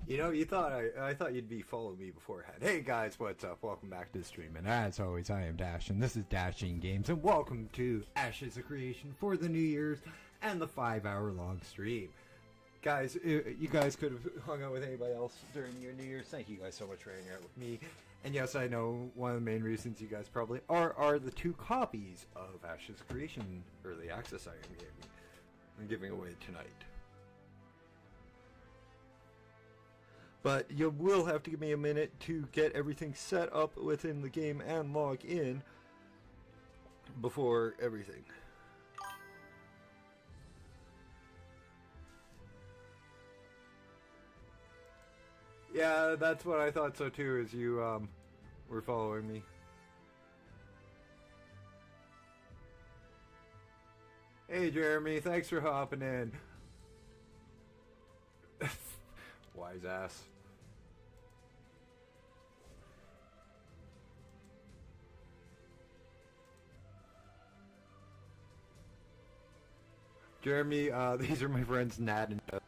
You know, I thought you'd be following me beforehand. Hey guys, what's up? Welcome back to the stream, and as always, I am Dash, and this is Dashing Games, and welcome to Ashes of Creation for the New Year's and the 5-hour-long stream. Guys, you guys could have hung out with anybody else during your New Year's. Thank you guys so much for hanging out with me. And yes, I know one of the main reasons you guys probably are the 2 copies of Ashes of Creation Early Access I am giving away tonight. But you will have to give me a minute to get everything set up within the game and log in before everything. Yeah, that's what I thought so too, as you were following me. Hey Jeremy, thanks for hopping in. Wise ass. Jeremy, these are my friends Nat and Doug.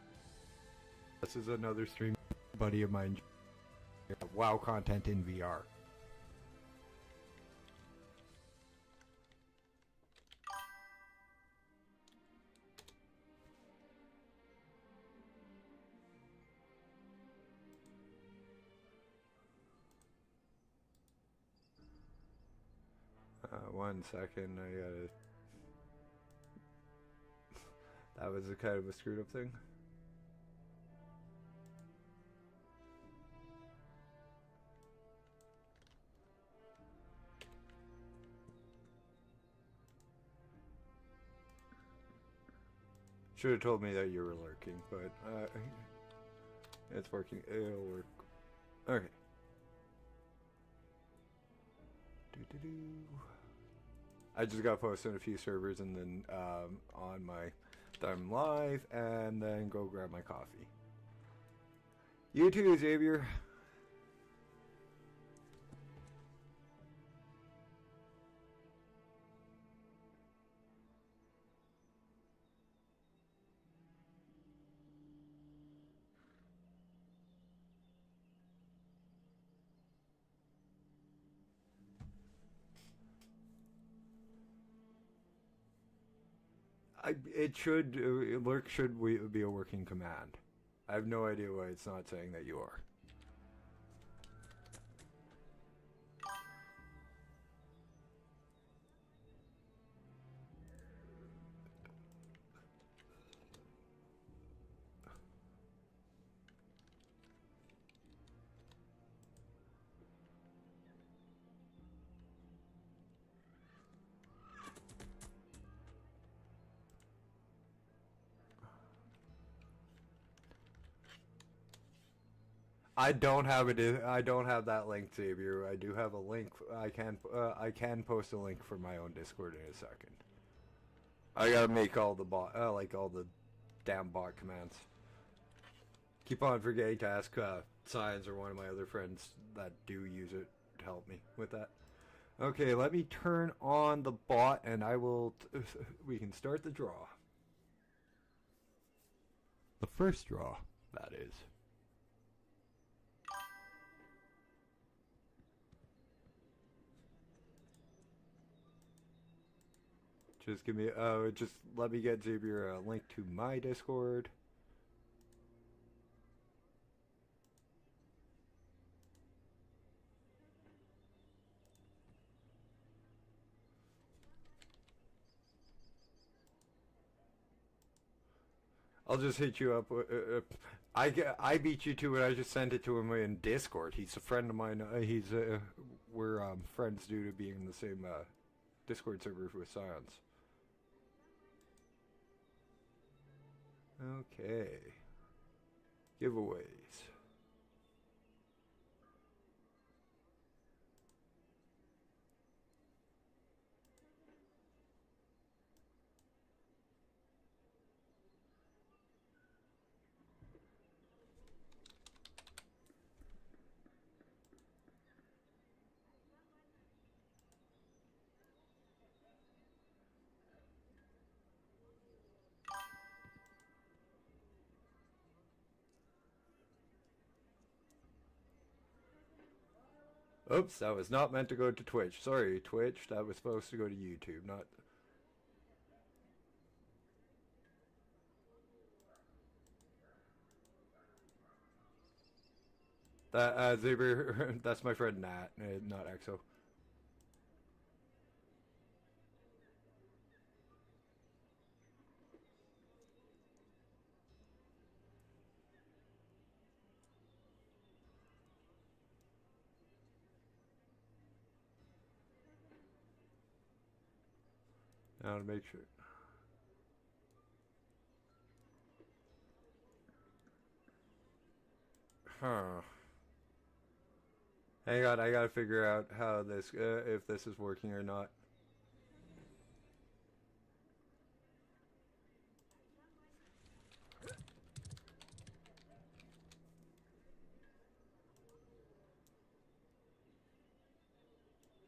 This is another stream buddy of mine. WoW content in VR. One second, I gotta... That was a kind of a screwed up thing. Should have told me that you were lurking, but it's working. It'll work. Okay. I just got posted on a few servers and then on my I'm live, and then go grab my coffee. You too, Xavier. Lurk should be a working command. I have no idea why it's not saying that you are. I don't have it. I don't have that link, Xavier. I do have a link. I can post a link for my own Discord in a second. I gotta make all the like all the damn bot commands. Keep on forgetting to ask Science or one of my other friends that do use it to help me with that. Okay, let me turn on the bot, and I will. We can start the draw. The first draw, that is. Just give me, just let me get Xavier a link to my Discord. I'll just hit you up. I beat you to it. I just sent it to him in Discord. He's a friend of mine. We're friends due to being in the same Discord server with Science. Okay. Giveaways. Oops, that was not meant to go to Twitch. Sorry, Twitch. That was supposed to go to YouTube, not... That, Xavier, that's my friend Nat, not Exo. Now to make sure. Huh. Hang on, I gotta figure out how this, if this is working or not.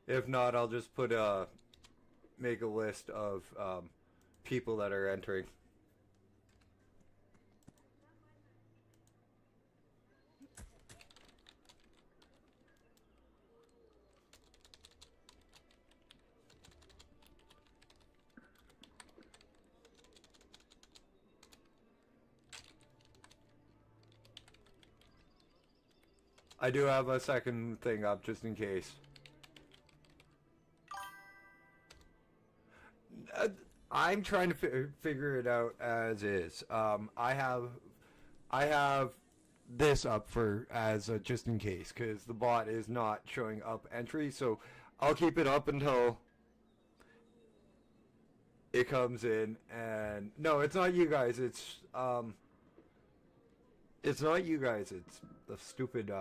If not, I'll just put make a list of people that are entering. I do have a second thing up just in case. I'm trying to figure it out as is. I have this up for as a just in case because the bot is not showing up entries, so I'll keep it up until it comes in. And no, it's not you guys. It's not you guys. It's the stupid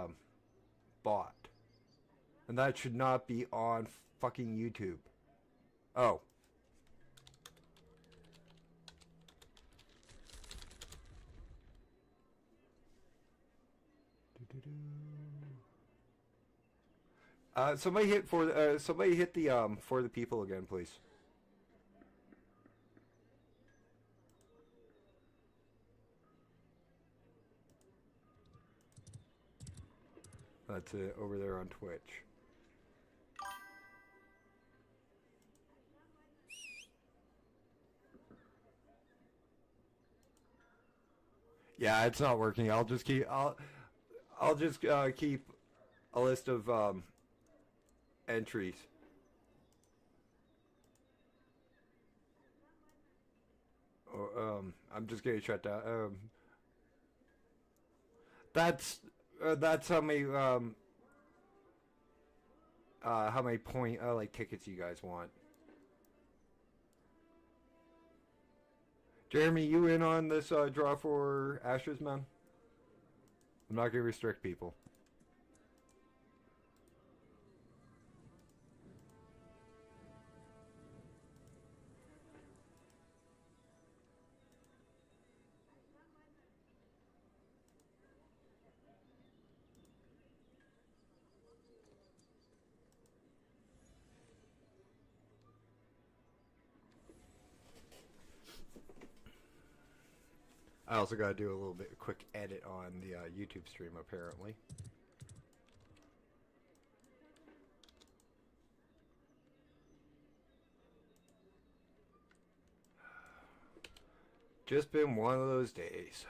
bot, and that should not be on fucking YouTube. Oh. Somebody hit the for the people again, please. That's it over there on Twitch. Yeah, it's not working. I'll just keep keep a list of entries. Or, I'm just getting shut down. That's how many point like tickets you guys want. Jeremy, you in on this draw for Ashes, man? I'm not gonna restrict people. I also gotta do a little bit quick edit on the YouTube stream apparently. Just been one of those days.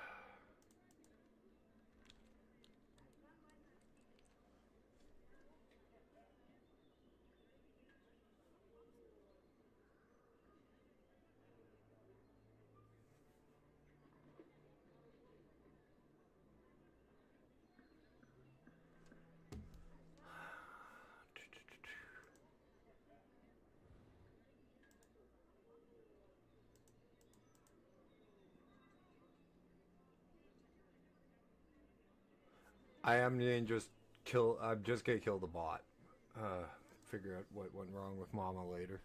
I'm just gonna kill the bot. Figure out what went wrong with Mama later.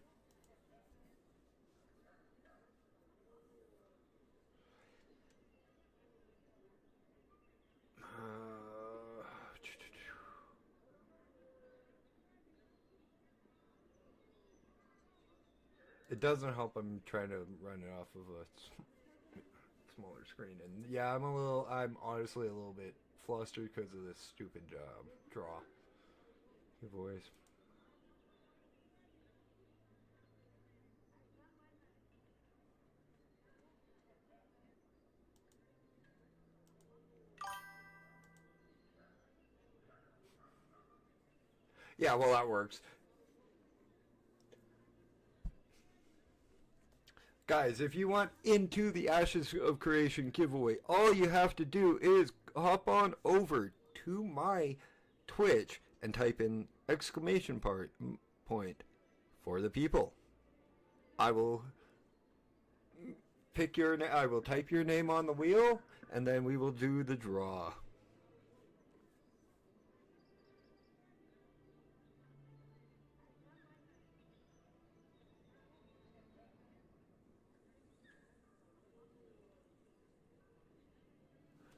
It doesn't help. I'm trying to run it off of a smaller screen, and yeah, I'm honestly a little bit flustered because of this stupid draw. giveaways. Yeah, well, that works. Guys, if you want into the Ashes of Creation giveaway, all you have to do is hop on over to my Twitch and type in exclamation point for the people. I will I will type your name on the wheel, and then we will do the draw.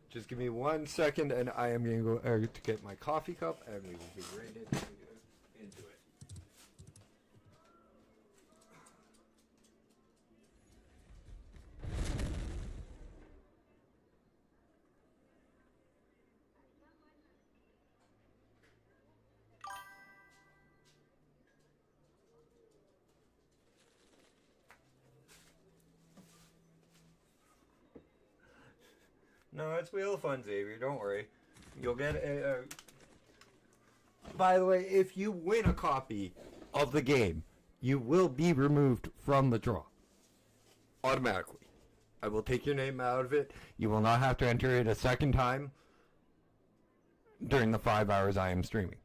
Just give me 1 second, and I am going to go to get my coffee cup, and we will be right into it. No, it's Wheel of Fun, Xavier. Don't worry. You'll get a... By the way, if you win a copy of the game, you will be removed from the draw. Automatically. I will take your name out of it. You will not have to enter it a second time during the 5 hours I am streaming.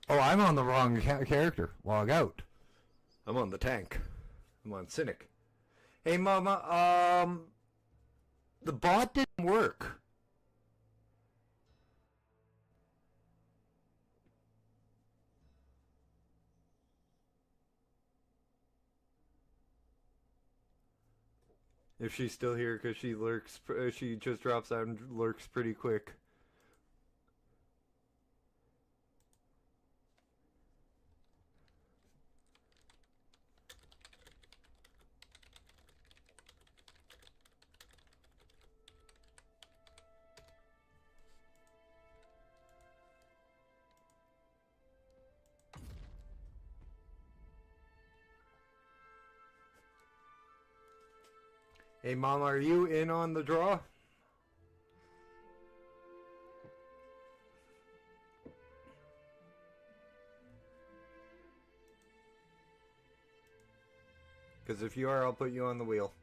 Oh, I'm on the wrong character. Log out. I'm on the tank. I'm on Cynic. Hey, Mama, the bot didn't work. If she's still here, because she lurks, she just drops out and lurks pretty quick. Hey, Mom, are you in on the draw? Because if you are, I'll put you on the wheel.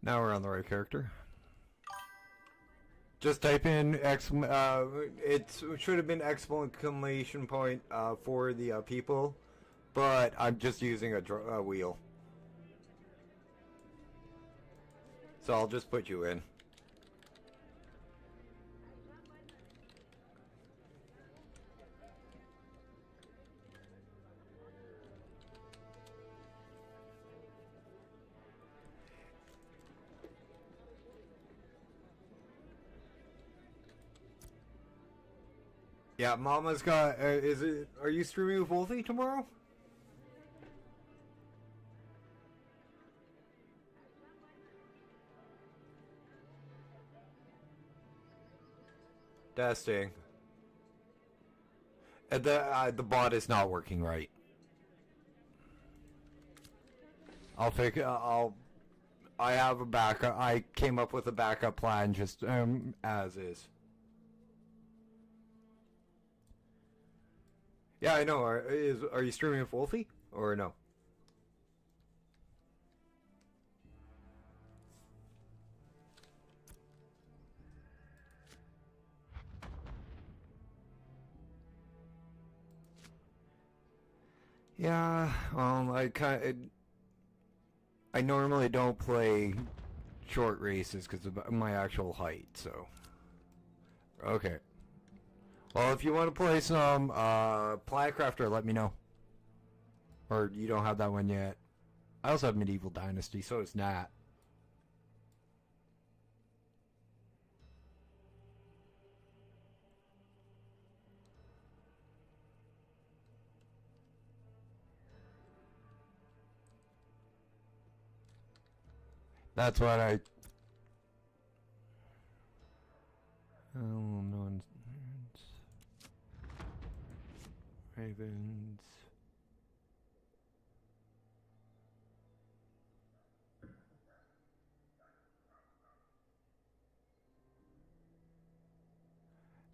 Now we're on the right character. Just type in it should have been exclamation point for the people, but I'm just using a wheel. So I'll just put you in. Yeah, Mama's got. Are you streaming with Wolfie tomorrow? Testing. The bot is not working right. I'll fix. I have a backup. I came up with a backup plan, just as is. Yeah, I know. Are you streaming with Wolfie or no? Yeah, I normally don't play short races because of my actual height. So, okay. Well, if you want to play some Plycrafter, let me know. Or you don't have that one yet. I also have Medieval Dynasty, so it's not. That's what I... Oh, no one's... Ravens...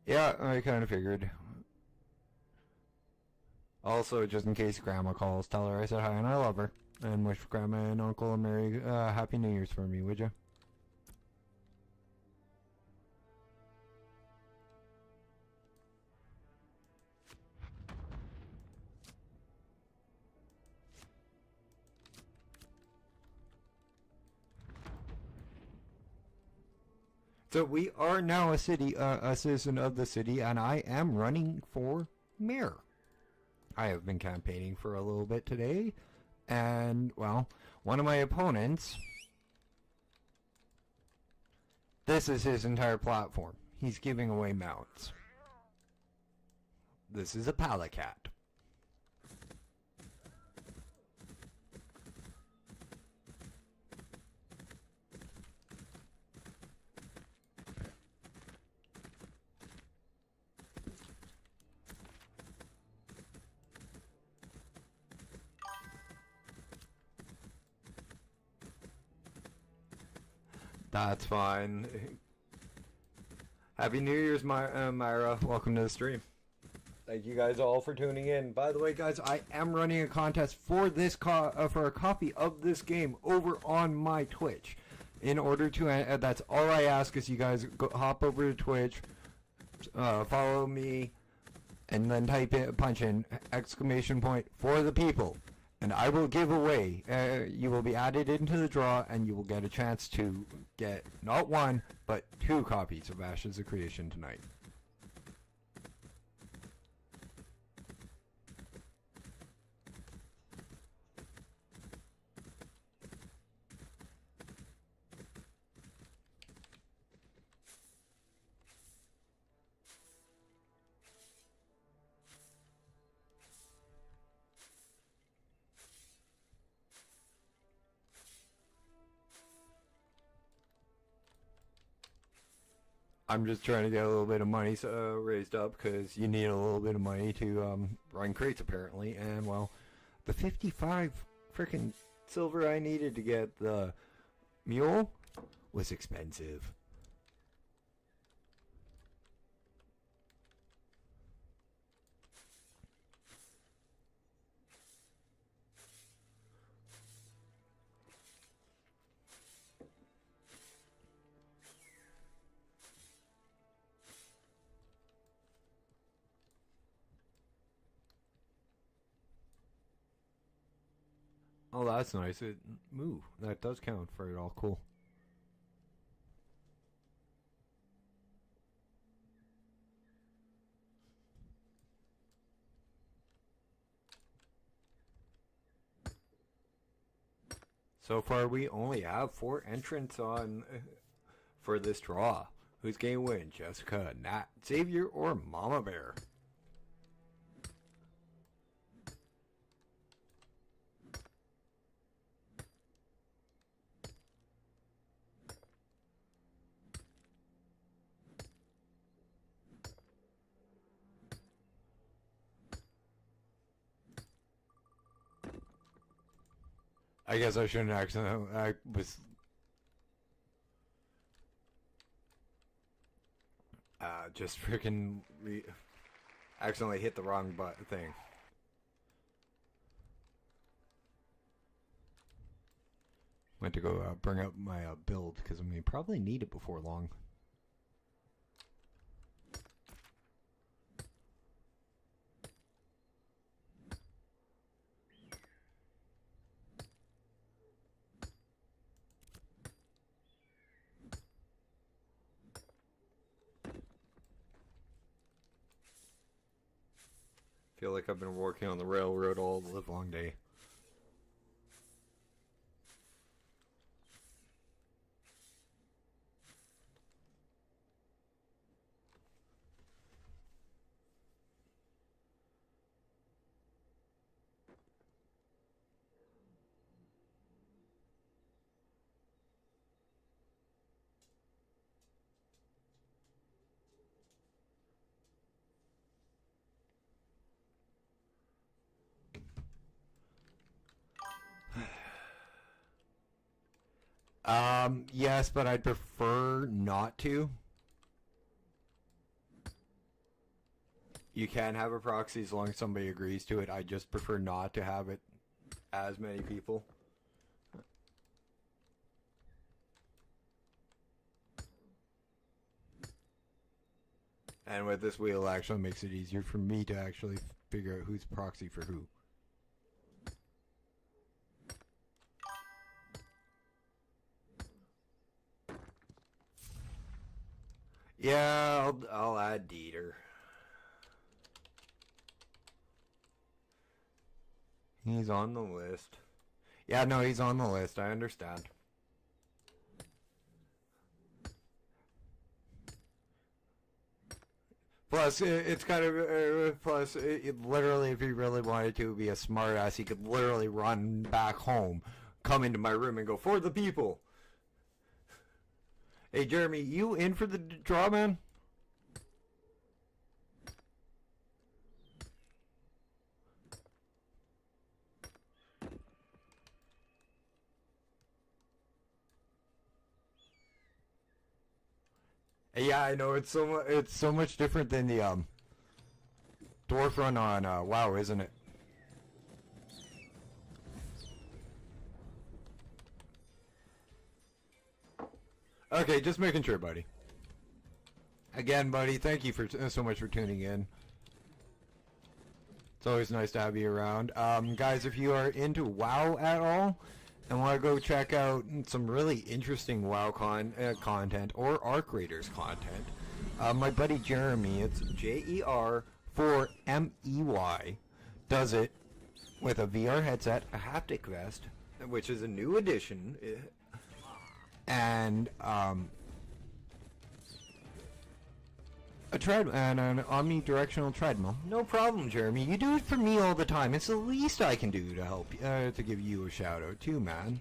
Yeah, I kind of figured. Also, just in case Grandma calls, tell her I said hi and I love her. And wish Grandma and Uncle a Merry, Happy New Year's for me, would you? So we are now a citizen of the city, and I am running for mayor. I have been campaigning for a little bit today, and, well, one of my opponents, this is his entire platform. He's giving away mounts. This is a palacat. That's fine. Happy New Year's, Myra. Welcome to the stream. Thank you guys all for tuning in. By the way, guys, I am running a contest for this for a copy of this game over on my Twitch. In order to, that's all I ask is you guys hop over to Twitch, follow me, and then punch in exclamation point for the people. And I will give away, you will be added into the draw, and you will get a chance to get not one, but 2 copies of Ashes of Creation tonight. I'm just trying to get a little bit of money raised up, because you need a little bit of money to run crates apparently, and well, the 55 freaking silver I needed to get the mule was expensive. Oh, that's nice. That does count for it all. Cool. So far, we only have 4 entrants on for this draw. Who's gonna win? Jessica, Nat, Xavier, or Mama Bear? I guess I shouldn't accidentally. I was just freaking accidentally hit the wrong thing. Went to go bring up my build, because I'm gonna probably need it before long. Feel like I've been working on the railroad all the live long day. Yes, but I'd prefer not to. You can have a proxy as long as somebody agrees to it. I just prefer not to have it as many people. And with this wheel, actually makes it easier for me to actually figure out who's proxy for who. Yeah, I'll add Dieter. He's on the list. Yeah, no, he's on the list. I understand. Plus, it's kind of plus. Literally, if he really wanted to be a smartass, he could literally run back home, come into my room, and go for the people. Hey, Jeremy, you in for the draw, man? Yeah, I know it's so much different than the dwarf run on WoW, isn't it? Okay, just making sure, buddy. Again, buddy, thank you for so much for tuning in. It's always nice to have you around. Guys, if you are into WoW at all and want to go check out some really interesting WoW content or Arc Raiders content, my buddy Jeremy, it's JER4MEY, does it with a VR headset, a haptic vest, which is a new addition, and a and an omnidirectional treadmill. No problem, Jeremy. You do it for me all the time. It's the least I can do to help, to give you a shout out too, man.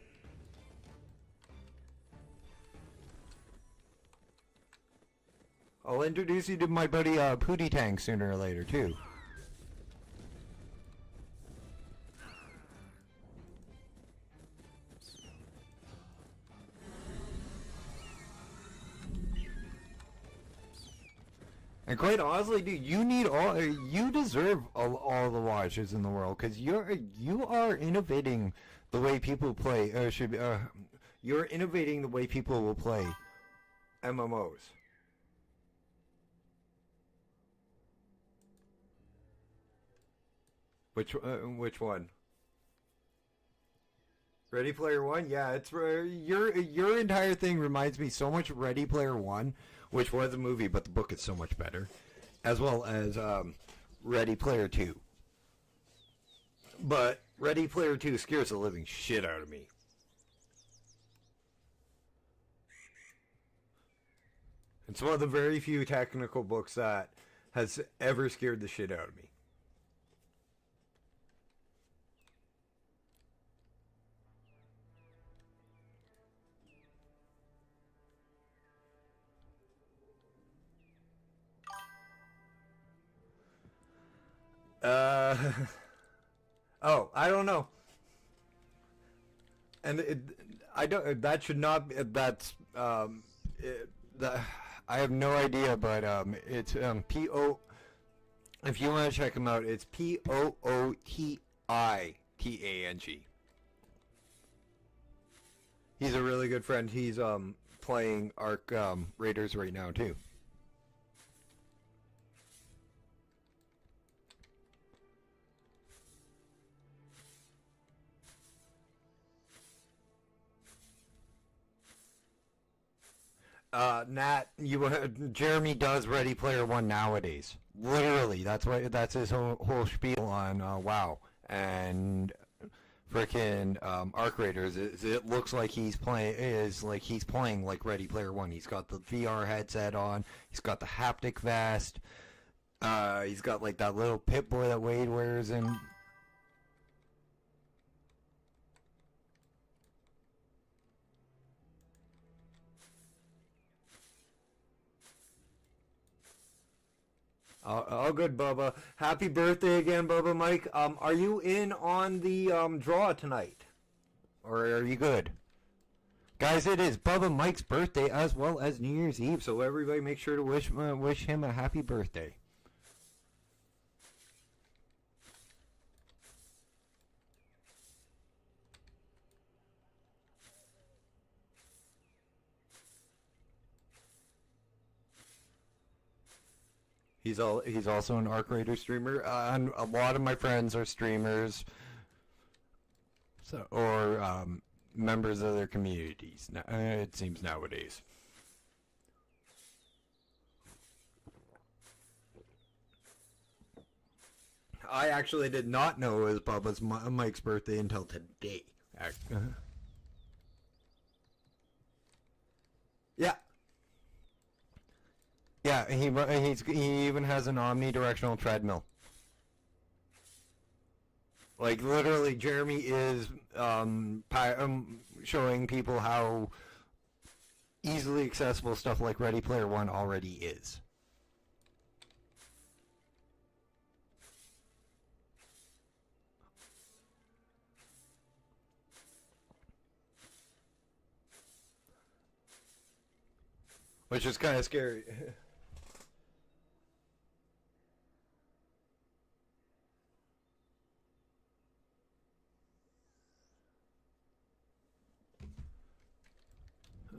I'll introduce you to my buddy Pootie Tank sooner or later too. And quite honestly, dude, you deserve all the watches in the world, because you are innovating the way people play. You're innovating the way people will play MMOs. Which one? Ready Player One? Yeah, it's your entire thing reminds me so much of Ready Player One, which was a movie, but the book is so much better, as well as Ready Player Two. But Ready Player Two scares the living shit out of me. It's one of the very few technical books that has ever scared the shit out of me. Oh, I don't know. And I don't. That should not. That's. I have no idea, but it's P-O. If you want to check him out, it's P-O-O-T-I-T-A-N-G. He's a really good friend. He's playing Arc Raiders right now too. Nat, Jeremy does Ready Player One nowadays. Literally, that's his whole spiel on WoW and frickin' Arc Raiders. It looks like he's playing like Ready Player One. He's got the VR headset on. He's got the haptic vest. He's got like that little Pip-Boy that Wade wears, and all good, Bubba. Happy birthday again, Bubba Mike. Are you in on the draw tonight, or are you good? Guys, it is Bubba Mike's birthday as well as New Year's Eve, so everybody make sure to wish him a happy birthday. He's also an Arc Raider streamer, and a lot of my friends are streamers, so or members of their communities. It seems nowadays. I actually did not know it was Bubba's Mike's birthday until today. Yeah. Yeah, he even has an omnidirectional treadmill. Like, literally, Jeremy is showing people how easily accessible stuff like Ready Player One already is. Which is kind of scary.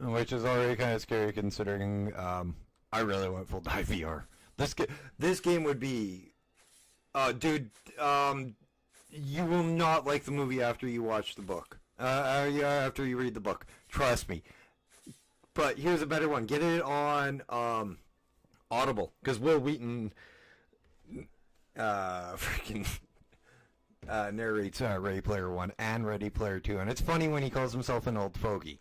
Which is already kind of scary considering I really went full dive VR. This game would be, dude. You will not like the movie after you watch the book. Yeah, after you read the book. Trust me. But here's a better one. Get it on Audible, because Will Wheaton freaking narrates Ready Player One and Ready Player Two, and it's funny when he calls himself an old fogey.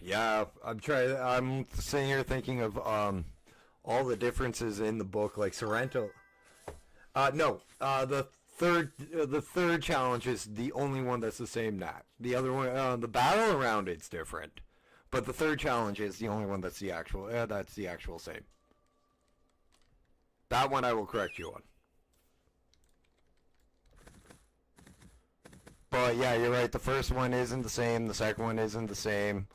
Yeah, I'm sitting here thinking of all the differences in the book, like Sorrento. No, the third challenge is the only one that's the same. That the other one, the battle around it's different, but the third challenge is the only one that's the actual same. That one I will correct you on. But yeah, you're right. The first one isn't the same. The second one isn't the same.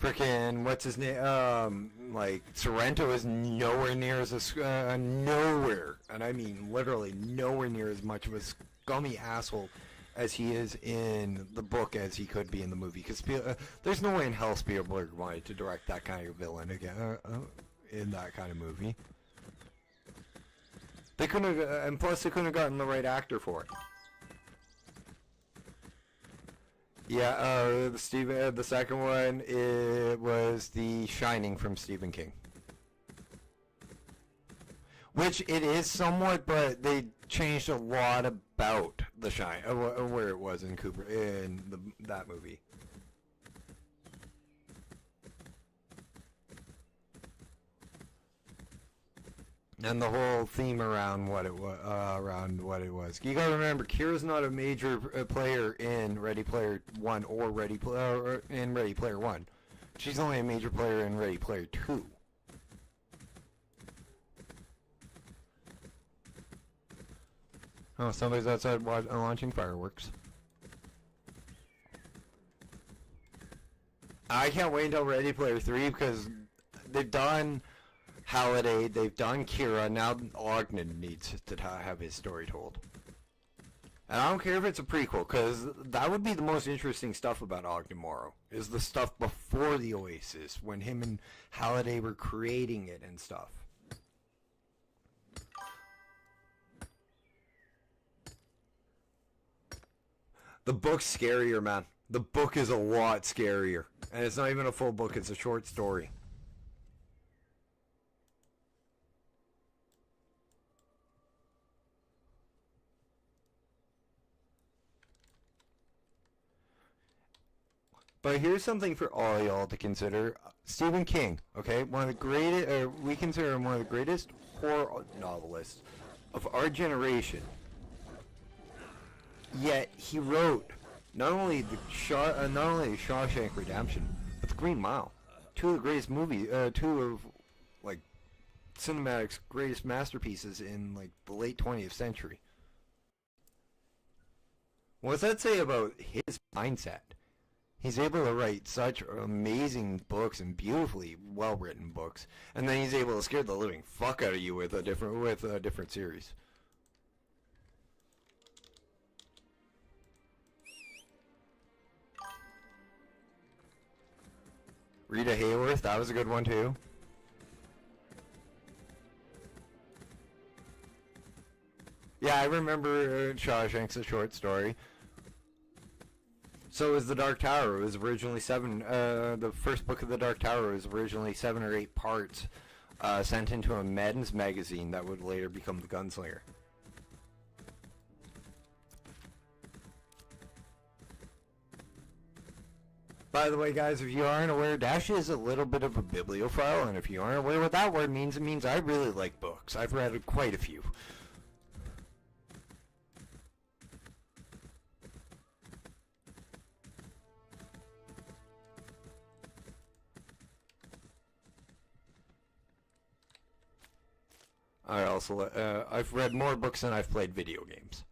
Frickin' what's his name? Like Sorrento is nowhere near as nowhere, and I mean literally nowhere near as much of a scummy asshole as he is in the book as he could be in the movie. Because there's no way in hell Spielberg wanted to direct that kind of villain again in that kind of movie. They couldn't have, and plus they couldn't have gotten the right actor for it. Yeah, the second one, it was The Shining from Stephen King. Which it is somewhat, but they changed a lot about The Shining, where it was in that movie. And the whole theme around what it was, You gotta remember, Kira's not a major player in Ready Player One or in Ready Player One. She's only a major player in Ready Player Two. Oh, somebody's outside launching fireworks. I can't wait until Ready Player 3 because they've done Halliday, they've done Kira, now Ogden needs to have his story told. And I don't care if it's a prequel, because that would be the most interesting stuff about Ogden Morrow, is the stuff before the Oasis, when him and Halliday were creating it and stuff. The book's scarier, man. The book is a lot scarier. And it's not even a full book, it's a short story. But here's something for all y'all to consider. Stephen King, okay? One of the greatest, we consider him one of the greatest horror novelists of our generation. Yet he wrote not only the Shawshank Redemption, but the Green Mile, two of the greatest movies, two of like cinematic's greatest masterpieces in like the late 20th century. What's that say about his mindset? He's able to write such amazing books and beautifully well-written books, and then he's able to scare the living fuck out of you with a different series. Rita Hayworth, that was a good one too. Yeah, I remember Shawshank's a short story. So is The Dark Tower. It was originally the first book of The Dark Tower was originally 7 or 8 parts sent into a men's magazine that would later become The Gunslinger. By the way, guys, if you aren't aware, Dash is a little bit of a bibliophile, and if you aren't aware what that word means, it means I really like books. I've read quite a few. I've read more books than I've played video games.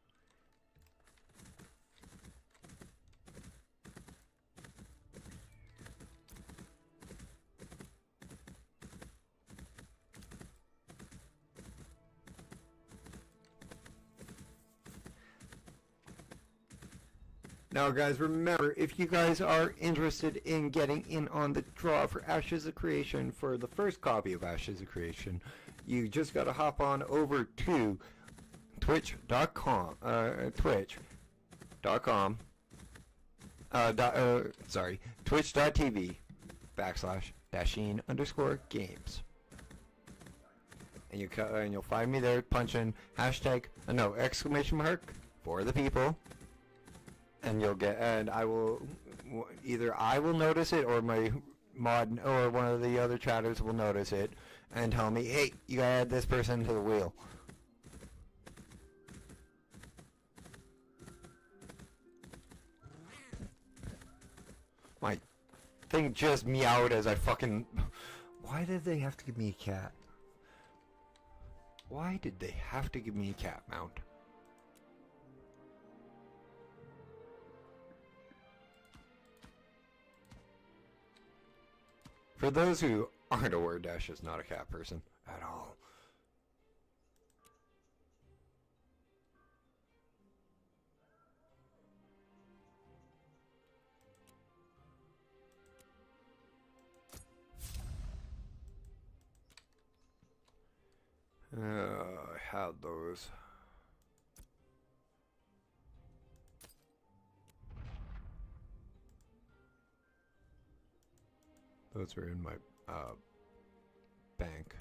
Now, guys, remember, if you guys are interested in getting in on the draw for Ashes of Creation, for the first copy of Ashes of Creation, you just gotta hop on over to twitch.com, twitch.tv /Dasheen_games. And you'll find me there punching exclamation mark for the people. And I will notice it, or my mod, or one of the other chatters will notice it, and tell me, hey, you gotta add this person to the wheel. My thing just meowed as I fucking... Why did they have to give me a cat? Why did they have to give me a cat mount? For those who aren't aware, Dash is not a cat person at all. I had those. Those were in my bank.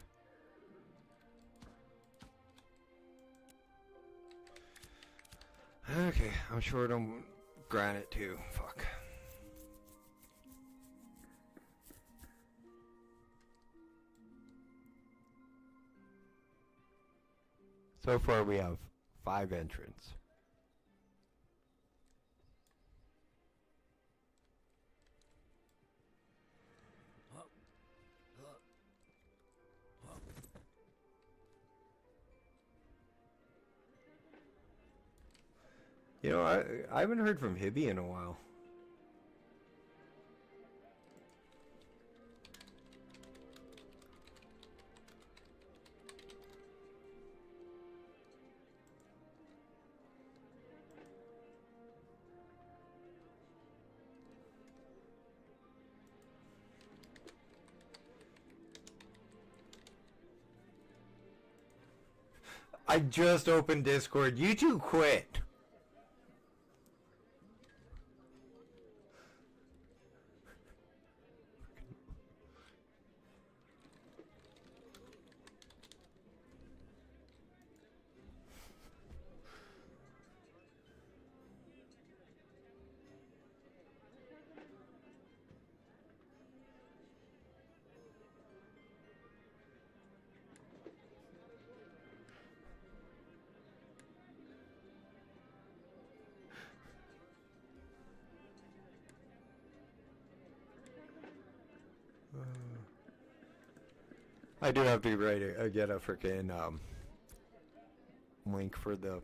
Okay, I'm short on granite too. Fuck. So far we have 5 entrants. You know, I haven't heard from Hibby in a while. I just opened Discord. You two quit. I do have to get a freaking link for the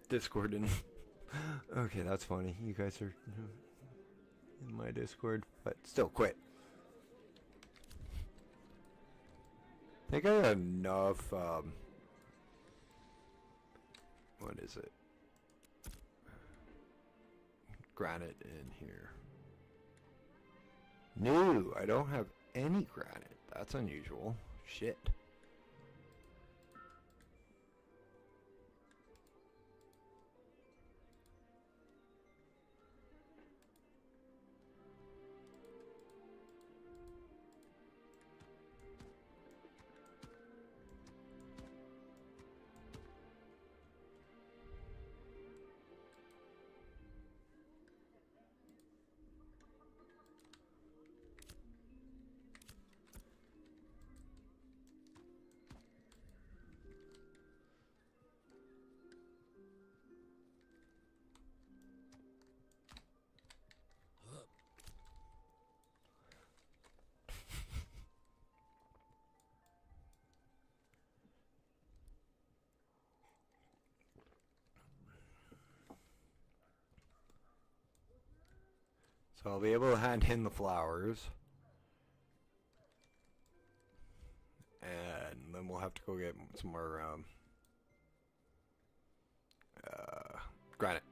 Discord and okay, that's funny. You guys are in my Discord, but still quit. I think I have enough what is it? Granite in here. No, I don't have any granite. That's unusual. Shit. So I'll be able to hand in the flowers. And then we'll have to go get some more granite.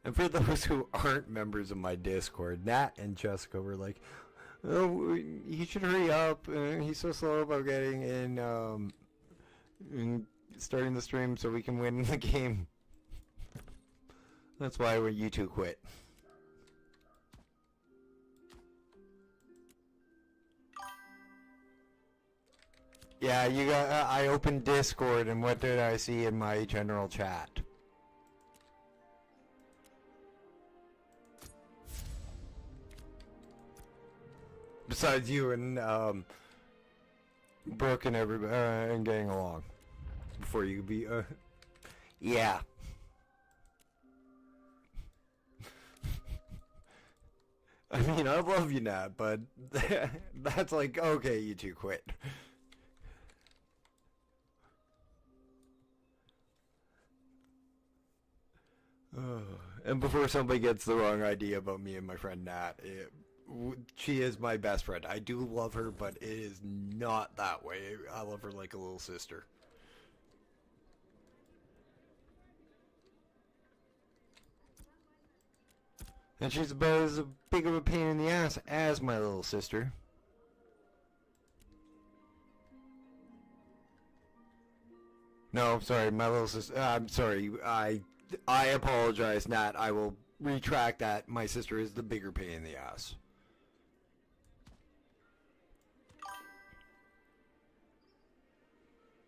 And for those who aren't members of my Discord, Nat and Jessica were like, oh, he should hurry up. He's so slow about getting in starting the stream so we can win the game. That's why you two quit. Yeah, you got. I opened Discord, and what did I see in my general chat? Besides you and Brooke and everybody and getting along, before you be yeah. I mean, I love you, Nat, but that's like, okay, you two quit. And before somebody gets the wrong idea about me and my friend Nat, she is my best friend. I do love her, but it is not that way. I love her like a little sister. And she's about as big of a pain in the ass as my little sister. No, sorry, my little sister. I'm sorry. I apologize, Nat. I will retract that. My sister is the bigger pain in the ass.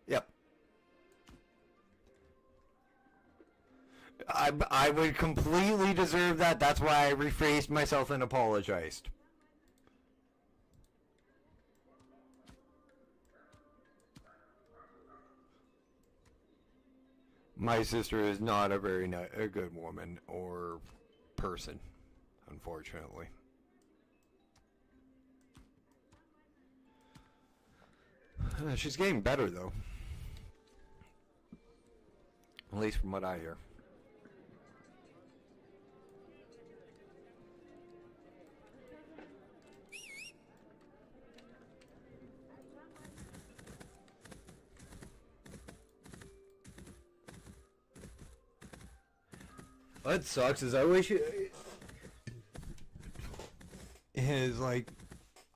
Yep. I would completely deserve that. That's why I rephrased myself and apologized. My sister is not a very a good woman or person, unfortunately. She's getting better, though. At least from what I hear. What sucks is I wish it is like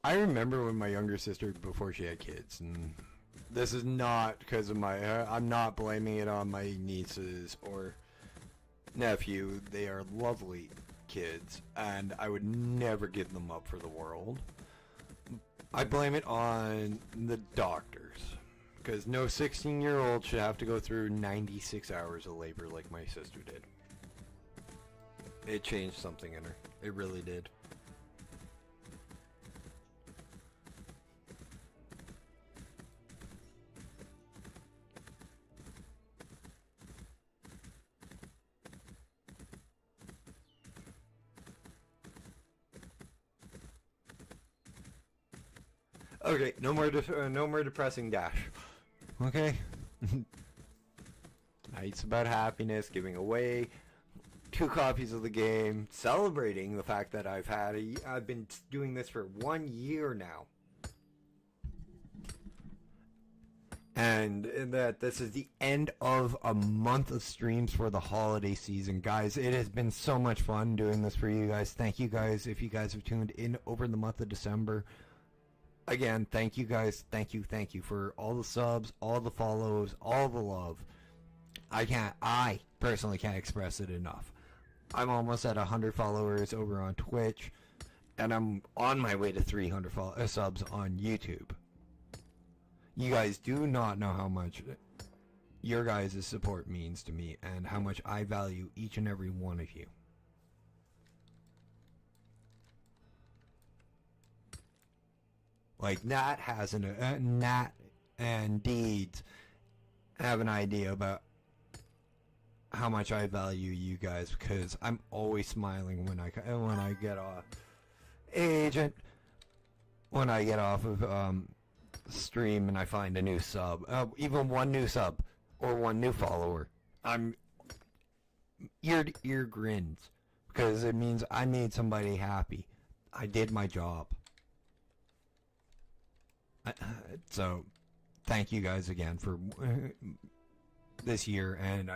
I remember when my younger sister before she had kids, and this is not because of my I'm not blaming it on my nieces or nephew. They are lovely kids and I would never give them up for the world. I blame it on the doctors, because no 16-year-old should have to go through 96 hours of labor like my sister did. It changed something in her. It really did. Okay, no more depressing Dash. Okay. Nights about happiness, giving away 2 copies of the game, celebrating the fact that I've been doing this for 1 year now. And that this is the end of a month of streams for the holiday season. Guys, it has been so much fun doing this for you guys. Thank you guys if you guys have tuned in over the month of December. Again, thank you guys. Thank you for all the subs, all the follows, all the love. I personally can't express it enough. I'm almost at 100 followers over on Twitch, and I'm on my way to 300 subs on YouTube. You guys do not know how much your guys' support means to me and how much I value each and every one of you. Like, Nat and Deeds have an idea about how much I value you guys, because I'm always smiling when I get off. Agent, when I get off of stream and I find a new sub, even one new sub or one new follower, I'm ear to ear grins, because it means I made somebody happy. I did my job. So thank you guys again for this year, and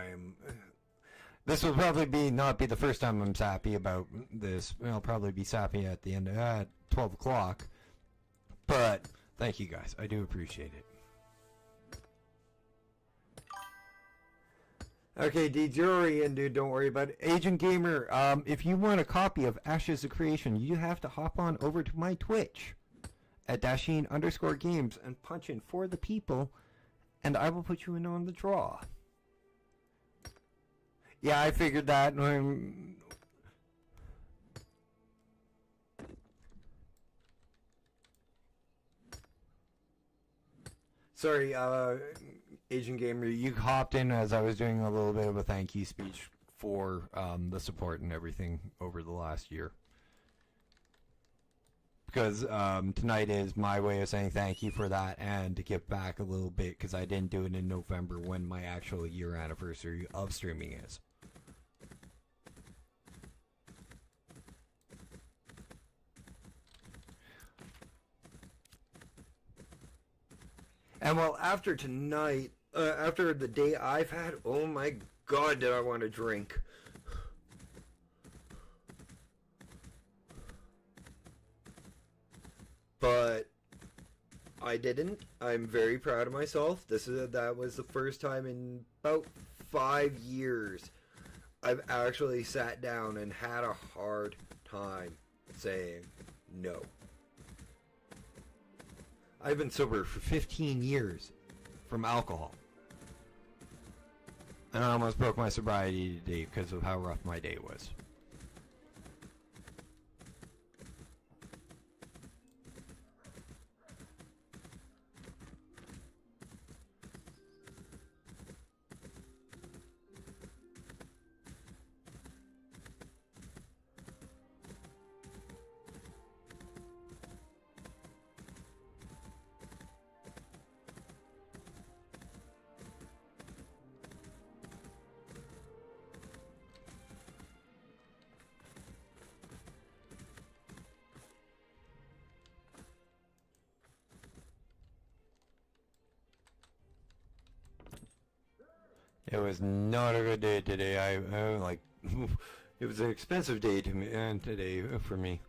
this will probably not be the first time I'm sappy about this. I'll probably be sappy at the end at 12 o'clock, but thank you guys. I do appreciate it. Okay, Deeds, you're already in, dude. Don't worry about it. Agent Gamer, if you want a copy of Ashes of Creation, you have to hop on over to my Twitch at Dasheen_games and punch in For the People, and I will put you in on the draw. Yeah, I figured that. Sorry, Agent Gamer, you hopped in as I was doing a little bit of a thank you speech for the support and everything over the last year. Because tonight is my way of saying thank you for that, and to give back a little bit, because I didn't do it in November when my actual year anniversary of streaming is. And well, after tonight, after the day I've had, oh my god, did I want to drink. But I didn't. I'm very proud of myself. That was the first time in about 5 years I've actually sat down and had a hard time saying no. I've been sober for 15 years from alcohol. And I almost broke my sobriety today because of how rough my day was. It was not a good day today. I like, it was an expensive day to me, and today for me.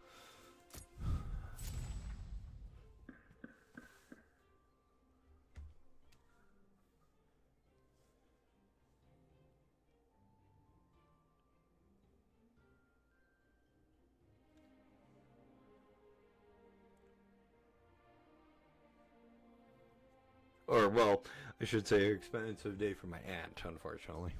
Or, well, I should say expensive day for my aunt, unfortunately.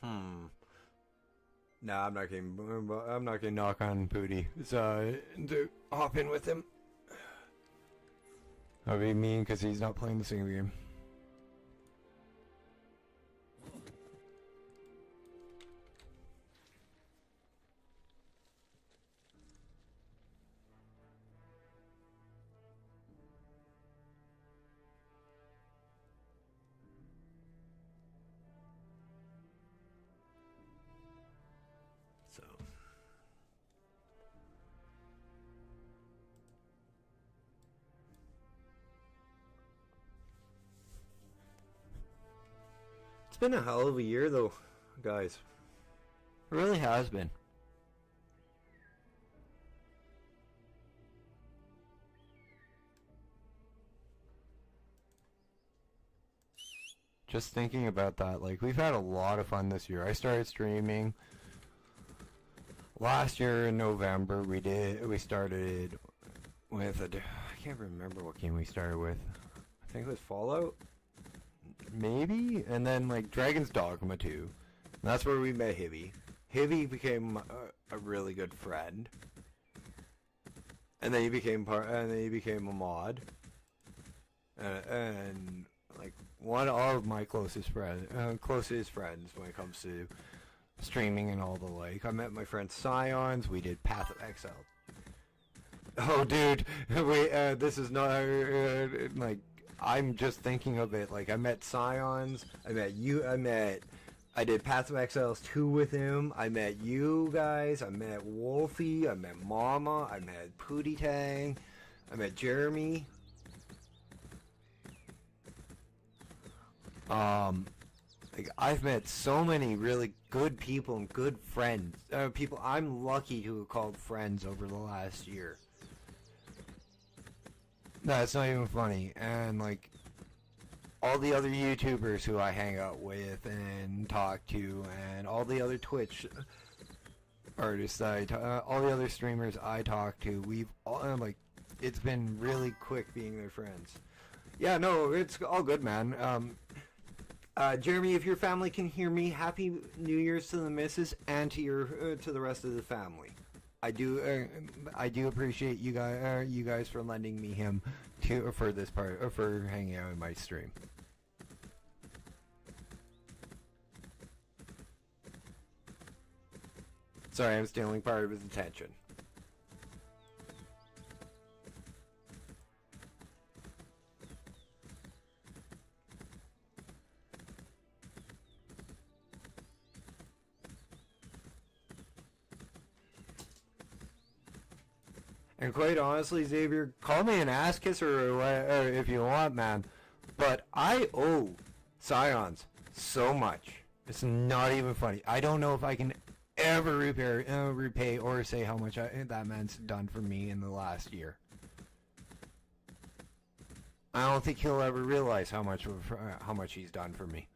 No, I'm not getting. I'm not getting knock on Pooty. So to hop in with him. That'd be mean because he's not playing the same game. So. It's been a hell of a year though, guys. It really has been. Just thinking about that, like, we've had a lot of fun this year. I started streaming last year in November. We started with I can't remember what game we started with. I think it was Fallout, maybe, and then like Dragon's Dogma 2. And that's where we met Hibby. Hibby became a really good friend, and then he became a mod, and like one of my closest friends when it comes to streaming and all the like. I met my friend Scions. We did Path of Exile. Oh, dude, wait, this is not like, I'm just thinking of it. Like, I met Scions. I did Path of Exiles 2 with him. I met you guys. I met Wolfie. I met Mama. I met Pootie Tang. I met Jeremy. Like, I've met so many really good people and good friends. People I'm lucky to have called friends over the last year. No, it's not even funny. And, like, all the other YouTubers who I hang out with and talk to, and all the other Twitch artists all the other streamers I talk to, we've all, like, it's been really quick being their friends. Yeah, no, it's all good, man. Jeremy, if your family can hear me, Happy New Year's to the missus and to the rest of the family. I do appreciate you guys for lending me him for this part, for hanging out in my stream. Sorry, I'm stealing part of his attention. And quite honestly, Xavier, call me an ass kisser or if you want, man. But I owe Scions so much. It's not even funny. I don't know if I can ever repay or say how much that man's done for me in the last year. I don't think he'll ever realize how much he's done for me.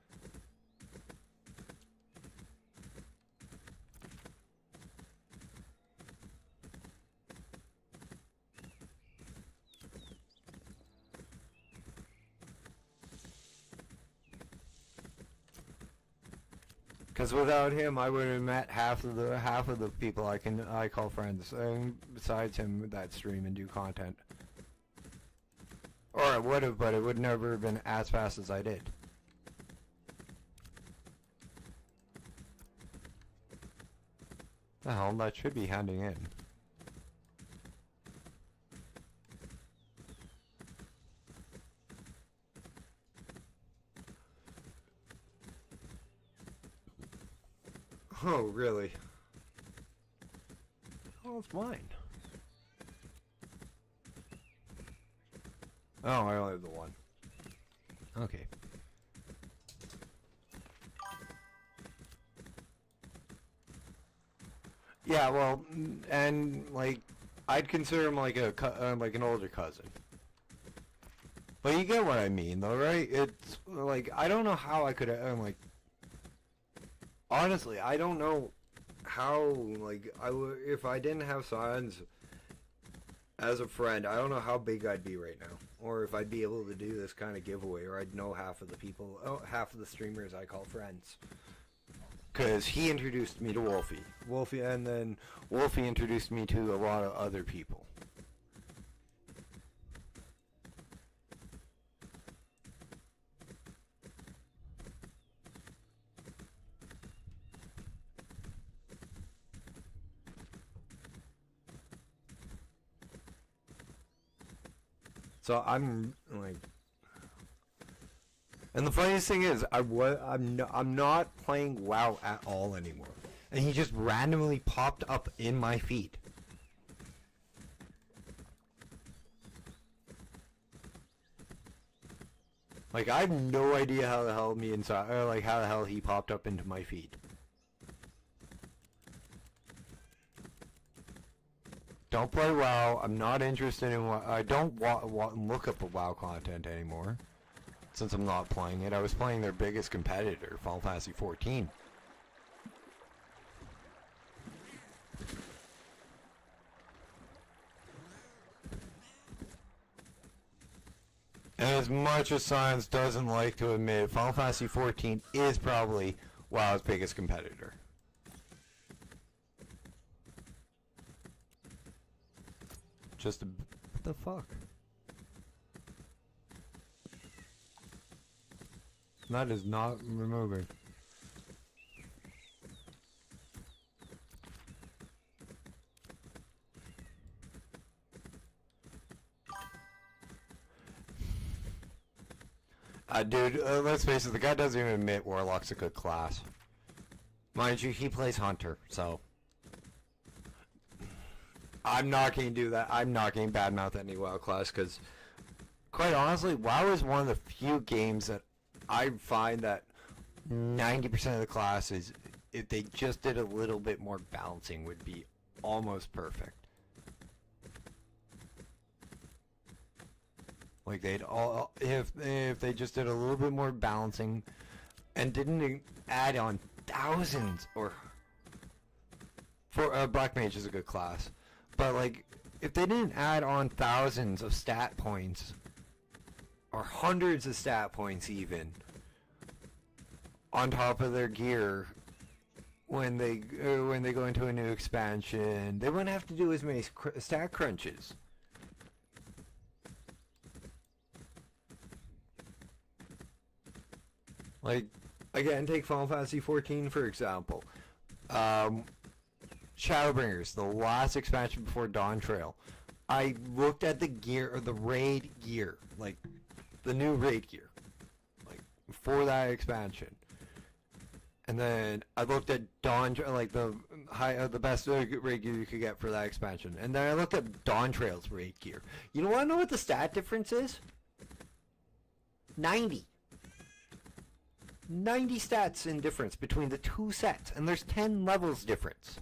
Because without him, I would have met half of the people I call friends, besides him that stream and do content. Or I would have, but it would never have been as fast as I did. The hell, that should be handing in. Oh, really? Oh, it's mine. Oh, I only have the one. Okay. Yeah, well, and like, I'd consider him like like an older cousin. But you get what I mean, though, right? It's like, I don't know how I could like. Honestly, I don't know how, like, if I didn't have Scions as a friend, I don't know how big I'd be right now. Or if I'd be able to do this kind of giveaway, or I'd know half of the people, half of the streamers I call friends. Because he introduced me to Wolfie, and then Wolfie introduced me to a lot of other people. So I'm like, and the funniest thing is, I'm not playing WoW at all anymore, and he just randomly popped up in my feed. Like, I have no idea how the hell how the hell he popped up into my feed. Don't play WoW. I'm not interested in WoW. I don't look up the WoW content anymore. Since I'm not playing it. I was playing their biggest competitor, Final Fantasy 14. And as much as science doesn't like to admit, Final Fantasy 14 is probably WoW's biggest competitor. Just what the fuck? That is not removing. Dude, let's face it, the guy doesn't even admit Warlock's a good class. Mind you, he plays Hunter, so... I'm not going to do that. I'm not going to badmouth any WoW class, because... Quite honestly, WoW is one of the few games that I find that 90% of the classes, if they just did a little bit more balancing, would be almost perfect. Like they'd all, if they just did a little bit more balancing, and didn't add on thousands or for Black Mage is a good class, but like if they didn't add on thousands of stat points or hundreds of stat points even on top of their gear when they go into a new expansion, they wouldn't have to do as many stat crunches. Like, again, take Final Fantasy 14 for example. Shadowbringers, the last expansion before Dawn Trail. I looked at the gear, or the raid gear, like the new raid gear, like for that expansion. And then I looked at Dawn, like the best raid gear you could get for that expansion. And then I looked at Dawn Trail's raid gear. You want to know what the stat difference is? 90. 90 stats in difference between the two sets, and there's 10 levels difference.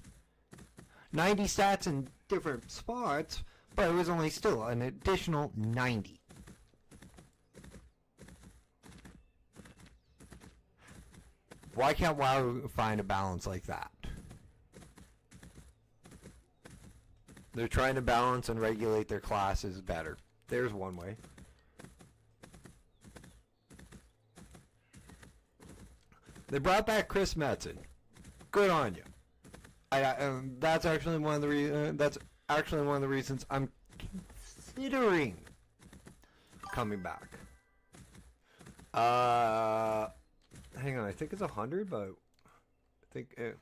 90 stats in different spots, but it was only still an additional 90. Why can't WoW find a balance like that? They're trying to balance and regulate their classes better. There's one way. They brought back Chris Metzen. Good on you. That's actually one of the reasons I'm considering coming back. Hang on, I think it's 100, but I think it's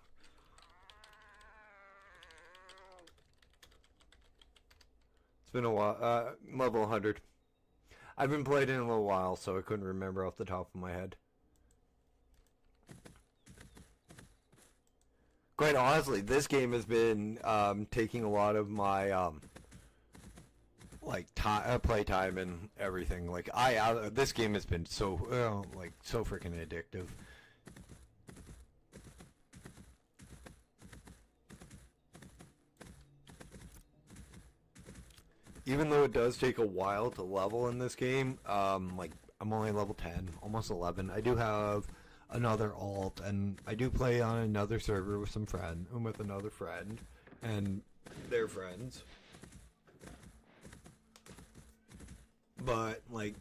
been a while. Level 100. I've been playing it in a little while, so I couldn't remember off the top of my head. Quite honestly, this game has been taking a lot of my play time and everything. Like this game has been so so freaking addictive. Even though it does take a while to level in this game, like I'm only level 10, almost 11. I do have another alt, and I do play on another server with another friend and their friends. But like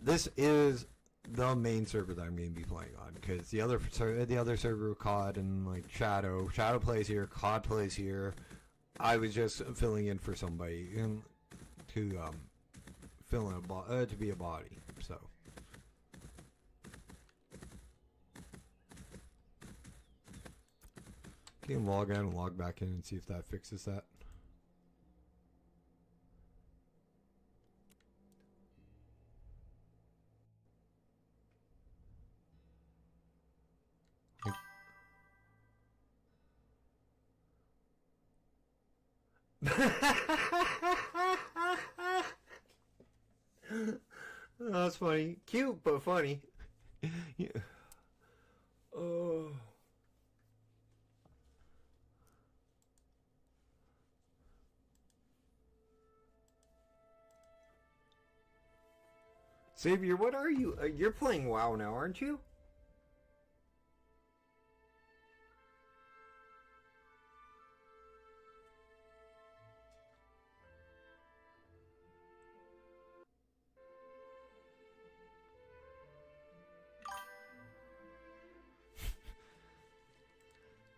this is the main server that I'm going to be playing on, because the other server, COD and like Shadow plays here, COD plays here. I was just filling in for somebody to fill in to be a body. So can you log out and log back in and see if that fixes that? That's funny. Cute, but funny. Yeah. Oh. Xavier, what are you? You're playing WoW now, aren't you?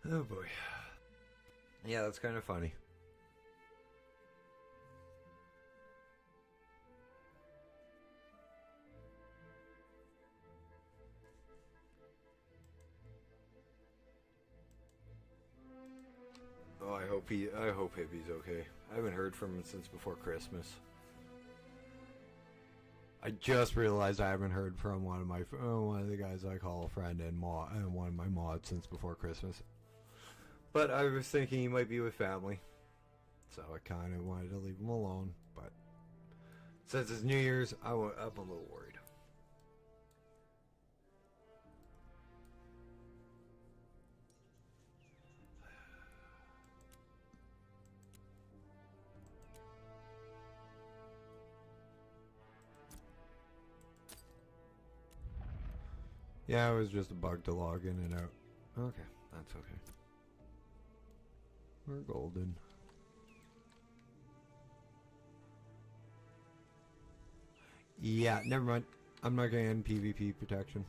Oh boy. Yeah, that's kind of funny. Oh, I hope Hippie's okay. I haven't heard from him since before Christmas. I just realized I haven't heard from one of the guys I call a friend and one of my mods since before Christmas. But I was thinking he might be with family, so I kind of wanted to leave him alone. But since it's New Year's, I'm a little worried. Yeah, it was just a bug to log in and out. Okay, that's okay. We're golden. Yeah, never mind. I'm not gonna end PvP protection.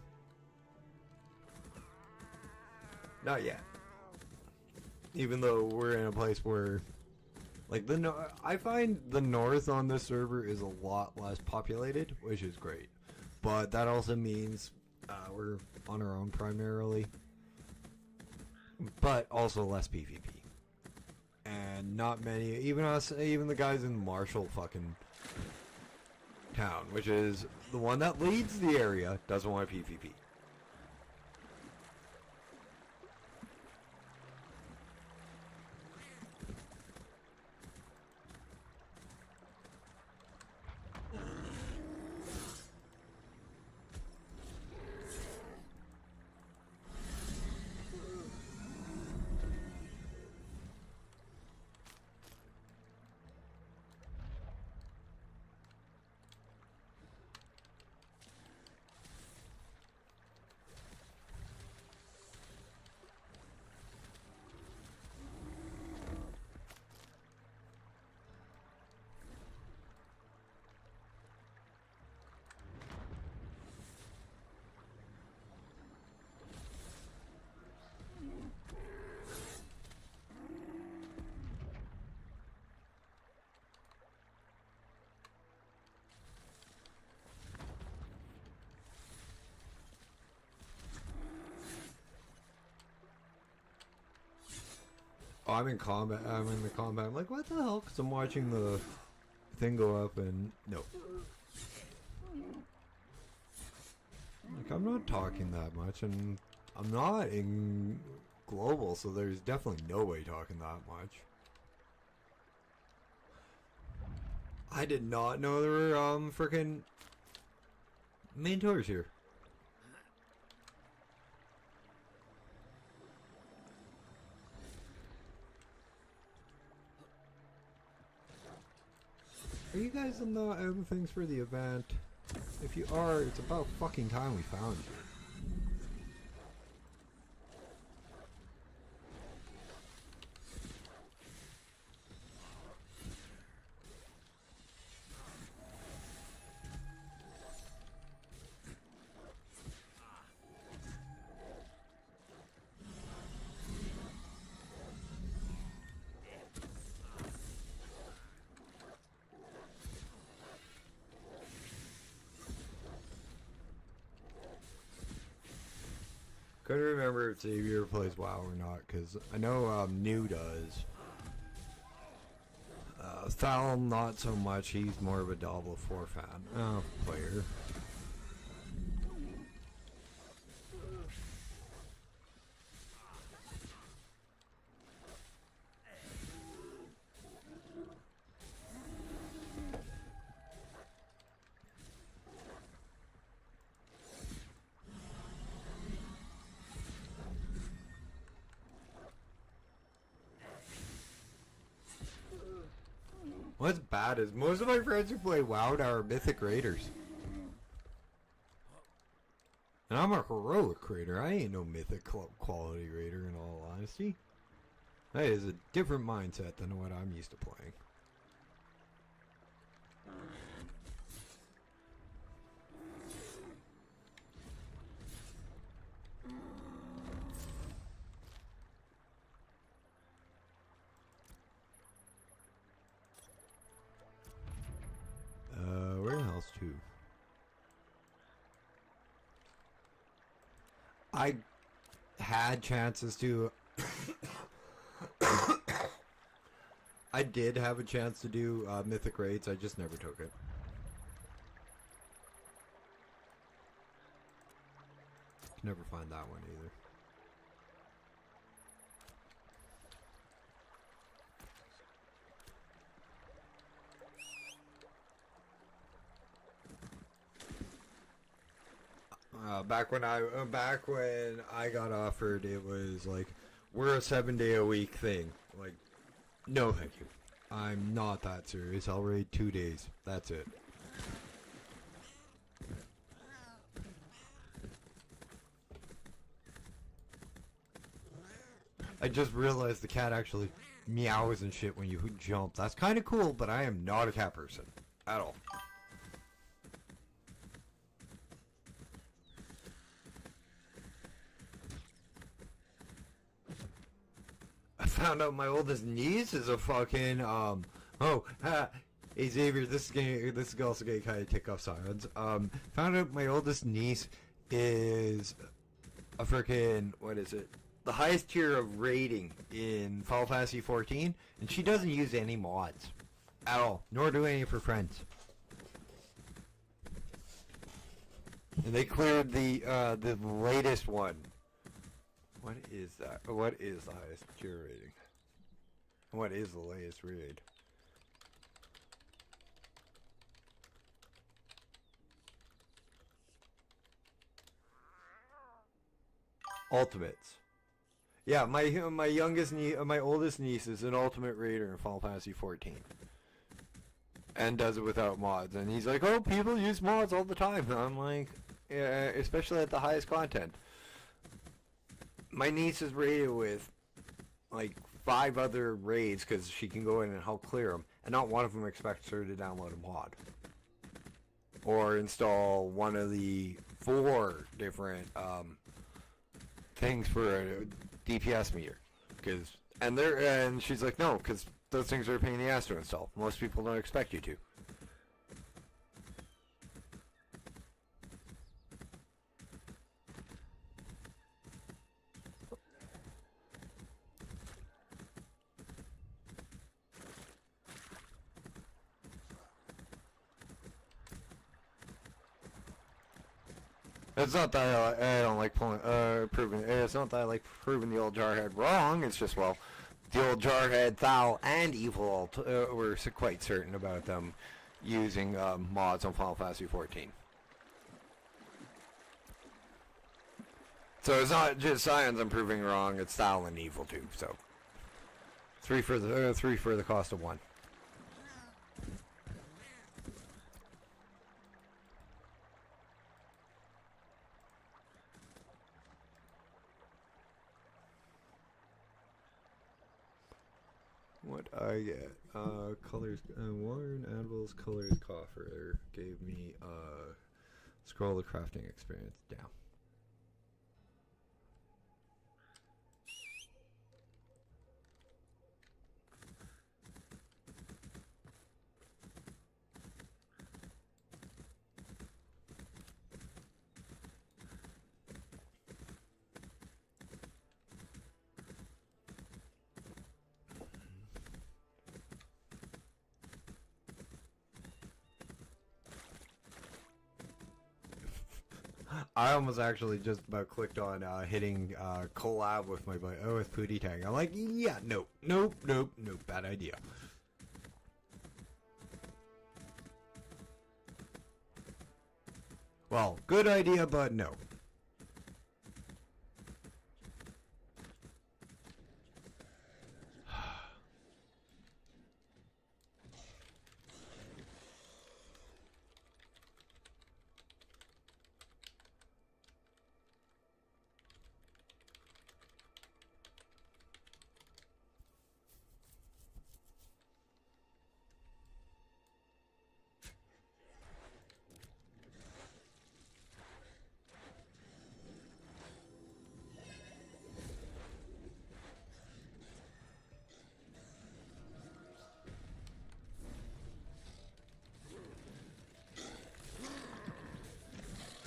Not yet. Even though we're in a place where, like, I find the north on this server is a lot less populated, which is great. But that also means we're on our own primarily. But also less PvP. And not many, even the guys in Marshall fucking town, which is the one that leads the area, doesn't want PvP. Oh, I'm in combat. I'm in the combat. I'm like, what the hell? Because I'm watching the thing go up and... No. Like, I'm not talking that much, and I'm not in global, so there's definitely no way talking that much. I did not know there were, frickin' main tours here. Are you guys in the things for the event? If you are, it's about fucking time we found you. if Xavier plays WoW or not, because I know New does. Thal, not so much. He's more of a Diablo 4 fan. Player. What's bad is most of my friends who play WoW are Mythic Raiders. And I'm a heroic raider. I ain't no Mythic quality raider in all honesty. That is a different mindset than what I'm used to playing. Where else to? I had chances to. I did have a chance to do Mythic Raids, I just never took it. Never find that one either. Back when I got offered, it was like, we're a 7-day-a-week thing. Like, no thank you. I'm not that serious. I'll raid 2 days. That's it. I just realized the cat actually meows and shit when you jump. That's kind of cool, but I am not a cat person. At all. I found out my oldest niece is a fucking, hey Xavier, this is also getting kind of tick off sirens. Found out my oldest niece is a freaking, what is it? The highest tier of rating in Final Fantasy 14, and she doesn't use any mods at all, nor do any of her friends. And they cleared the latest one. What is that? What is the highest tier rating? What is the latest raid? Ultimates. Yeah, my oldest niece is an ultimate raider in Final Fantasy 14, and does it without mods. And he's like, "Oh, people use mods all the time." And I'm like, yeah, especially at the highest content. My niece is raided with like 5 other raids because she can go in and help clear them, and not one of them expects her to download a mod or install one of the 4 different things for a DPS meter, and she's like, no, because those things are a pain in the ass to install. Most people don't expect you to. It's not that I don't like proving. It's not that I like proving the old Jarhead wrong. It's just, well, the old Jarhead, Thal, and Evil were quite certain about them using mods on Final Fantasy 14. So it's not just Scions I'm proving wrong. It's Thal and Evil too. So 3 for the cost of 1. What I get? Colors. Warren Anvil's Colors Coffer gave me scroll of crafting experience. Down. I almost actually just about clicked on hitting collab with my buddy. Oh, with Pootie Tang. I'm like, yeah, nope, bad idea. Well, good idea, but no.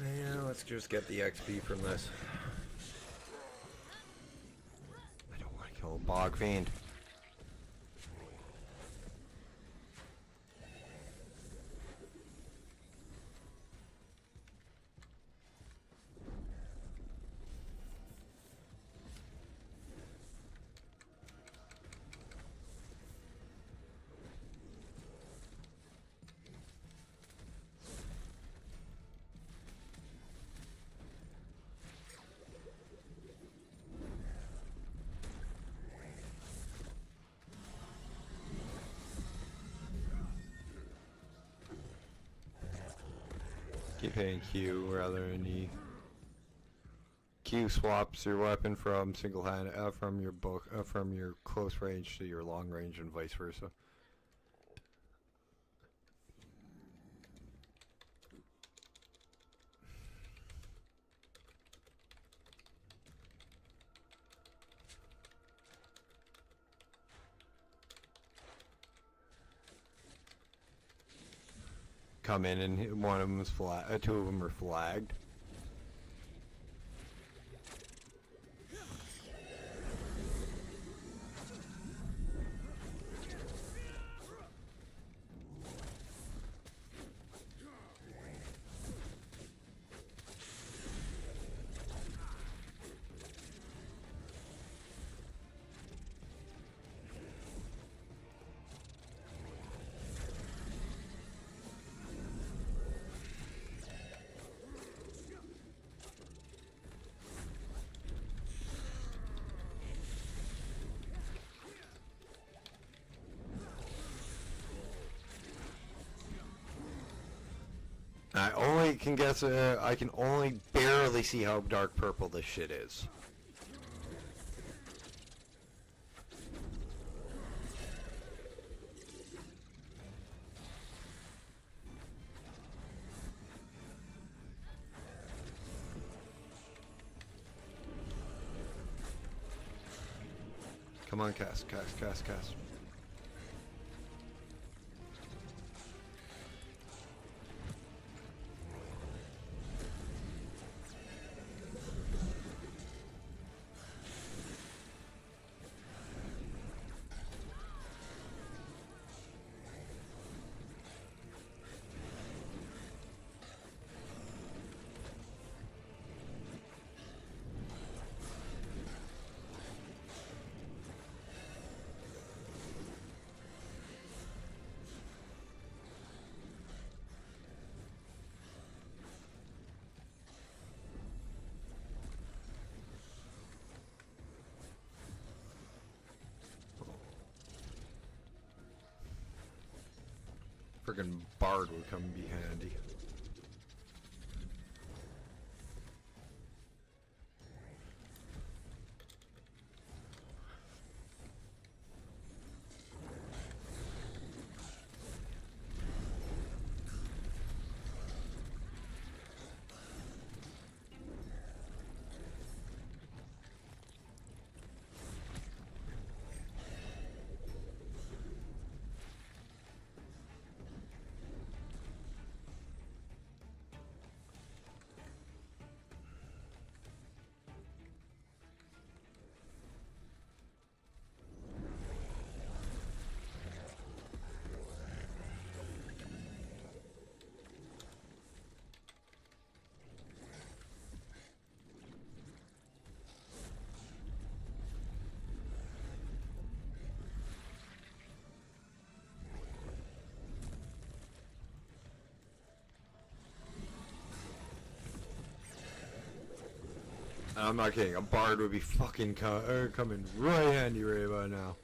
Yeah, let's just get the XP from this. I don't want to kill a bog fiend. Keep hitting Q rather than E. Q swaps your weapon from single hand from your close range to your long range and vice versa. Come in and one of them is two of them are flagged. I only can guess, I can only barely see how dark purple this shit is. Come on, cast. Friggin' Bard would come be handy. I'm not kidding. A bard would be fucking coming right handy right about now.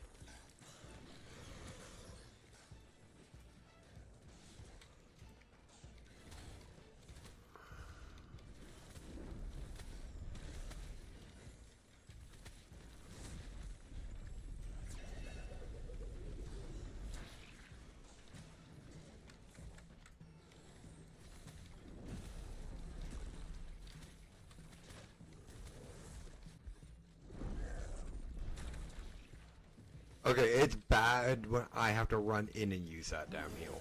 Okay, it's bad when I have to run in and use that damn heal.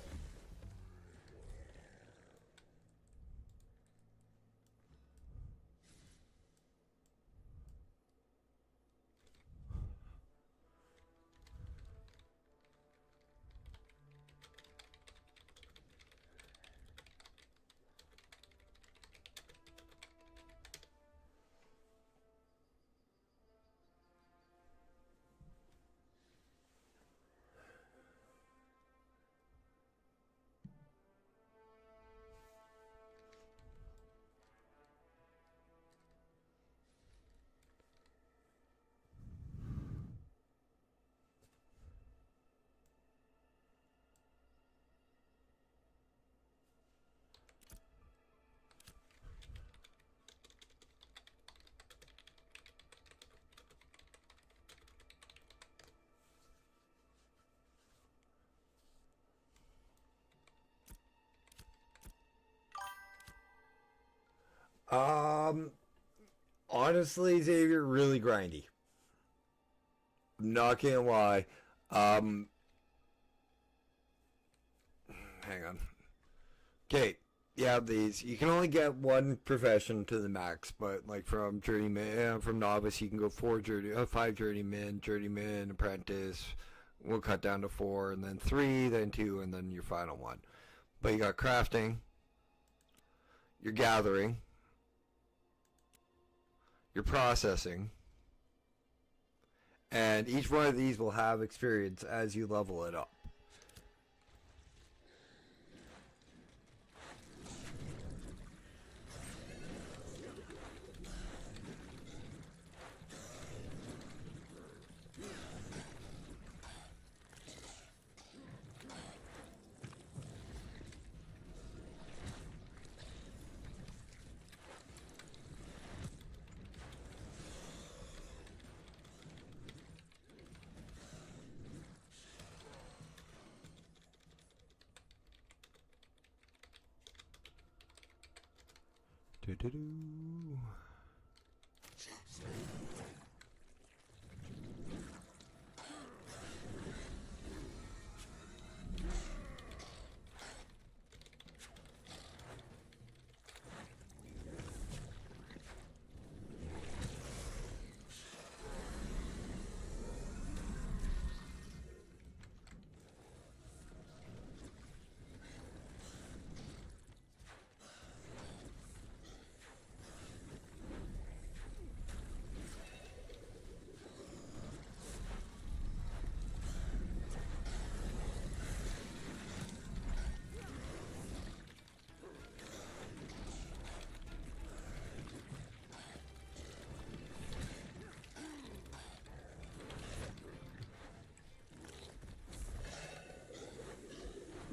Honestly, Xavier, really grindy. Not gonna lie. Hang on. Okay, you have these. You can only get one profession to the max, but like from journeyman, from novice, you can go 5 journeyman, apprentice. We'll cut down to 4, and then 3, then 2, and then your final one. But you got crafting, your gathering, your processing, and each one of these will have experience as you level it up. Do-do-do.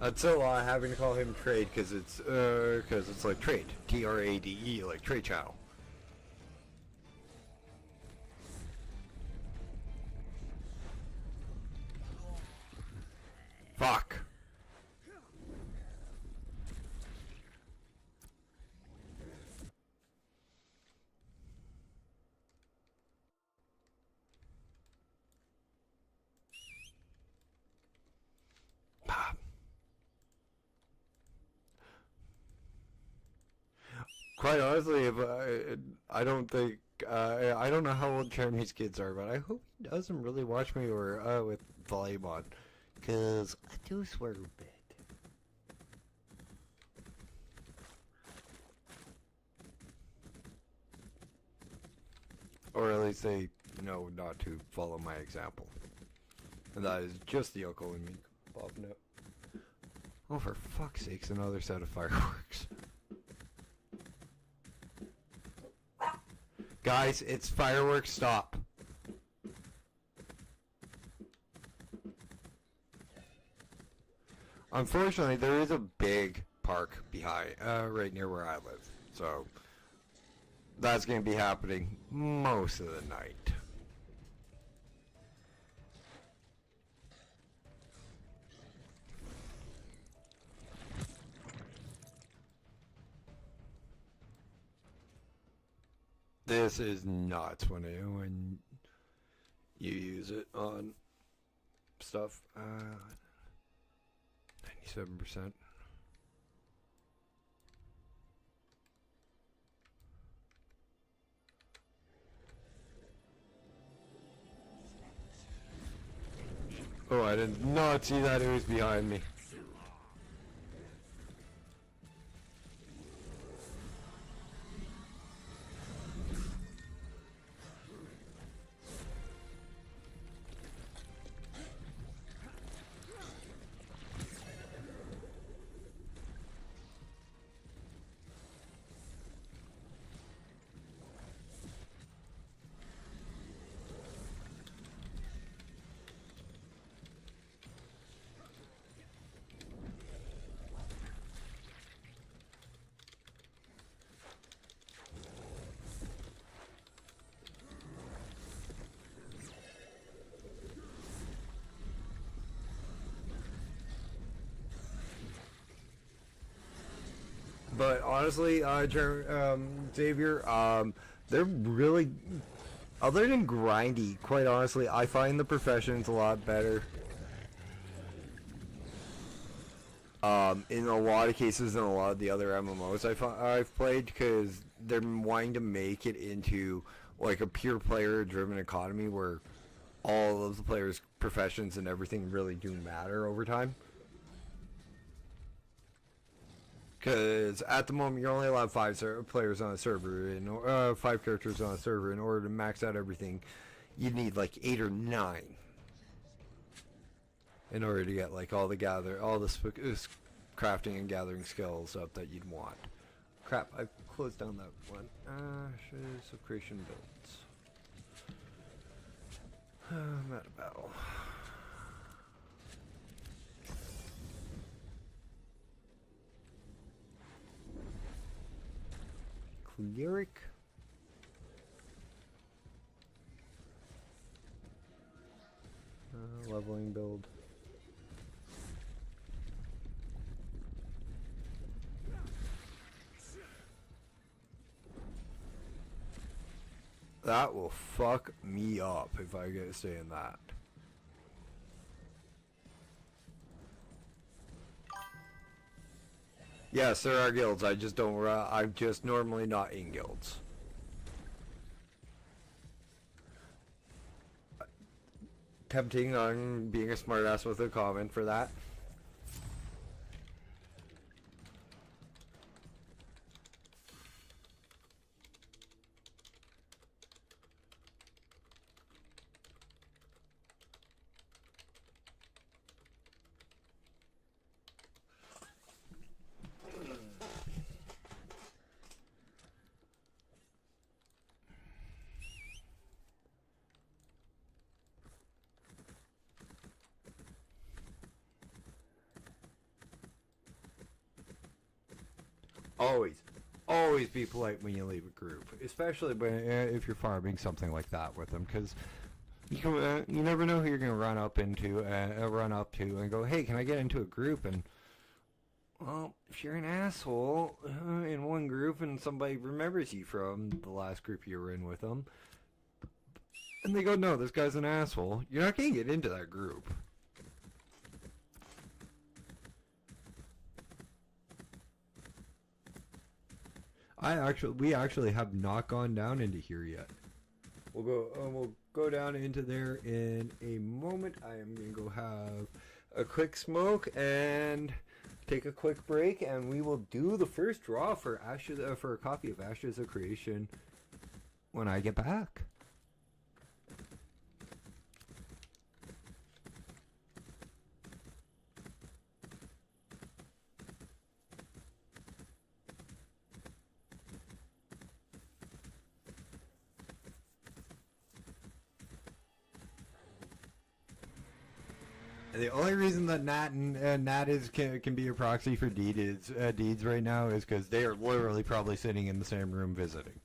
That's a lot having to call him trade because it's like trade, TRADE, like trade channel. Fuck. Quite honestly, if I don't think I don't know how old Jeremy's kids are, but I hope he doesn't really watch me or with volume on, cause I do swear a bit. Or at least they know not to follow my example, and that is just the uncle in me popping up. Oh, for fuck's sakes, another set of fireworks. Guys, it's fireworks. Stop. Unfortunately, there is a big park behind, right near where I live. So, that's going to be happening most of the night. This is nuts when you use it on stuff. 97%. Oh, I did not see that. It was behind me. But honestly, Xavier, they're really, other than grindy, quite honestly, I find the professions a lot better. In a lot of cases than a lot of the other MMOs I've played, because they're wanting to make it into like a pure player-driven economy where all of the players' professions and everything really do matter over time. Because at the moment, you're only allowed 5 players on a server, and 5 characters on a server. In order to max out everything, you'd need like 8 or 9 in order to get like all the crafting and gathering skills up that you'd want. Crap! I closed down that one. Ashes of Creation builds. Meta battle. Cleric. Leveling build. That will fuck me up if I get to stay in that. Yes, there are guilds. I just don't. I'm just normally not in guilds. Tempting on being a smartass with a comment for that. Always be polite when you leave a group, especially if you're farming something like that with them, because you never know who you're gonna run up to and go, hey, can I get into a group? And well, if you're an asshole in one group and somebody remembers you from the last group you were in with them, and they go, no, this guy's an asshole, you're not gonna get into that group. We actually have not gone down into here yet. We'll go down into there in a moment. I am gonna go have a quick smoke and take a quick break, and we will do the first draw for for a copy of Ashes of Creation when I get back. The only reason that Nat can be a proxy for deeds right now is because they are literally probably sitting in the same room visiting.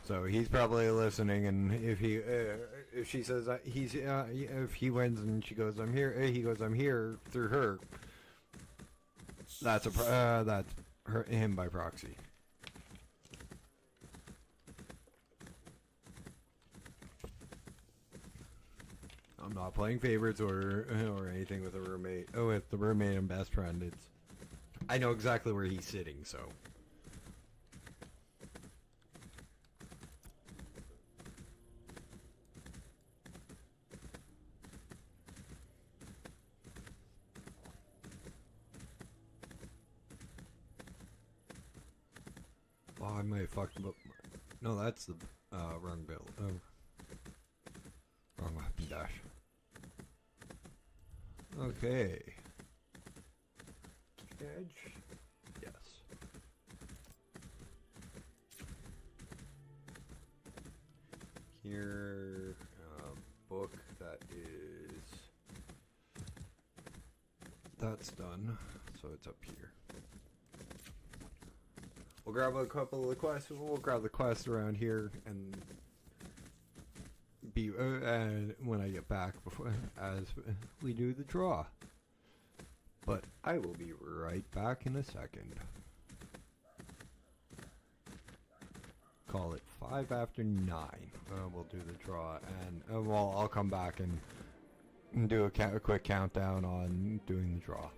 So he's probably listening, and if she says if he wins and she goes I'm here, he goes I'm here through her. That's him by proxy. I'm not playing favorites or anything with a roommate. Oh, with the roommate and best friend, I know exactly where he's sitting, so. Oh, I might have fucked up. No, that's the wrong bill. Oh, wrong weapon dash. Okay. Edge. Yes. Here, book that is. That's done. So it's up here. We'll grab a couple of the quests. We'll grab the quest around here and be when I get back as we do the draw. But I will be right back in a second. Call it 5 after 9. We'll do the draw, and well, I'll come back and do a quick countdown on doing the draw.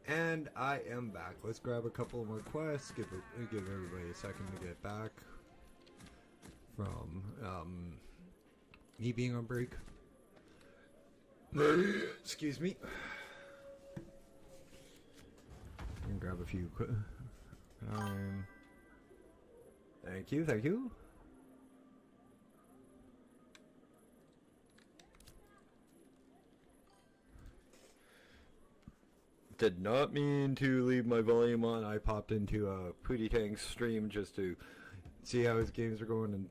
And I am back. Let's grab a couple more quests. Give everybody a second to get back from me being on break. Excuse me. And grab a few. Thank you. Thank you. Did not mean to leave my volume on. I popped into a Pootie Tank's stream just to see how his games are going and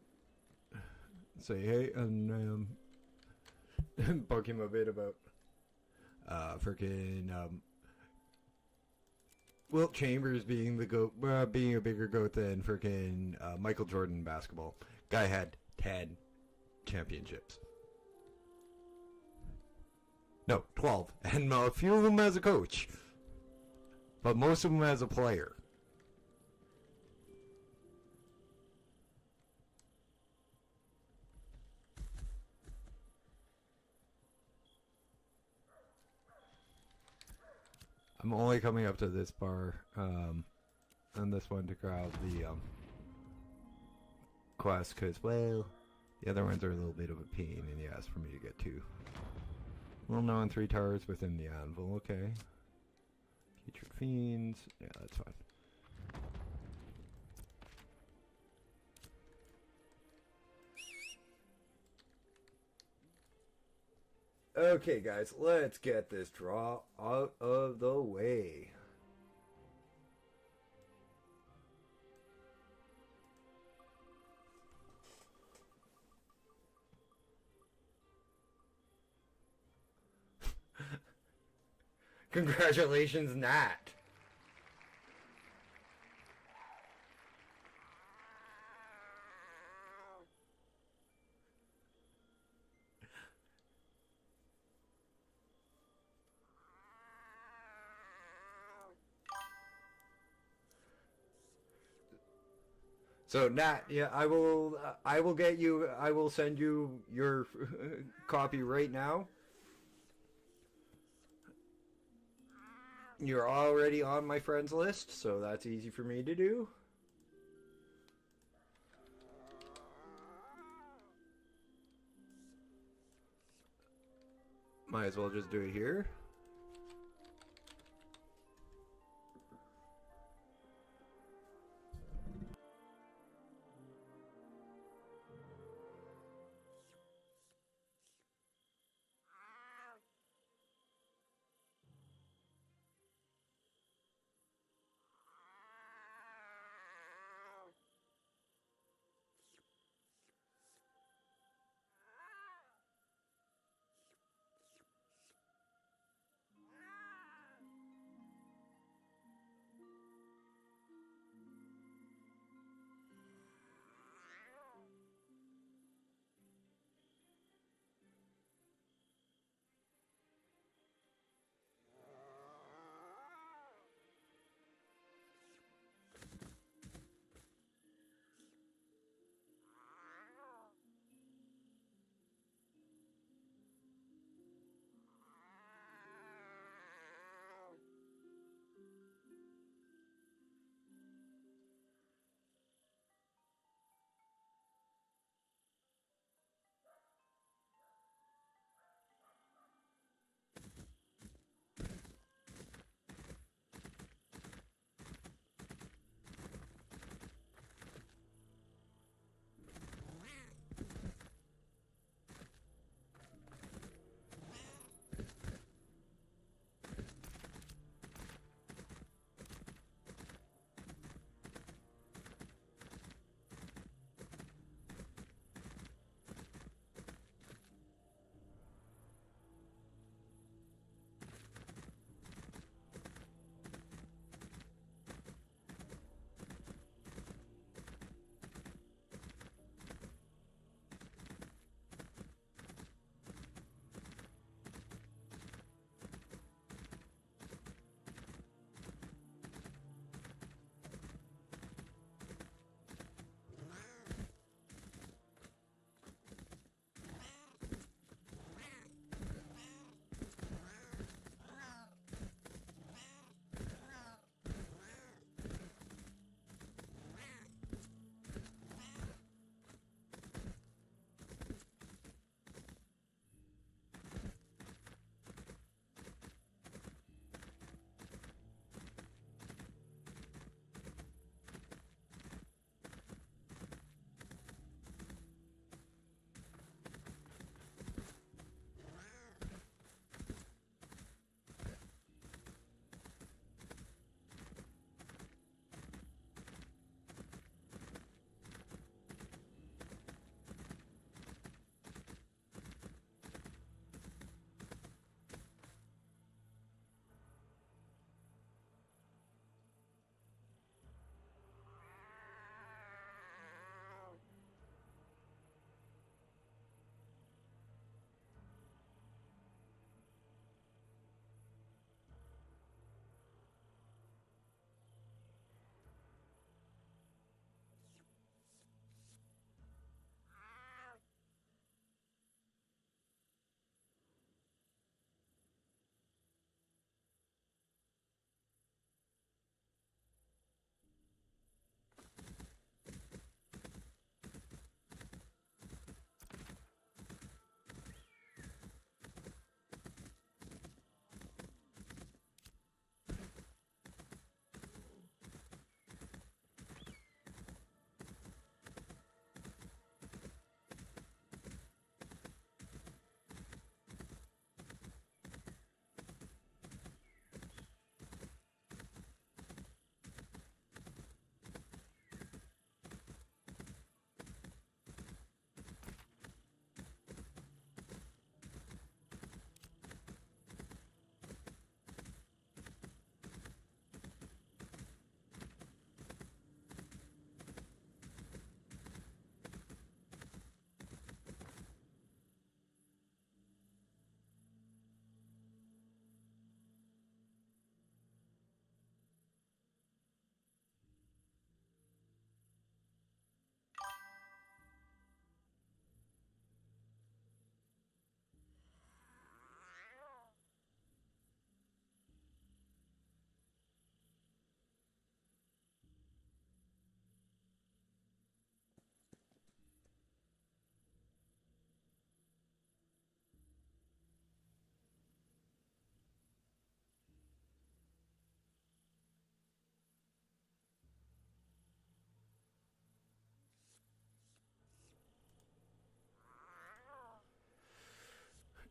say hey and bug him a bit about freaking Wilt Chambers being the goat, being a bigger goat than freaking Michael Jordan in basketball. Guy had 10 championships. No, 12. And a few of them as a coach. But most of them as a player. I'm only coming up to this bar on this one to grab the quest because, well, the other ones are a little bit of a pain and he asked for me to get 2. Well, no, and 3 towers within the anvil, okay. Featured fiends, yeah, that's fine. Okay, guys, let's get this draw out of the way. Congratulations, Nat. So Nat, yeah, I will get you. I will send you your copy right now. You're already on my friends list, so that's easy for me to do. Might as well just do it here.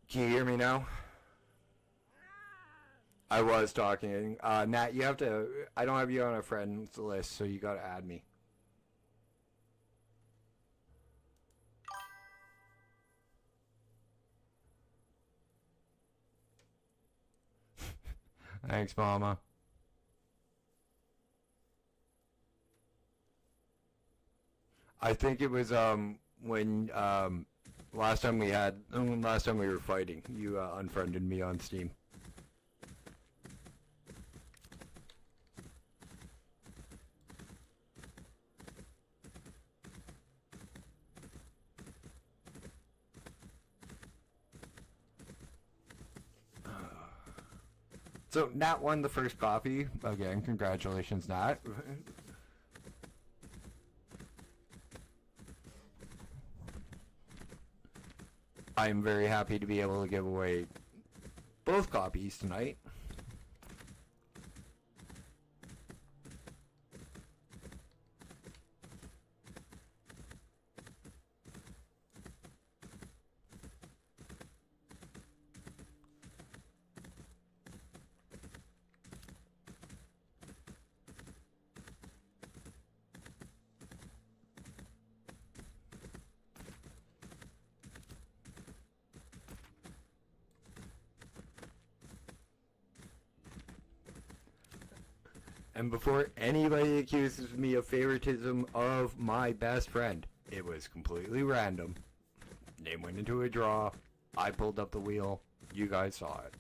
Can you hear me now? I was talking. Nat, you have to... I don't have you on a friends list, so you gotta add me. Thanks, Mama. I think it was, when, last time we were fighting, you, unfriended me on Steam. So, Nat won the first copy. Again, congratulations, Nat. I'm very happy to be able to give away both copies tonight. And before anybody accuses me of favoritism of my best friend, it was completely random. Name went into a draw. I pulled up the wheel. You guys saw it.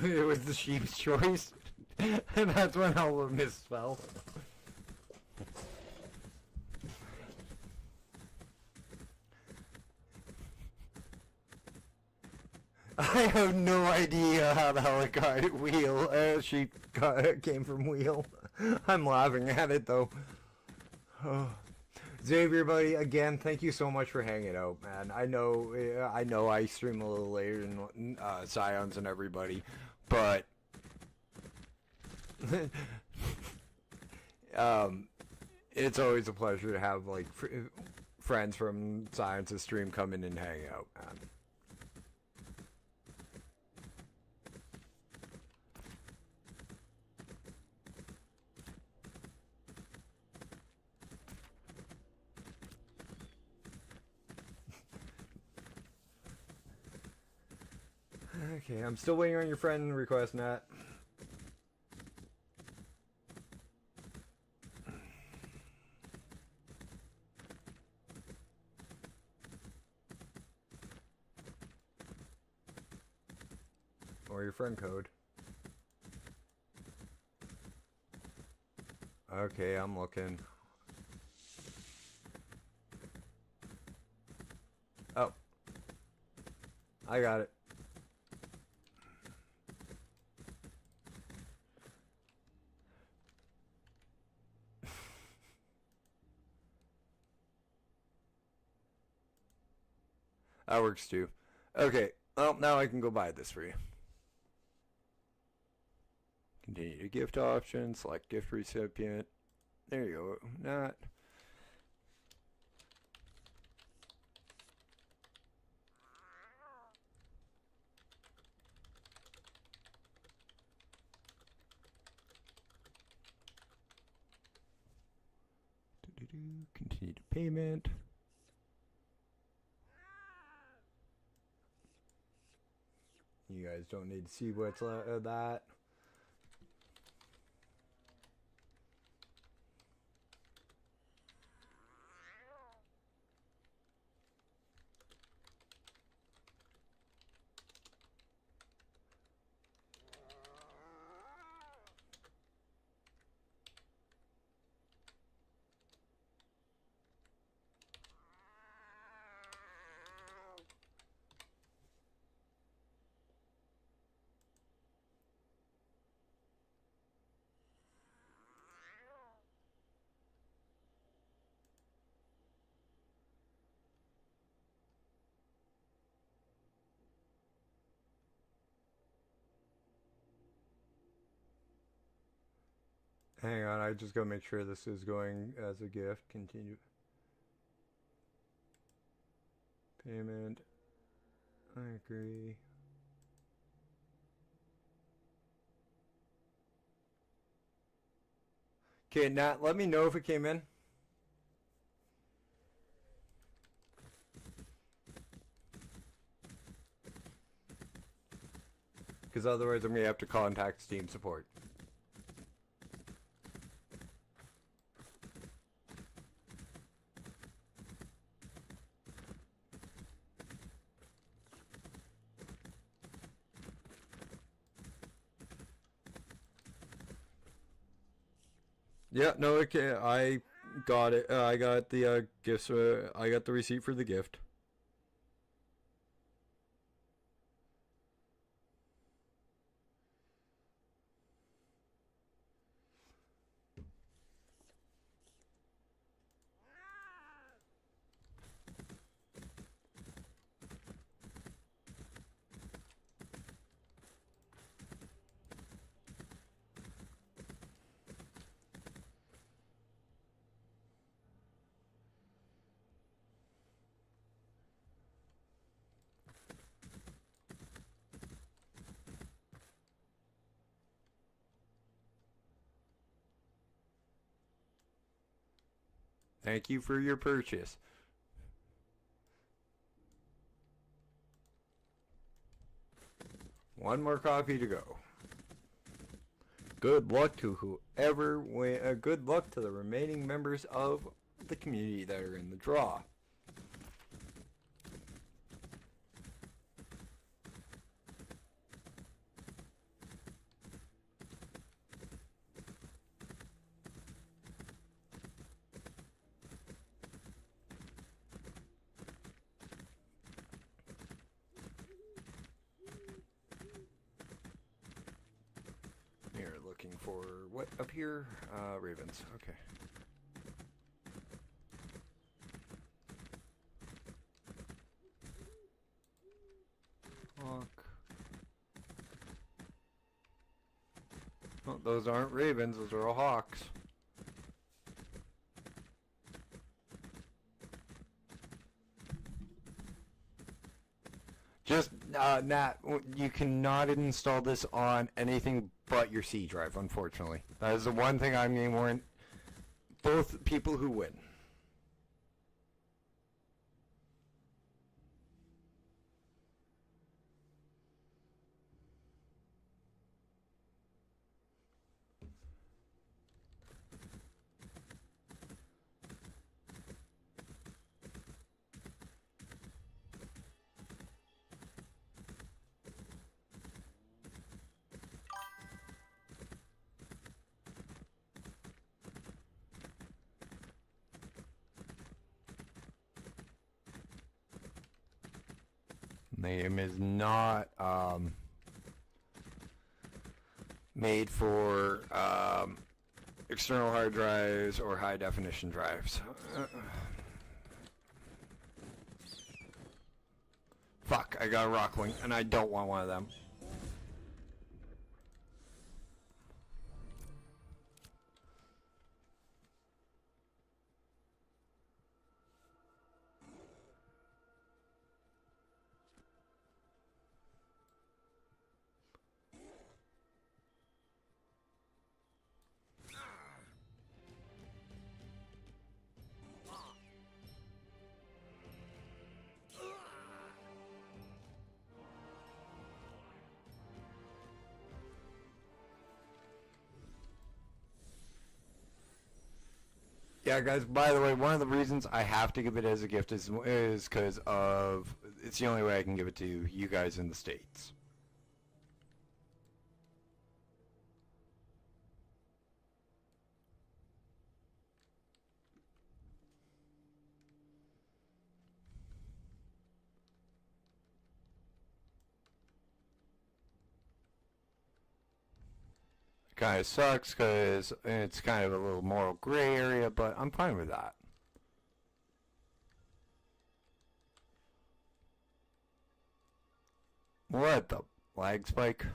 It was the sheep's choice. And that's when all of this fell. I have no idea how the hell it got wheel. Sheep came from wheel. I'm laughing at it though. Oh. Xavier, buddy, again, thank you so much for hanging out, man. I know I stream a little later than Scions and everybody, but it's always a pleasure to have like friends from Science's stream come in and hang out, man. Okay, I'm still waiting on your friend request, Nat. Or your friend code. Okay, I'm looking. Oh. I got it. That works too. Okay, well, now I can go buy this for you. Continue to gift option, select gift recipient. There you go. Not. Continue to payment. You guys don't need to see what's that. Hang on, I just gotta make sure this is going as a gift. Continue. Payment. I agree. Okay, Nat, let me know if it came in. Because otherwise I'm going to have to contact Steam support. Yeah, no, okay, I got it. I got the gifts. I got the receipt for the gift. Thank you for your purchase. One more coffee to go. Good luck to whoever good luck to the remaining members of the community that are in the draw. Looking for what up here? Ravens. Okay. Hawk. Oh, those aren't ravens. Those are all hawks. Just, Nat, you cannot install this on anything but your C drive, unfortunately. That is the one thing I'm going to warn both people who win. Name is not made for external hard drives or high definition drives. Fuck, I got a Rockling and I don't want one of them. Yeah, guys, by the way, one of the reasons I have to give it as a gift is because of, it's the only way I can give it to you guys in the States. Kind of sucks because it's kind of a little moral gray area, but I'm fine with that. What the lag spike?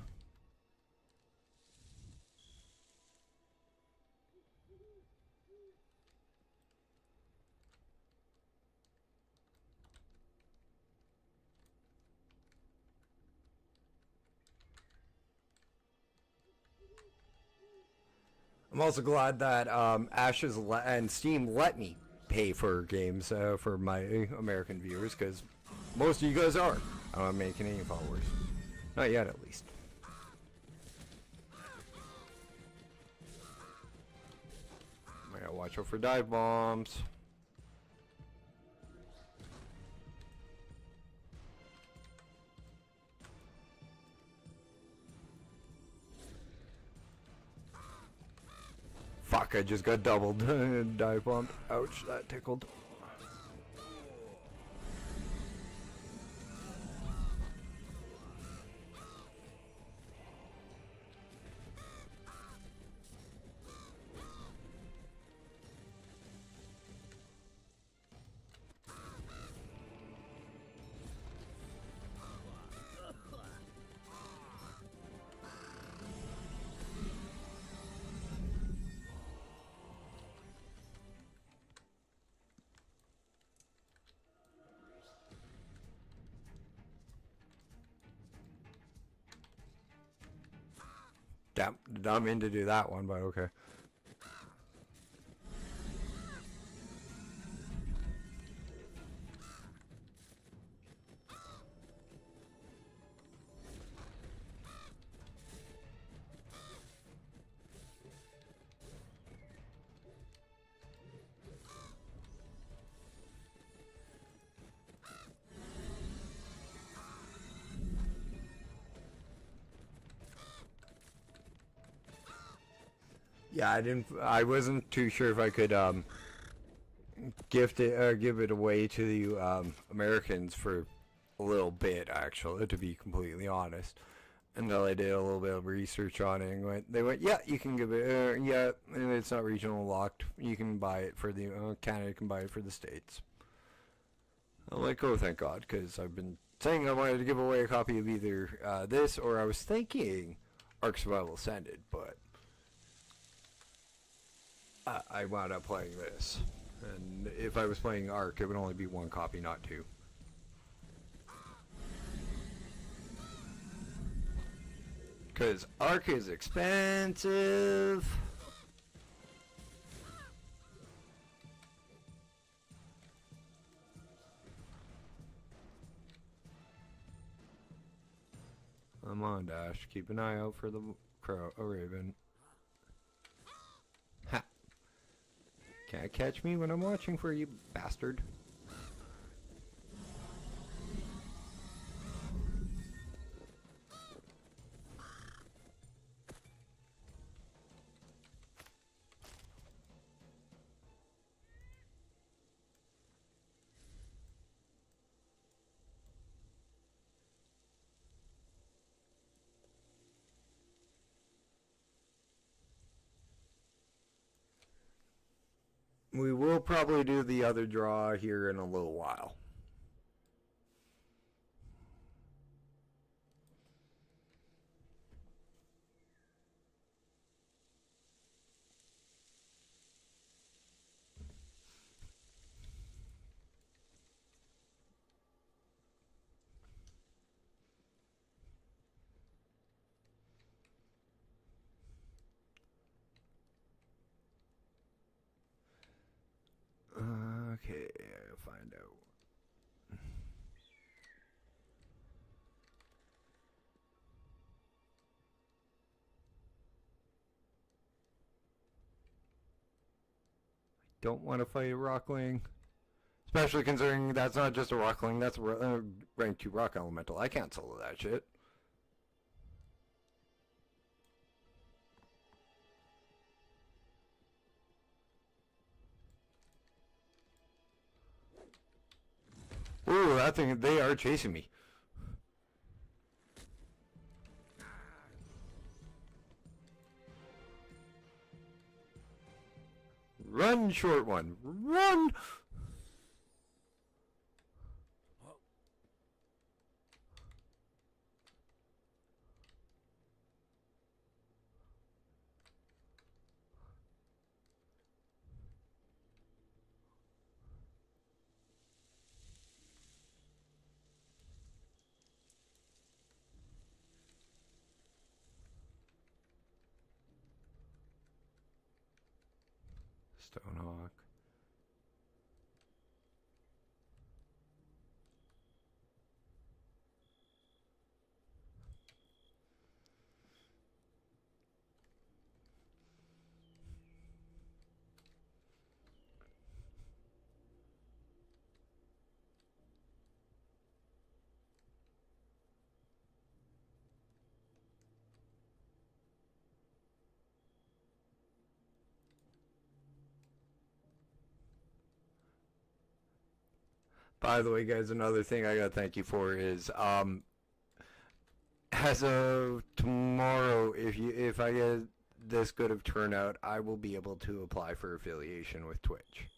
I'm also glad that Ashes and Steam let me pay for games for my American viewers, because most of you guys are. I don't have many Canadian followers. Not yet, at least. I gotta watch out for dive bombs. Fuck, I just got doubled. Dive bombed. Ouch, that tickled. Damn, I'm in to do that one, but okay. Yeah, I wasn't too sure if I could give it away to the Americans for a little bit, actually, to be completely honest. Until I did a little bit of research on it, and they went, yeah, you can give it, yeah, it's not regional locked. You can buy it for the Canada can buy it for the States. I'm like, oh, thank God, because I've been saying I wanted to give away a copy of either this, or I was thinking Ark Survival Ascended, but I wound up playing this. And if I was playing Ark, it would only be one copy, not two. Because Ark is expensive. Come on, Dash. Keep an eye out for the raven. Ha! Can't catch me when I'm watching for you, bastard. We will probably do the other draw here in a little while. Okay, I'll find out. Don't want to fight a Rockling. Especially considering that's not just a Rockling, that's a rank 2 Rock Elemental. I can't solo that shit. Ooh, that thing, they are chasing me. Run, short one. Run! Stonehawk. By the way, guys, another thing I gotta thank you for is as of tomorrow, if I get this good of turnout, I will be able to apply for affiliation with Twitch.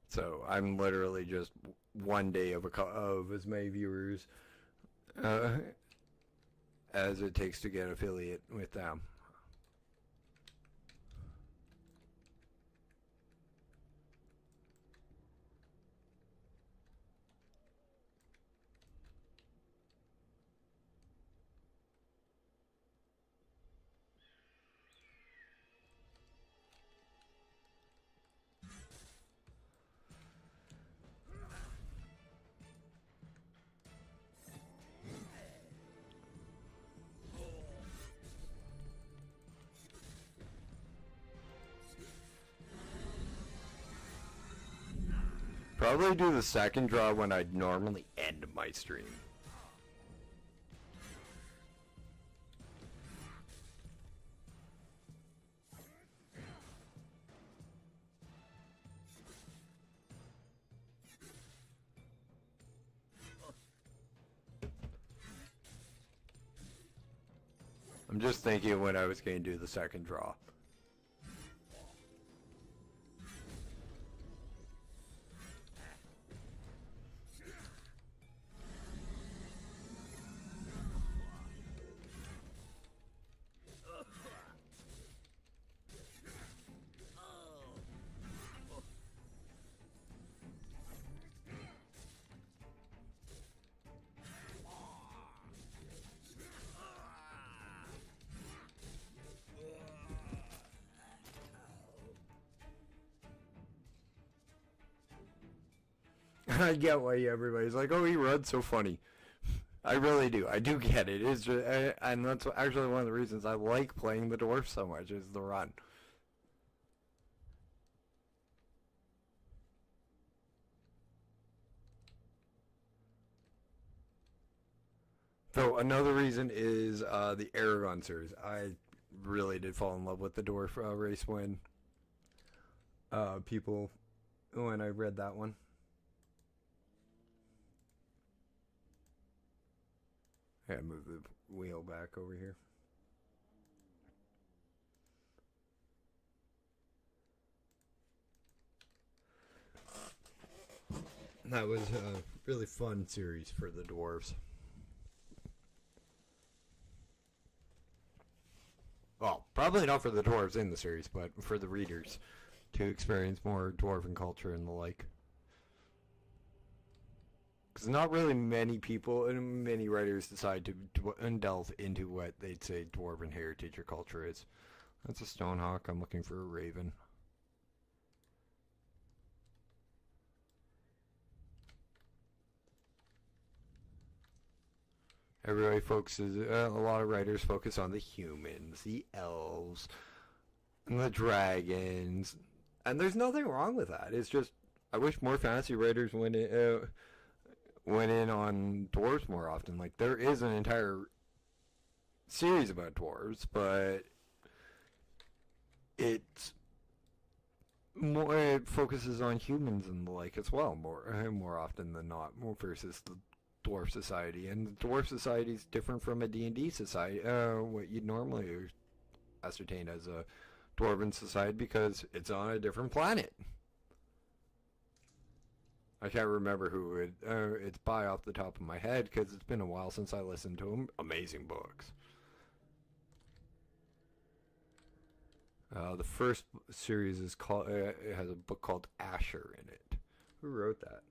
So I'm literally just one day of as many viewers as it takes to get affiliate with them. Probably do the second draw when I'd normally end my stream. I'm just thinking when I was going to do the second draw. I get why everybody's like, oh, he runs so funny. I really do. I do get it. It's just, and that's actually one of the reasons I like playing the dwarf so much is the run. Though another reason is the Aragon series. I really did fall in love with the dwarf race when I read that one. I gotta move the wheel back over here. That was a really fun series for the dwarves. Well, probably not for the dwarves in the series, but for the readers to experience more dwarven culture and the like. Because not really many people and many writers decide to delve into what they'd say dwarven heritage or culture is. That's a Stonehawk. I'm looking for a raven. Everybody focuses, a lot of writers focus on the humans, the elves, and the dragons. And there's nothing wrong with that. It's just, I wish more fantasy writers went in on dwarves more often. Like, there is an entire series about dwarves, but it focuses on humans and the like as well, more often than not, more versus the dwarf society. And the dwarf society is different from a D&D society, what you'd normally ascertain as a dwarven society, because it's on a different planet. I can't remember who it's by off the top of my head, because it's been a while since I listened to them. Amazing books. The first series is called, it has a book called Asher in it. Who wrote that?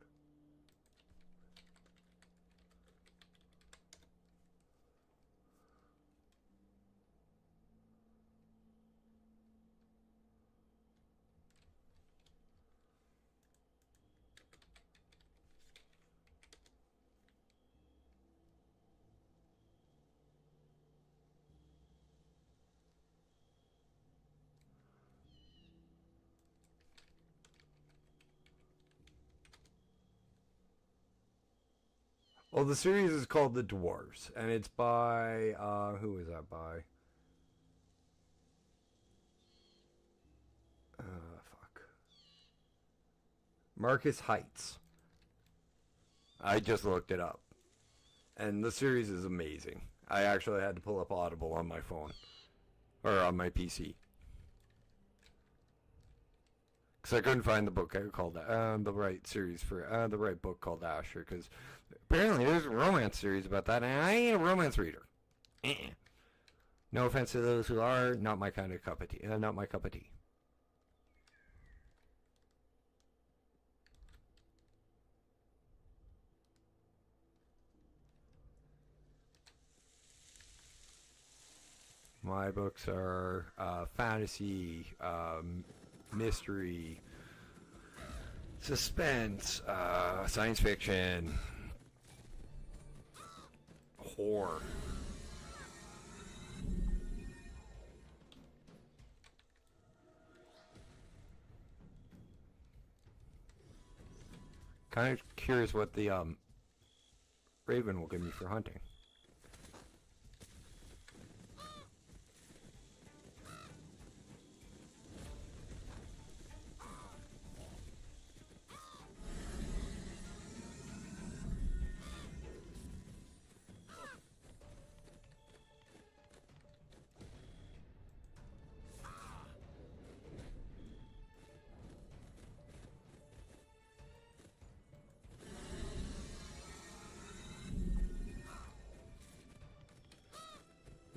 Well, the series is called The Dwarves, and it's by, who is that by? Fuck. Marcus Heights. I just looked it up. And the series is amazing. I actually had to pull up Audible on my phone. Or on my PC. Because I couldn't find the book called, the right series for, the right book called Asher. Because apparently there's a romance series about that, and I ain't a romance reader. No offense to those who are, not my kind of cup of tea. Not my cup of tea. My books are fantasy, mystery, suspense, science fiction, horror. Kind of curious what the raven will give me for hunting.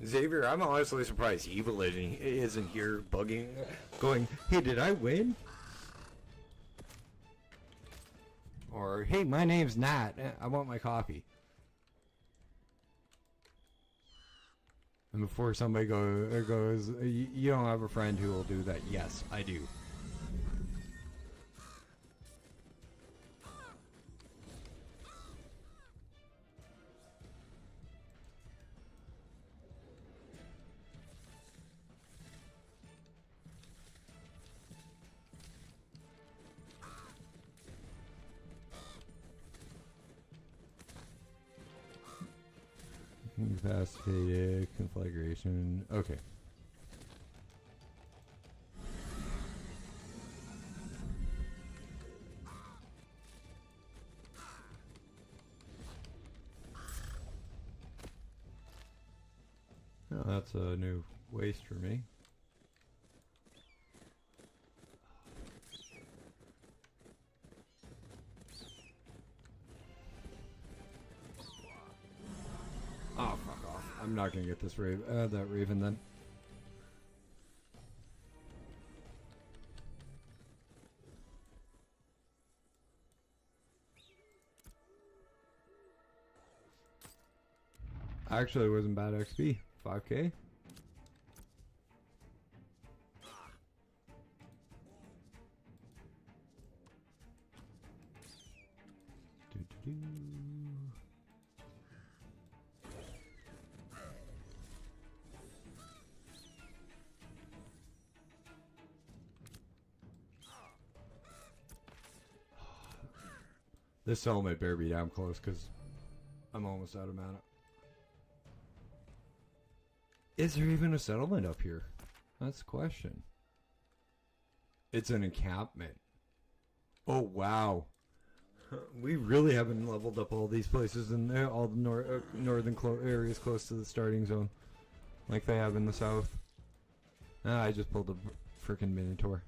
Xavier, I'm honestly surprised Evil isn't here bugging, going, hey, did I win? Or, hey, my name's Nat, I want my coffee. And before somebody goes, you don't have a friend who will do that. Yes, I do. Incapacitated, conflagration. Okay. Oh, that's a new waste for me. Oh, fuck off. I'm not gonna get this that raven then. Actually, it wasn't bad XP. 5k. This settlement better be damn close because I'm almost out of mana. Is there even a settlement up here? That's the question. It's an encampment. Oh, wow. We really haven't leveled up all these places in all the northern areas close to the starting zone. Like they have in the south. Ah, I just pulled a freaking Minotaur.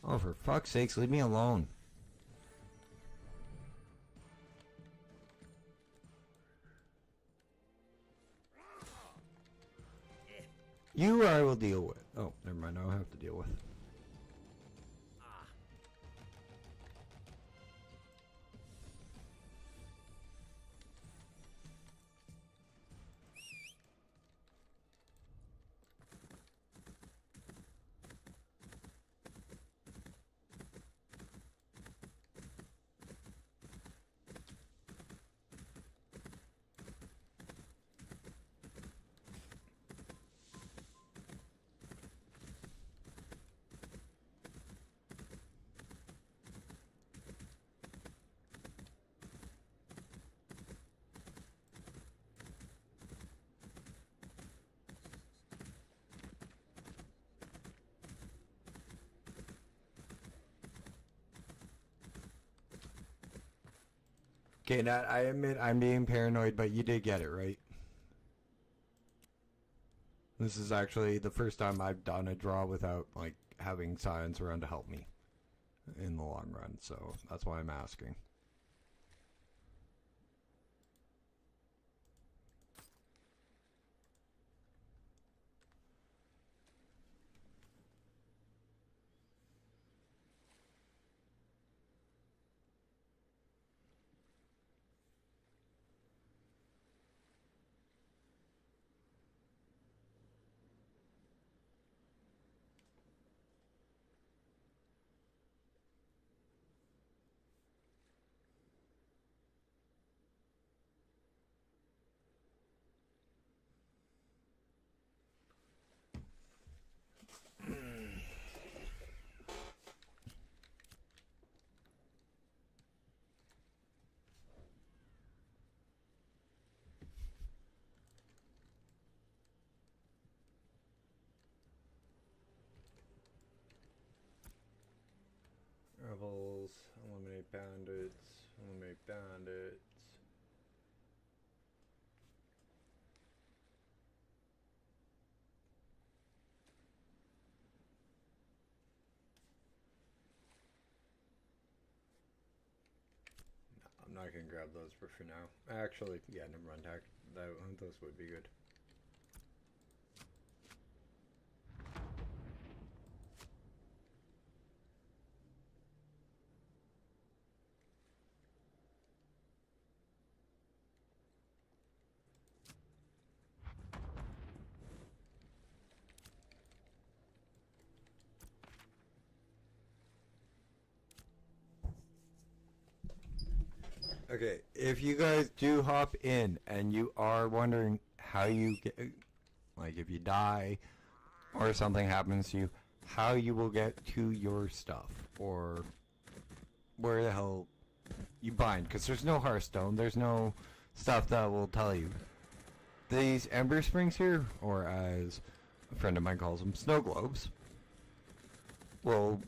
Oh, for fuck's sakes, leave me alone. You I will deal with. Oh, never mind, I have to deal with. Okay, Nat, I admit I'm being paranoid, but you did get it, right? This is actually the first time I've done a draw without, like, having science around to help me in the long run, so that's why I'm asking. Rebels, eliminate bandits, eliminate bandits. No, I'm not gonna grab those for now. Actually, yeah, never mind. Those would be good. Okay, if you guys do hop in and you are wondering how you get, like if you die or something happens to you, how you will get to your stuff or where the hell you bind, because there's no Hearthstone, there's no stuff that will tell you. These Ember Springs here, or as a friend of mine calls them, snow globes, will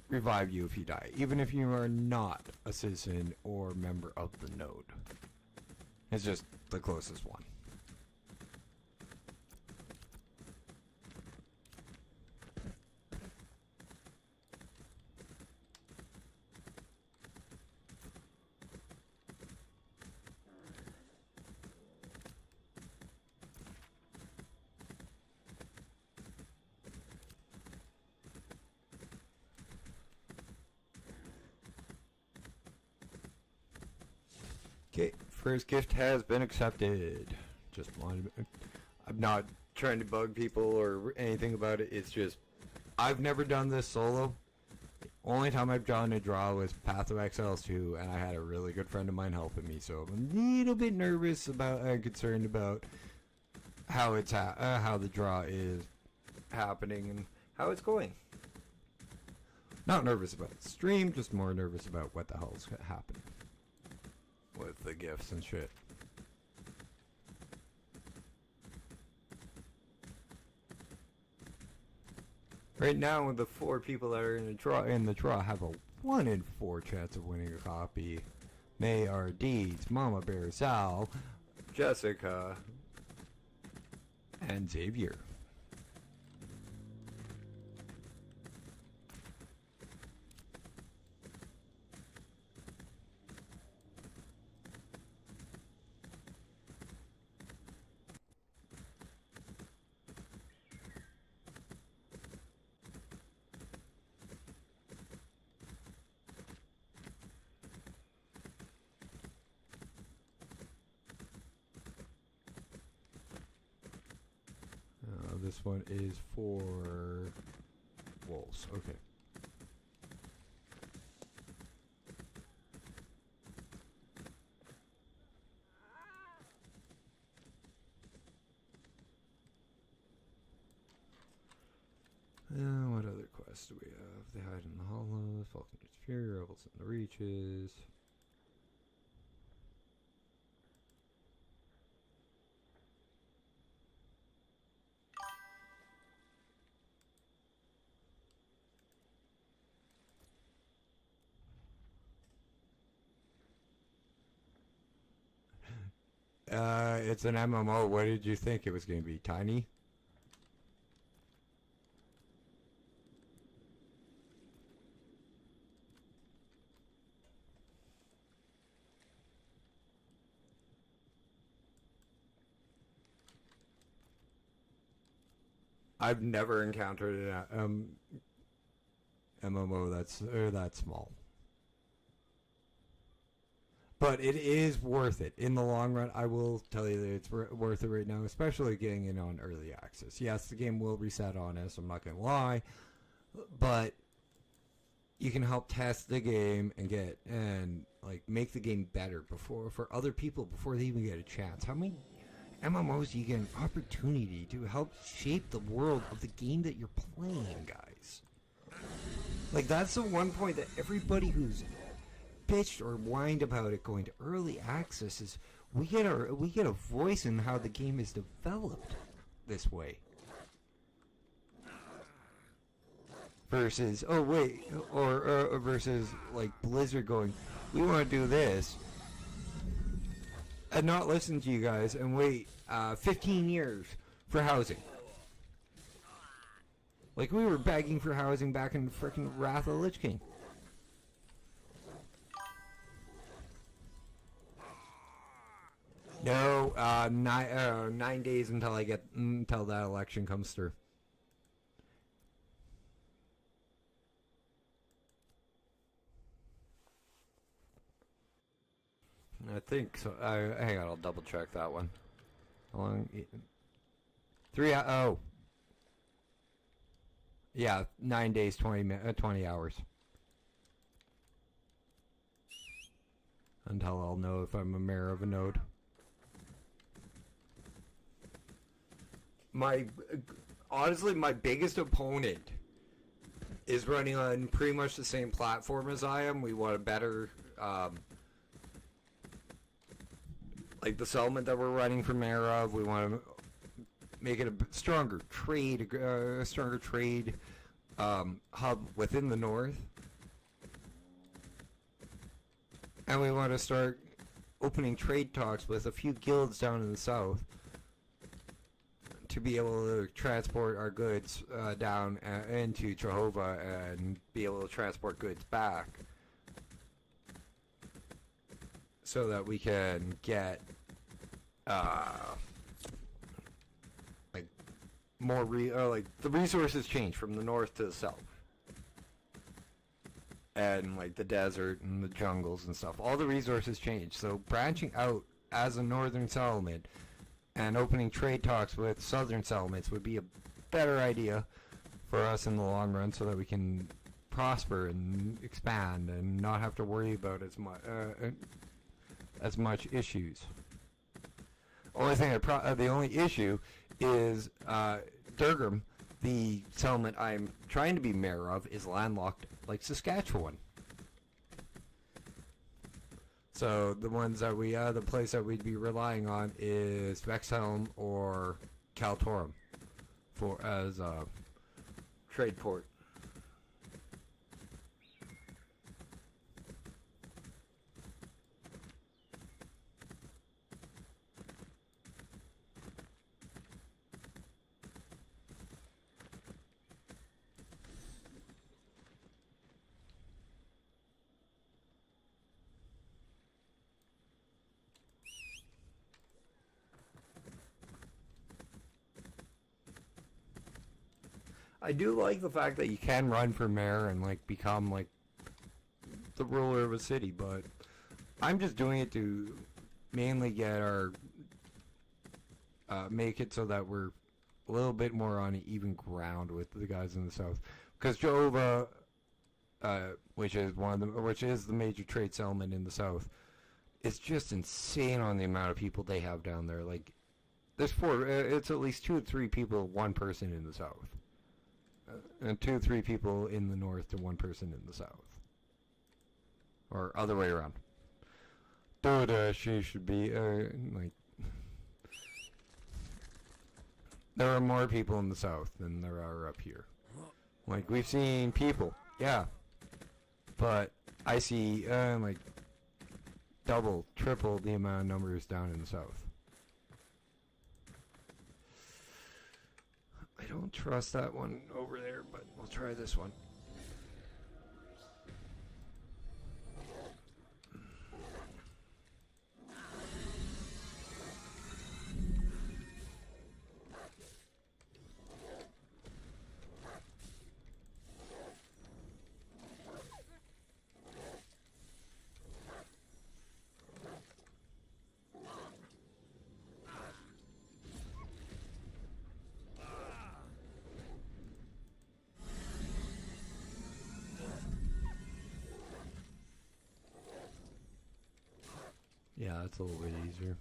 revive you if you die, even if you are not a citizen or member of the node. It's just the closest one. Okay, first gift has been accepted. Just wanted to, I'm not trying to bug people or anything about it. It's just I've never done this solo. Only time I've done a draw was Path of Exiles 2, and I had a really good friend of mine helping me, so I'm a little bit nervous about and concerned about how it's how the draw is happening and how it's going. Not nervous about the stream, just more nervous about what the hell's happening with the gifts and shit. Right now, the 4 people that are in the draw have a 1 in 4 chance of winning a copy. They are Deeds, Mama Bear, Sal, Jessica, and Xavier. This one is for wolves. Okay. What other quests do we have? They hide in the hollows, Falcon's Fury, Rebels in the Reaches. It's an MMO. What did you think it was going to be? Tiny? I've never encountered an MMO that's that small. But it is worth it. In the long run, I will tell you that it's worth it right now, especially getting in on early access. Yes, the game will reset on us, I'm not going to lie. But you can help test the game and like make the game better for other people before they even get a chance. How many MMOs do you get an opportunity to help shape the world of the game that you're playing, guys? Like, that's the one point that everybody who's bitched or whined about it going to early access is we get a voice in how the game is developed this way. Versus, oh wait, or versus like Blizzard going, we want to do this, and not listen to you guys and wait 15 years for housing. Like we were begging for housing back in frickin' Wrath of the Lich King. No, 9 days until that election comes through. I think so. Hang on, I'll double check that one. How long? 3 oh. Yeah, 9 days, 20 hours. Until I'll know if I'm a mayor of a node. Honestly, my biggest opponent is running on pretty much the same platform as I am. We want a better, like the settlement that we're running for mayor of. We want to make it a stronger trade, hub within the north, and we want to start opening trade talks with a few guilds down in the south to be able to transport our goods down into Jehovah and be able to transport goods back, so that we can get like more like the resources change from the north to the south, and like the desert and the jungles and stuff. All the resources change. So branching out as a northern settlement and opening trade talks with southern settlements would be a better idea for us in the long run, so that we can prosper and expand and not have to worry about as much issues. The only issue is Durgam, the settlement I'm trying to be mayor of, is landlocked like Saskatchewan. So the ones that the place that we'd be relying on is Vexhelm or Kaltorum as a trade port. I do like the fact that you can run for mayor and like become like the ruler of a city, but I'm just doing it to mainly get our make it so that we're a little bit more on even ground with the guys in the south, because Jehovah, which is the major trade settlement in the south, is just insane on the amount of people they have down there. Like there's it's at least 2 or 3 people, 1 person in the south. And 2 or 3 people in the north to 1 person in the south, or other way around. Dude, she should be like. There are more people in the south than there are up here. Like we've seen people, yeah, but I see like double, triple the amount of numbers down in the south. I don't trust that one over there, but we'll try this one. Yeah, that's a little bit easier.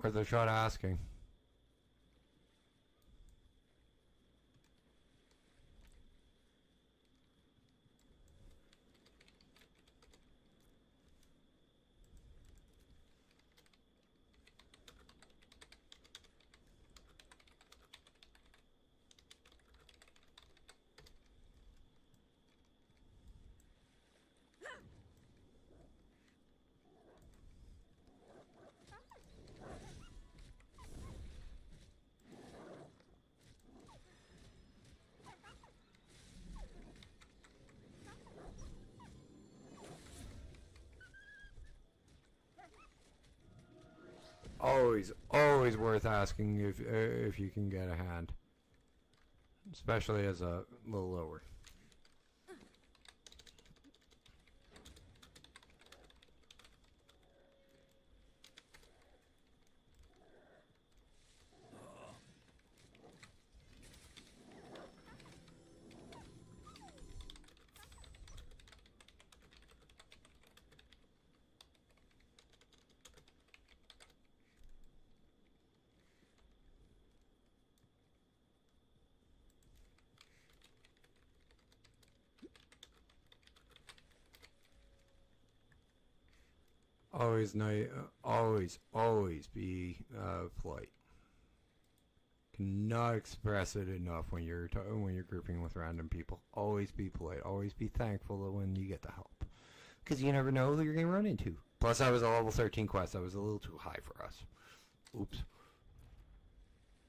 Worth a shot asking. Always worth asking if you can get a hand, especially as a little lower. Always be polite. Cannot express it enough when you're grouping with random people. Always be polite. Always be thankful when you get the help, because you never know who you're gonna run into. Plus, that was a level 13 quest. That was a little too high for us. Oops.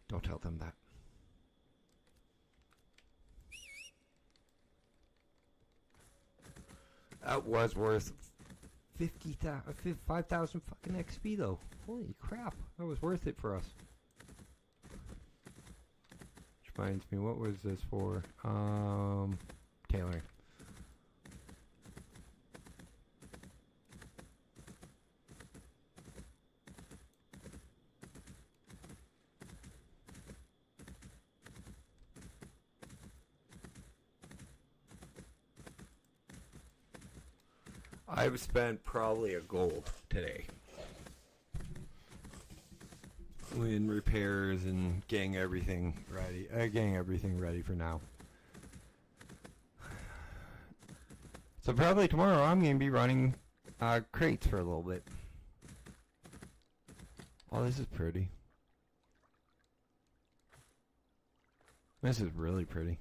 Don't tell them that. That was worth 5,000 fucking XP though. Holy crap, that was worth it for us. Which reminds me, what was this for? Tailoring. I've spent probably a gold today in repairs and getting everything ready for now. So probably tomorrow I'm going to be running crates for a little bit. Oh, this is pretty. This is really pretty.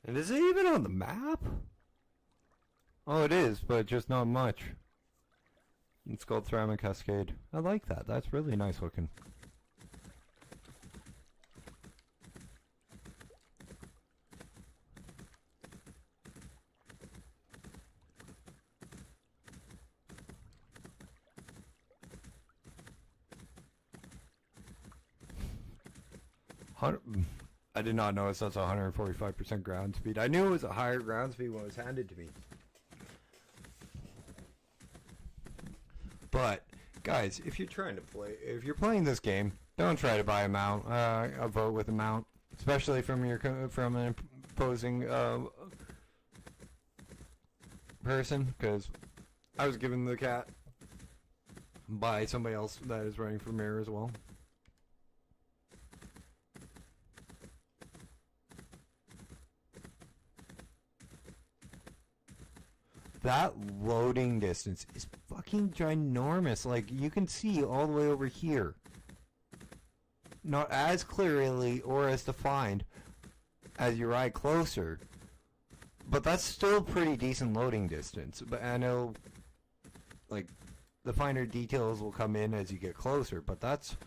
And is it even on the map? Oh, it is, but just not much. It's called Ceramic Cascade. I like that. That's really nice looking. I did not notice that's 145% ground speed. I knew it was a higher ground speed when it was handed to me. But Guys, if you're playing this game, don't try to buy a vote with a mount, especially from an opposing person, because I was given the cat by somebody else that is running for mayor as well. That loading distance is fucking ginormous. Like, you can see all the way over here. Not as clearly or as defined as you ride closer, but that's still pretty decent loading distance. But I know, like, the finer details will come in as you get closer, but that's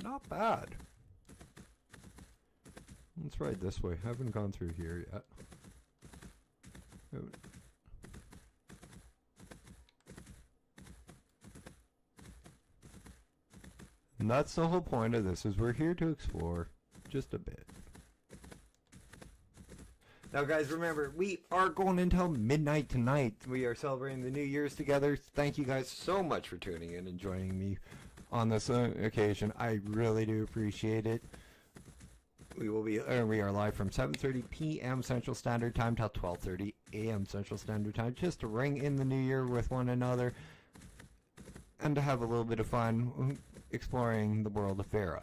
not bad. Let's ride this way. I haven't gone through here yet. And that's the whole point of this, is we're here to explore just a bit. Now guys, remember, we are going until midnight tonight. We are celebrating the New Year's together. Thank you guys so much for tuning in and joining me on this occasion. I really do appreciate it. We are live from 7:30 p.m. Central Standard Time till 12:30 a.m. Central Standard Time, just to ring in the new year with one another and to have a little bit of fun exploring the world of Verra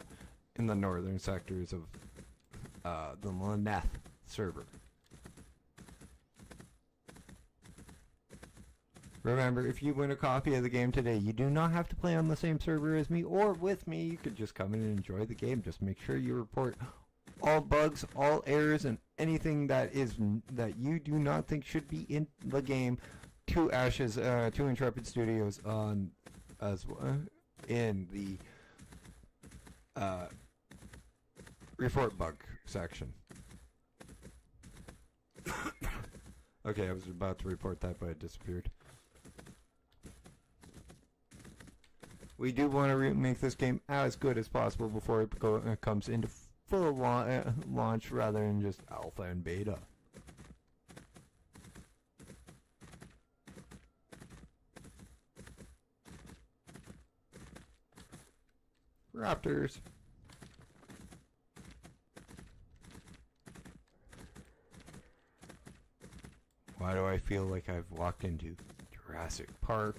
in the northern sectors of the Laneth server. Remember, if you win a copy of the game today, you do not have to play on the same server as me or with me. You could just come in and enjoy the game. Just make sure you report all bugs, all errors, and anything that you do not think should be in the game to to Intrepid Studios on in the report bug section. Okay, I was about to report that, but it disappeared. We do want to make this game as good as possible before it comes into full launch rather than just alpha and beta. Raptors. Why do I feel like I've walked into Jurassic Park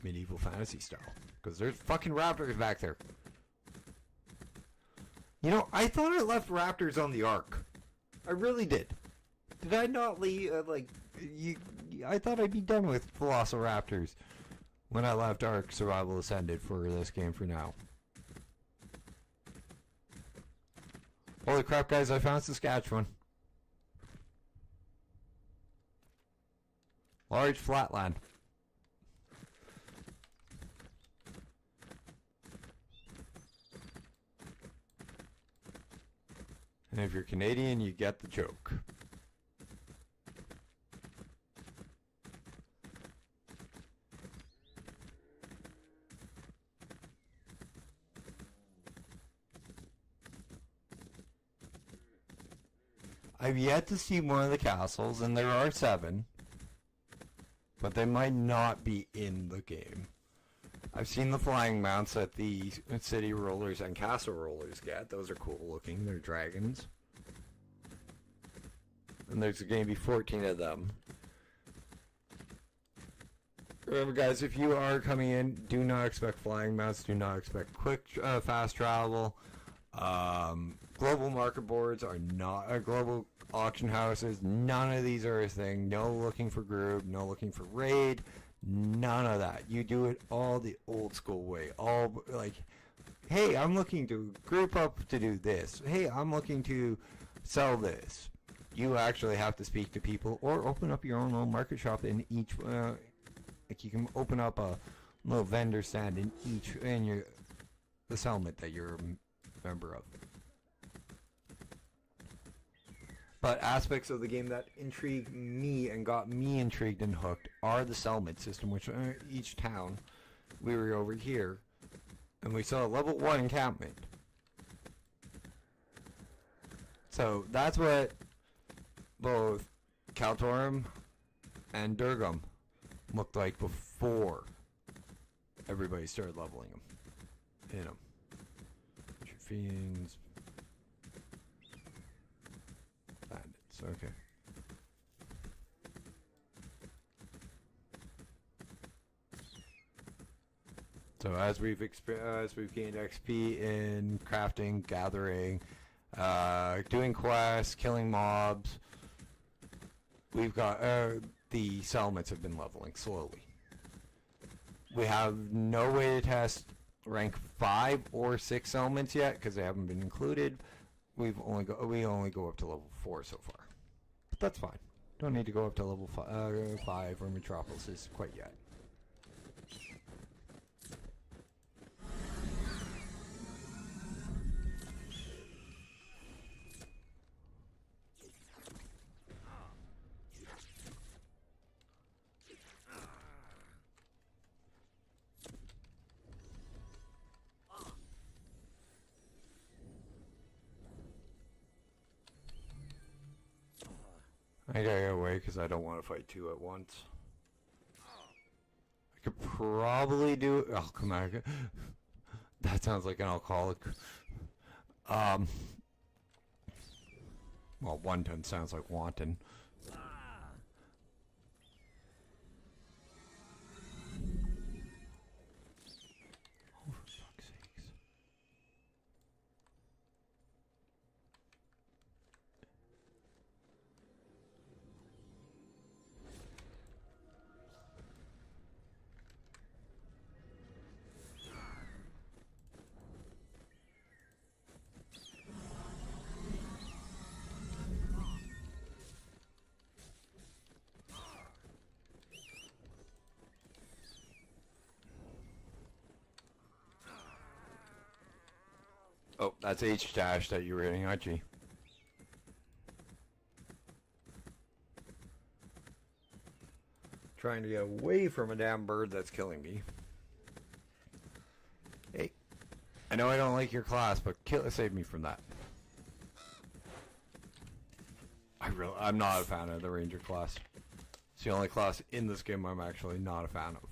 medieval fantasy style? Because there's fucking raptors back there. You know, I thought I left raptors on the Ark. I really did. Did I not leave, I thought I'd be done with velociraptors when I left Ark Survival Ascended for this game for now. Holy crap, guys, I found Saskatchewan. Large flatland. And if you're Canadian, you get the joke. I've yet to see one of the castles, and there are 7. But they might not be in the game. I've seen the flying mounts that the city rollers and castle rollers get. Those are cool looking. They're dragons. And there's going to be 14 of them. Remember guys, if you are coming in, do not expect flying mounts. Do not expect quick, fast travel. Global market boards are not global auction houses. None of these are a thing. No looking for group. No looking for raid. None of that. You do it all the old school way. All like, hey, I'm looking to group up to do this. Hey, I'm looking to sell this. You actually have to speak to people or open up your own little market shop in each. Like you can open up a little vendor stand in each the settlement that you're a member of. But aspects of the game that intrigued me and got me intrigued and hooked are the settlement system, which each town, we were over here, and we saw a level 1 encampment. So that's what both Kaltorum and Durgam looked like before everybody started leveling them. In them. Fiends. Bandits, okay. So as we've gained XP in crafting, gathering, doing quests, killing mobs, we've got the settlements have been leveling slowly. We have no way to test rank 5 or 6 settlements yet because they haven't been included. We only go up to level 4 so far, but that's fine. Don't need to go up to level 5 or Metropolis quite yet. I gotta get away because I don't want to fight 2 at once. I could probably do... Oh, come on. That sounds like an alcoholic. Well, one sounds like wanton. Oh, that's H- that you were hitting, aren't you? Trying to get away from a damn bird that's killing me. Hey, I know I don't like your class, but save me from that. I'm not a fan of the ranger class. It's the only class in this game I'm actually not a fan of.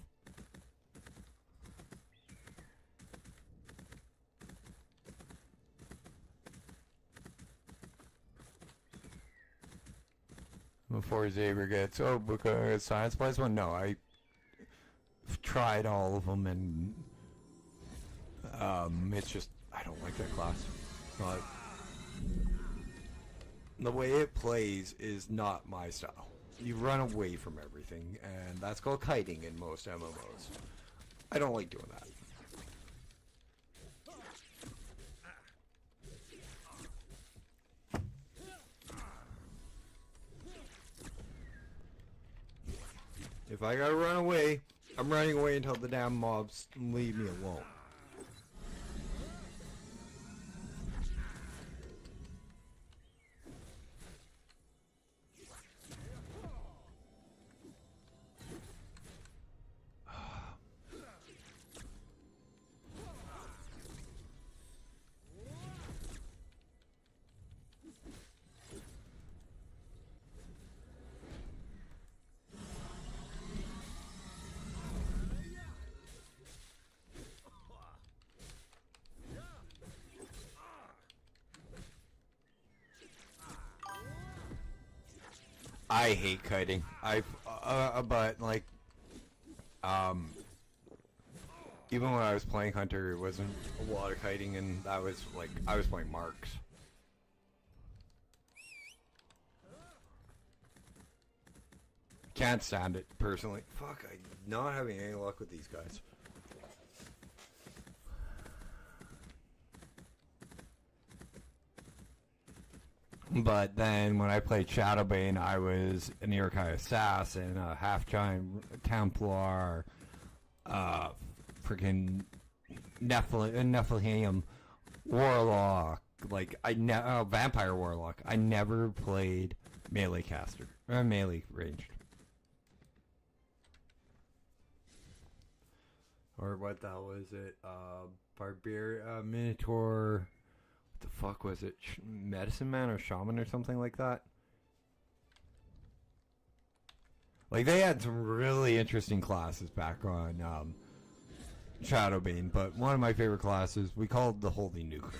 Before Xavier gets, oh, because science plays one? No, I've tried all of them, and it's just, I don't like that class. Not, the way it plays is not my style. You run away from everything, and that's called kiting in most MMOs. I don't like doing that. If I gotta run away, I'm running away until the damn mobs leave me alone. I hate kiting. But like, even when I was playing Hunter, it wasn't a lot of kiting, and that was like, I was playing Marks. Can't stand it, personally. Fuck, I'm not having any luck with these guys. But then when I played Shadowbane, I was an Irokai Assassin, a half-giant Templar, freaking Nephilim Warlock, like, Vampire Warlock. I never played melee caster, or melee ranged. Or what the hell was it? Barbarian, Minotaur... What the fuck was it? Medicine Man or Shaman or something like that? Like, they had some really interesting classes back on Shadowbane, but one of my favorite classes, we called the Holy Nuke.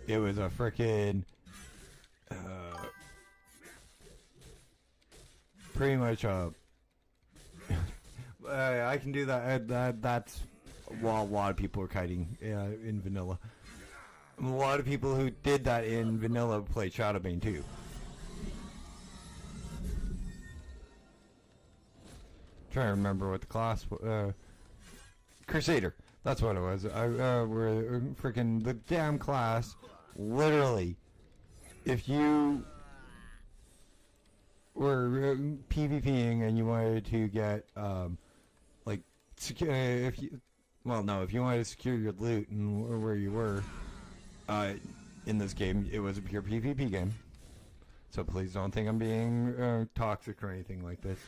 It was a frickin' pretty much a I can do that. That's while a lot of people are kiting in vanilla. A lot of people who did that in vanilla played Shadowbane too. Trying to remember what the class Crusader. That's what it was. We're freaking the damn class. Literally, if you were PvPing and you wanted to get like if you wanted to secure your loot and where you were in this game, it was a pure PvP game. So please don't think I'm being toxic or anything like this.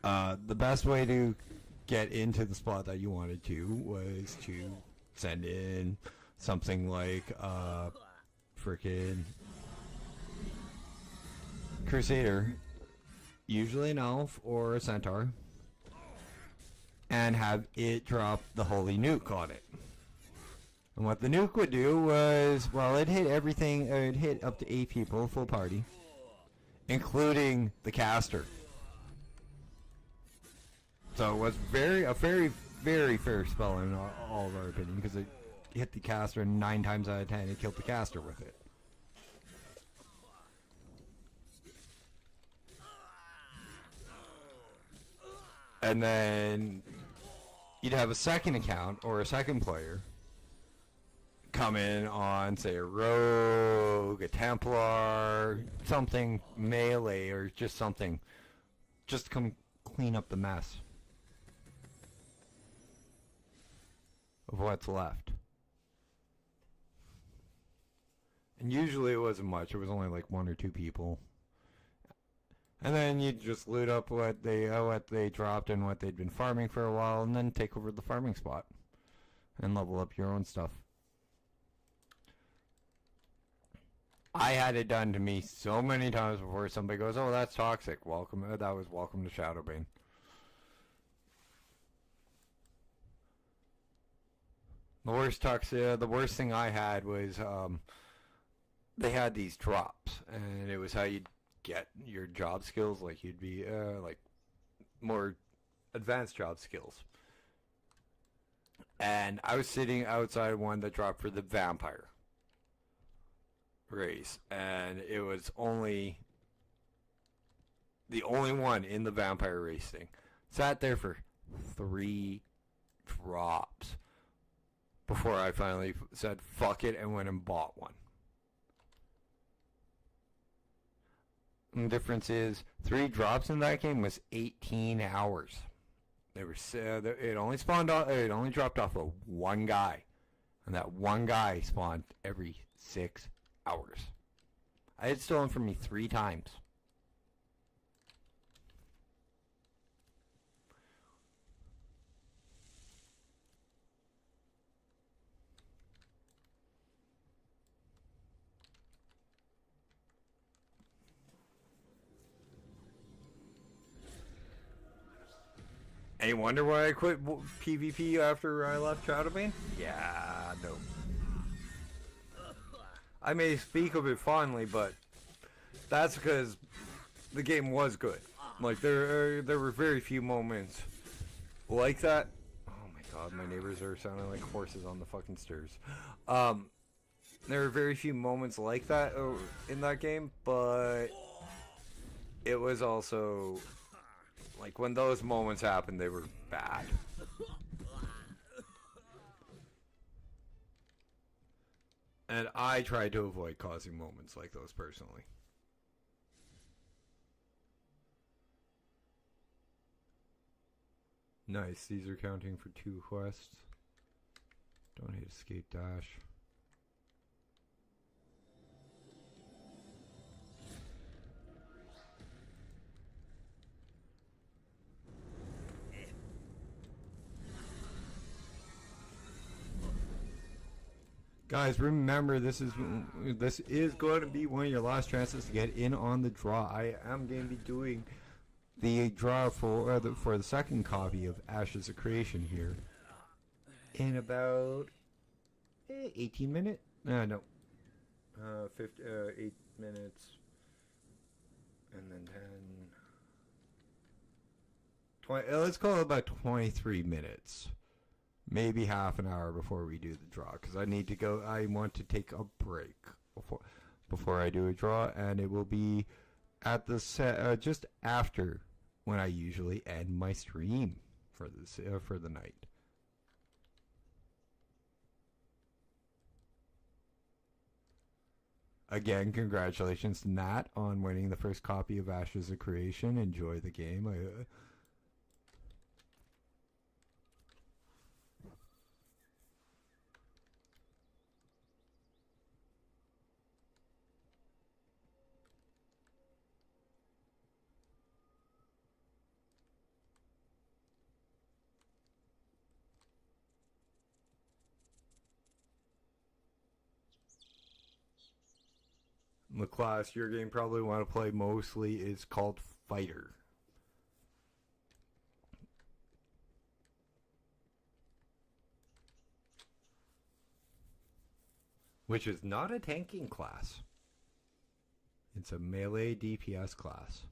The best way to get into the spot that you wanted to was to send in something like frickin' Crusader, usually an elf or a centaur, and have it drop the Holy Nuke on it. And what the nuke would do was, well, it hit everything, it hit up to 8 people, full party, including the caster. So it was a very, very fair spell in all of our opinion, because it hit the caster, and 9 times out of 10 it killed the caster with it. And then you'd have a second account or a second player come in on, say, a rogue, a Templar, something melee, or just something, just to come clean up the mess of what's left. And usually it wasn't much. It was only like 1 or 2 people. And then you just loot up what they dropped and what they'd been farming for a while, and then take over the farming spot and level up your own stuff. I had it done to me so many times before somebody goes, "Oh, that's toxic." Welcome. That was welcome to Shadowbane. The worst thing I had was they had these drops, and it was how you'd get your job skills, like you'd be like more advanced job skills. And I was sitting outside one that dropped for the vampire race, and it was only the only one in the vampire race thing. Sat there for 3 drops before I finally said fuck it and went and bought one. And the difference is 3 drops in that game was 18 hours. They were it only spawned off, it only dropped off of 1 guy, and that 1 guy spawned every 6 hours. I had stolen from me 3 times. Any wonder why I quit PvP after I left Shadowbane? Yeah, no. I may speak of it fondly, but that's because the game was good. Like, there were very few moments like that. Oh my god, my neighbors are sounding like horses on the fucking stairs. There were very few moments like that in that game, but it was also, like, when those moments happened, they were bad. And I tried to avoid causing moments like those personally. Nice, these are counting for 2 quests. Don't hit escape dash. Guys, remember, this is going to be one of your last chances to get in on the draw. I am going to be doing the draw for the second copy of Ashes of Creation here in about 18 minutes. No. 8 minutes. And then 10. 20, let's call it about 23 minutes. Maybe half an hour before we do the draw. Because I need to go. I want to take a break before I do a draw. And it will be at the just after when I usually end my stream for the night. Again, congratulations to Nat on winning the first copy of Ashes of Creation. Enjoy the game. The class your game probably want to play mostly is called Fighter. Which is not a tanking class. It's a melee DPS class.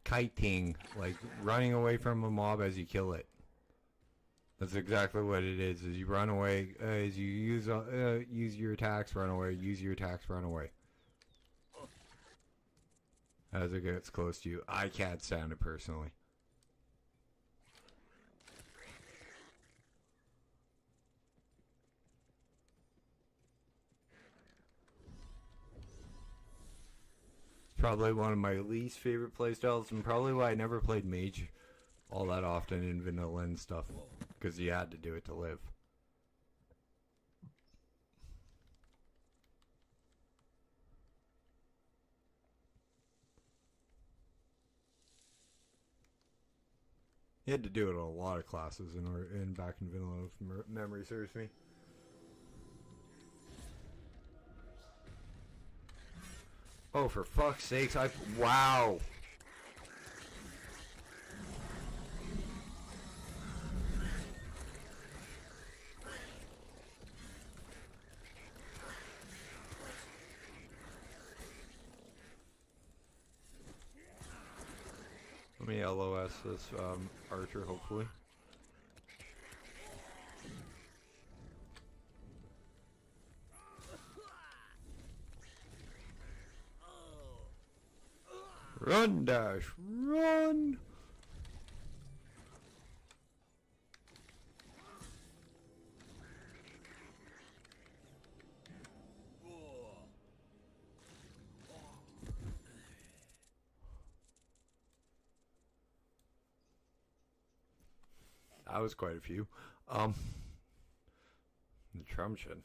Kiting, like running away from a mob as you kill it. That's exactly what it is. As you run away, as you use your attacks, run away. Use your attacks, run away. As it gets close to you, I can't stand it personally. Probably one of my least favorite playstyles, and probably why I never played Mage all that often in vanilla and stuff, because you had to do it to live. You had to do it on a lot of classes in back in vanilla, if memory serves me. Oh, for fuck's sakes, wow! Let me LOS this archer, hopefully. Run, Dash, run! That was quite a few. The Trumchin.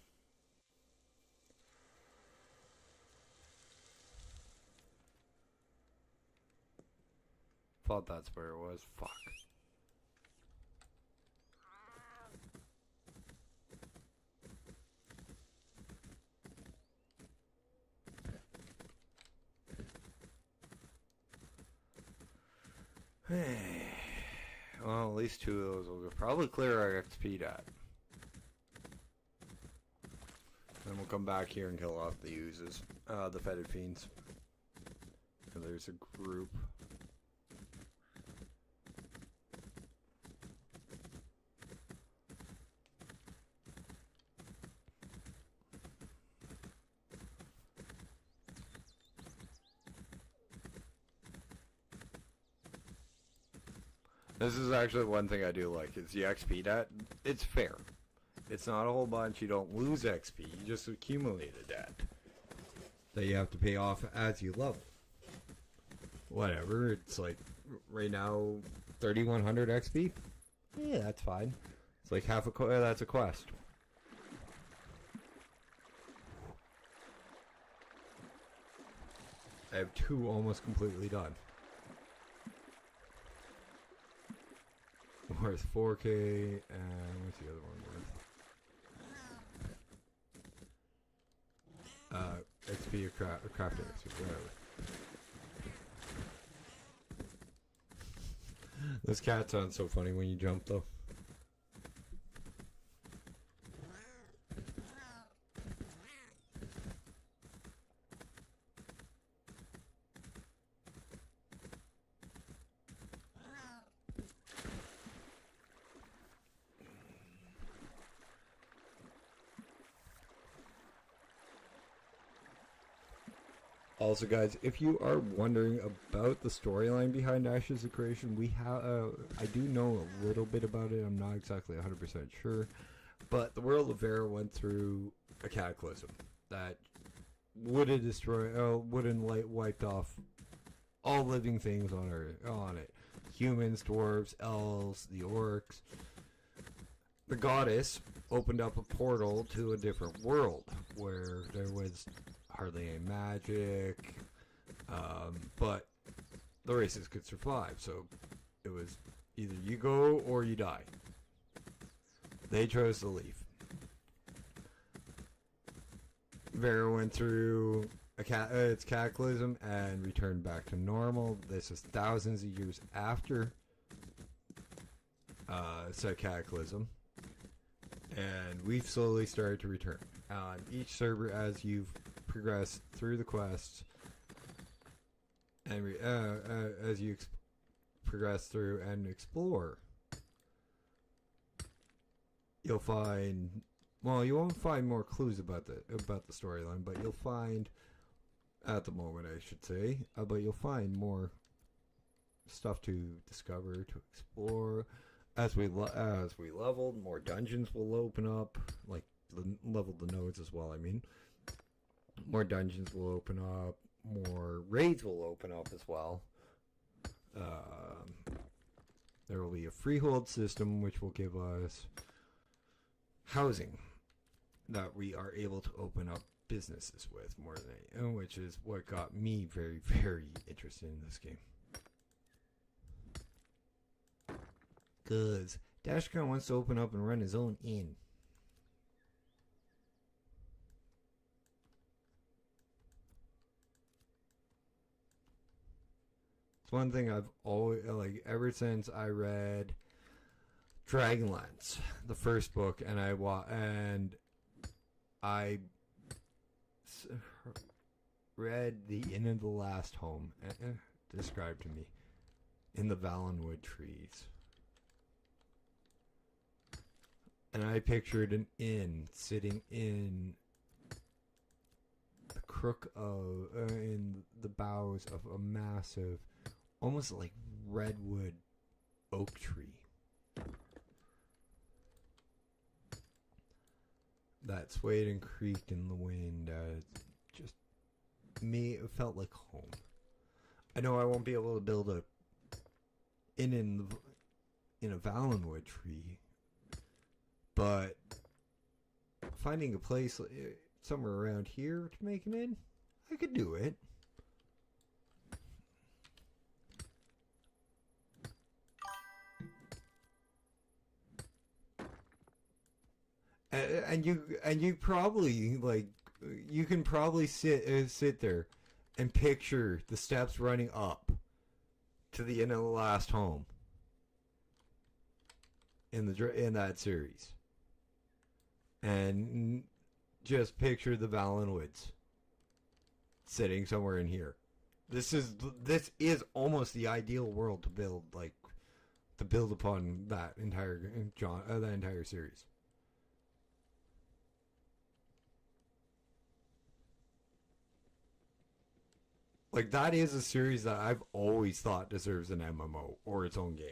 Thought that's where it was. Fuck. Well, at least two of those will probably clear our XP dat. Then we'll come back here and kill off the oozes, the fetid fiends. And there's a group. This is actually one thing I do like, is the XP dat. It's fair. It's not a whole bunch, you don't lose XP, you just accumulate a dat that you have to pay off as you level. Whatever, it's like, right now, 3100 XP? Yeah, that's fine. It's like half a that's a quest. I have 2 almost completely done. Worth 4K, and what's the other one worth? XP or crafting XP, whatever. This cat sounds so funny when you jump, though. Also, guys, if you are wondering about the storyline behind Ashes of Creation, we have I do know a little bit about it. I'm not exactly 100% sure, but the world of Verra went through a cataclysm that would have destroyed, wiped off all living things on Earth, on it. Humans, dwarves, elves, the orcs. The goddess opened up a portal to a different world where there was hardly any magic, but the races could survive, so it was either you go or you die. They chose to leave. Verra went through its cataclysm and returned back to normal. This is thousands of years after said cataclysm, and we've slowly started to return. On each server, as you've progressed through the quests, and as you progress through and explore, you'll find, well, you won't find more clues about the storyline, but you'll find, at the moment I should say, but you'll find more stuff to discover, to explore. As we leveled, more dungeons will open up, like leveled the nodes as well, I mean. More dungeons will open up, more raids will open up as well. There will be a freehold system which will give us housing that we are able to open up businesses with more than anything, which is what got me very, very interested in this game. Cause Dashcon wants to open up and run his own inn. It's one thing I've always, like, ever since I read Dragonlance, the first book, and I read The Inn of the Last Home, described to me, in the Valenwood trees. And I pictured an inn sitting in the crook of, in the boughs of a massive, almost like redwood oak tree that swayed and creaked in the wind. Just it felt like home. I know I won't be able to build a inn in a Valenwood tree, but finding a place somewhere around here to make an inn, I could do it. And you probably, like, you can probably sit there and picture the steps running up to the Inn of the Last Home in that series, and just picture the Valenwoods sitting somewhere in here. This is almost the ideal world to build upon that entire series. Like, that is a series that I've always thought deserves an MMO or its own game.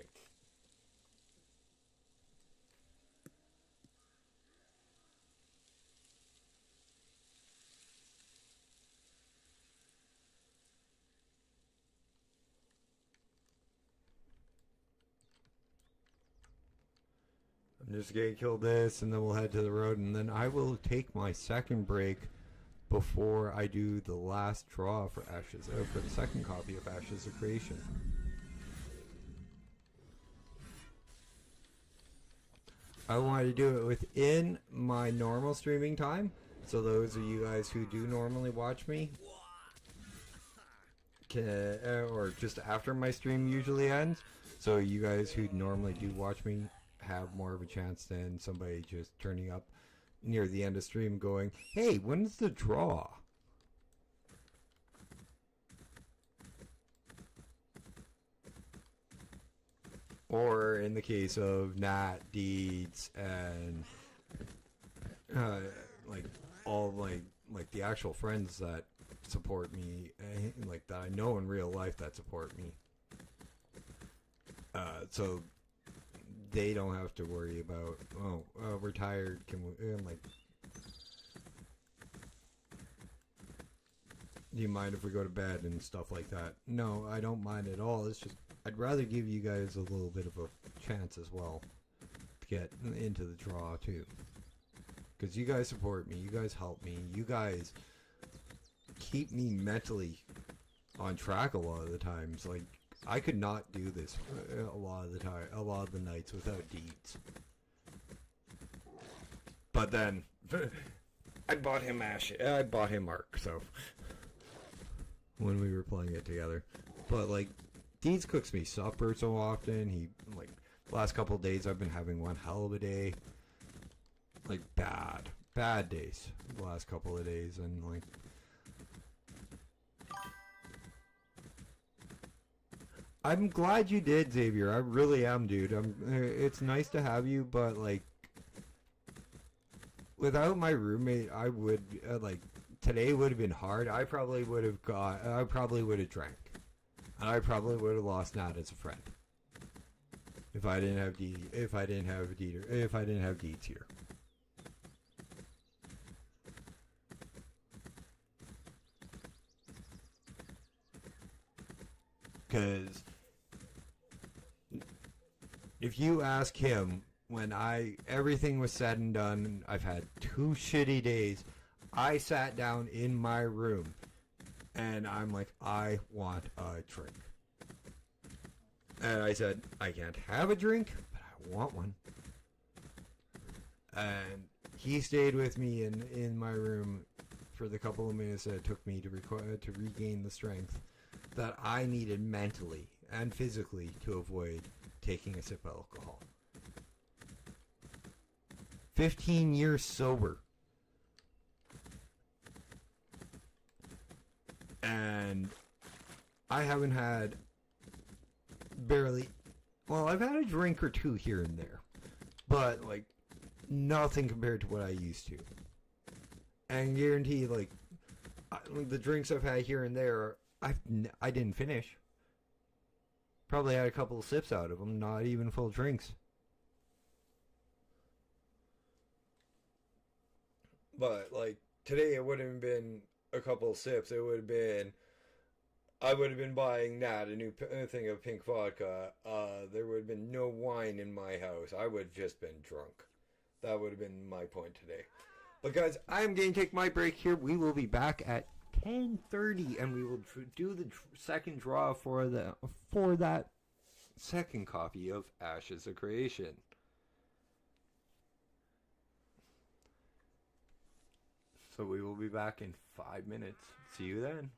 I'm just gonna kill this, and then we'll head to the road, and then I will take my second break before I do the last draw for Ashes, for the second copy of Ashes of Creation. I want to do it within my normal streaming time, so those of you guys who do normally watch me, or just after my stream usually ends, so you guys who normally do watch me have more of a chance than somebody just turning up near the end of stream going, hey, when's the draw? Or in the case of Nat, Deeds, and like all like the actual friends that support me, like that I know in real life that support me. So they don't have to worry about, we're tired, can we, like, do you mind if we go to bed and stuff like that? No, I don't mind at all. It's just, I'd rather give you guys a little bit of a chance as well to get into the draw too. Because you guys support me, you guys help me, you guys keep me mentally on track a lot of the times. Like, I could not do this a lot of the time, a lot of the nights without Deeds. But then I bought him Mark, so when we were playing it together. But like, Deeds cooks me supper so often. He, like, the last couple of days I've been having one hell of a day. Like, bad days the last couple of days, and like, I'm glad you did, Xavier. I really am, dude. It's nice to have you, but like, without my roommate, I would like, today would have been hard. I probably would have drank, and I probably would have lost Nat as a friend if I didn't have Deeds here. Because if you ask him, when everything was said and done, I've had 2 shitty days, I sat down in my room and I'm like, I want a drink. And I said, I can't have a drink, but I want one. And he stayed with me in my room for the couple of minutes that it took me to regain the strength that I needed mentally and physically to avoid taking a sip of alcohol. 15 years sober. And I haven't had I've had a drink or two here and there, but like, nothing compared to what I used to. And guarantee, like, the drinks I've had here and there, I didn't finish. Probably had a couple of sips out of them, not even full drinks. But like, today it wouldn't have been a couple of sips. It would have been, I would have been buying Nat a new thing of pink vodka. There would have been no wine in my house. I would have just been drunk. That would have been my point today. But guys, I am going to take my break here. We will be back at 10:30, and we will do the second draw for that second copy of Ashes of Creation. So we will be back in 5 minutes. See you then.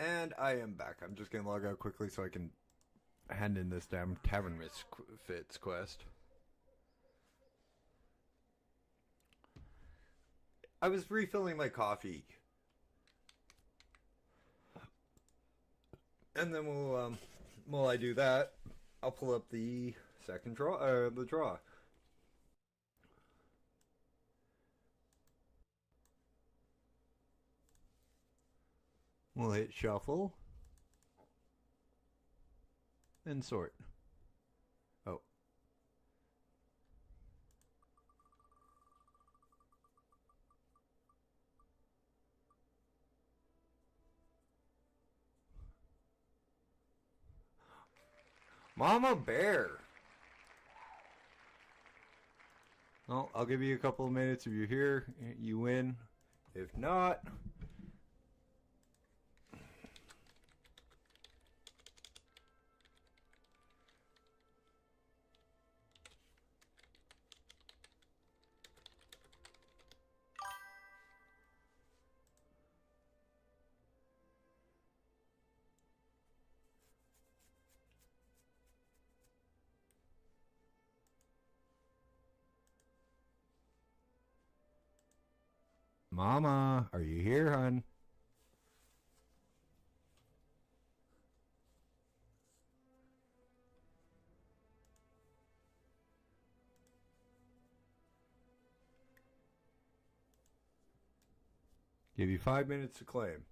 And I am back. I'm just gonna log out quickly so I can hand in this damn Tavern Misfits quest. I was refilling my coffee. And then while I do that, I'll pull up the second draw, the draw. We'll hit shuffle and sort. Oh. Mama Bear. Well, I'll give you a couple of minutes. If you're here, you win. If not, Mama, are you here, hon? Give you 5 minutes to claim.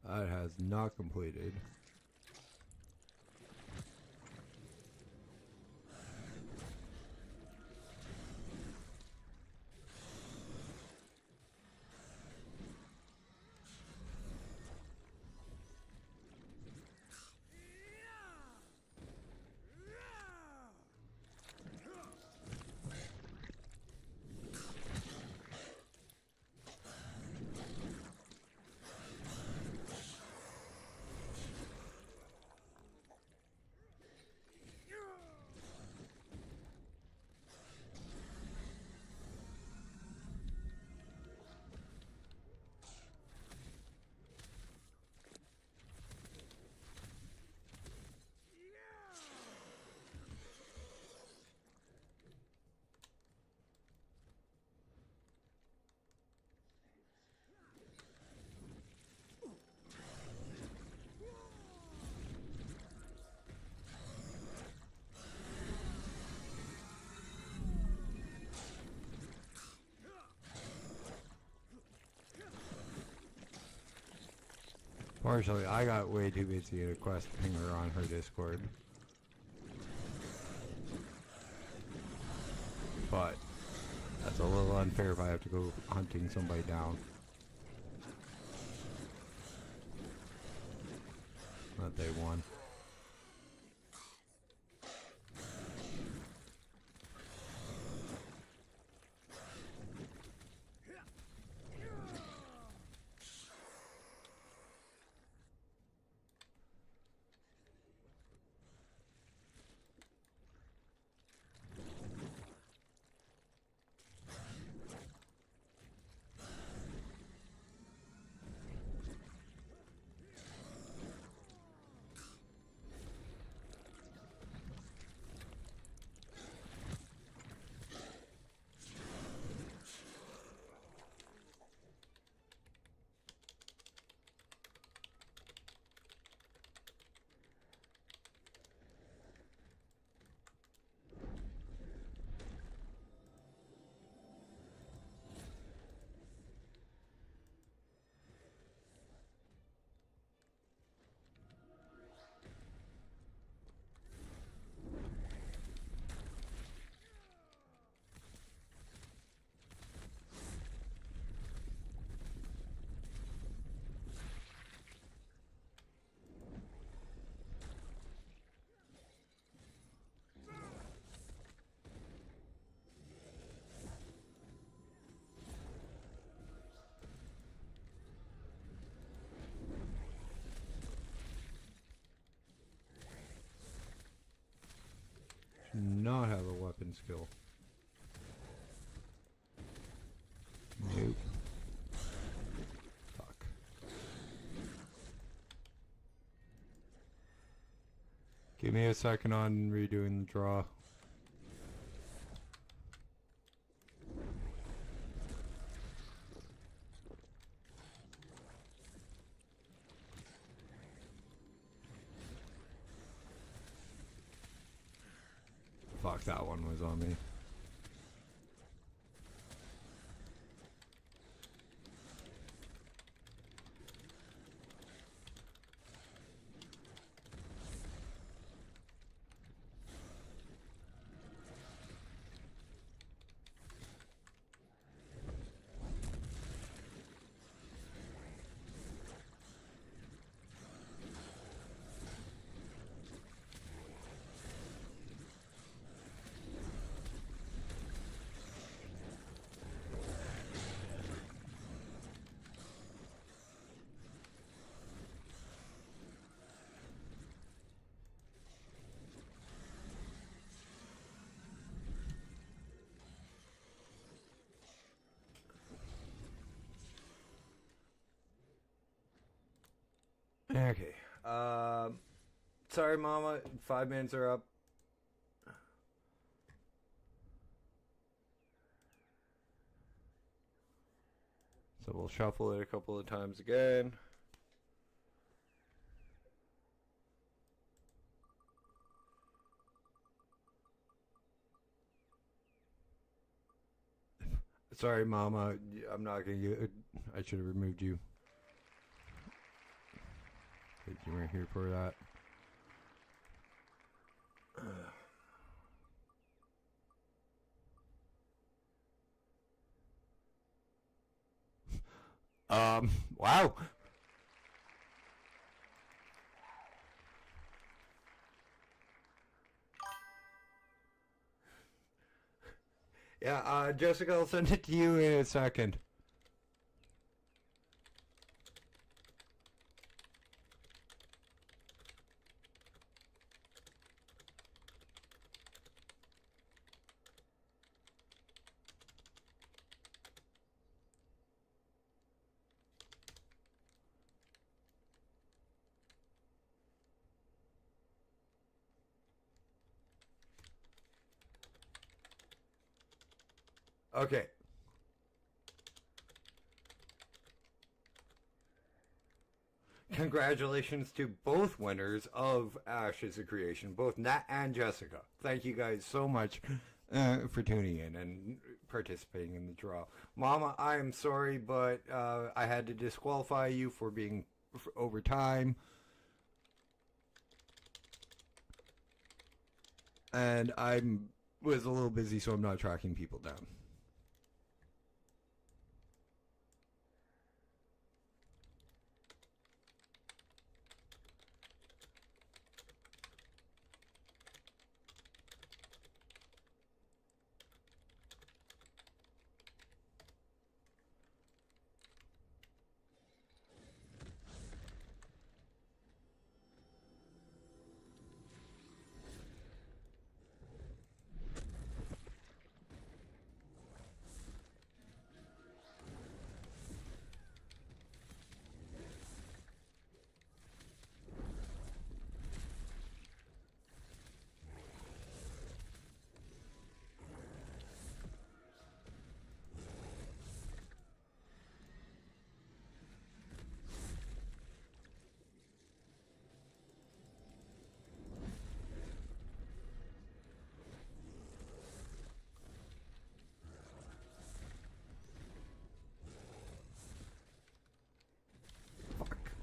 That has not completed. Partially, I got way too busy to quest ping her on her Discord. But that's a little unfair if I have to go hunting somebody down. That they won. not have a weapon skill. Nope. Fuck. Give me a second on redoing the draw. Fuck, that one was on me. Okay. Sorry, Mama. 5 minutes are up. So we'll shuffle it a couple of times again. Sorry, Mama. I'm not gonna get. I should have removed you. You weren't here for that. Wow. Yeah, Jessica, I'll send it to you in a second. Okay. Congratulations to both winners of Ashes of Creation, both Nat and Jessica. Thank you guys so much for tuning in and participating in the draw. Mama, I am sorry, but I had to disqualify you for being over time. And I was a little busy, so I'm not tracking people down.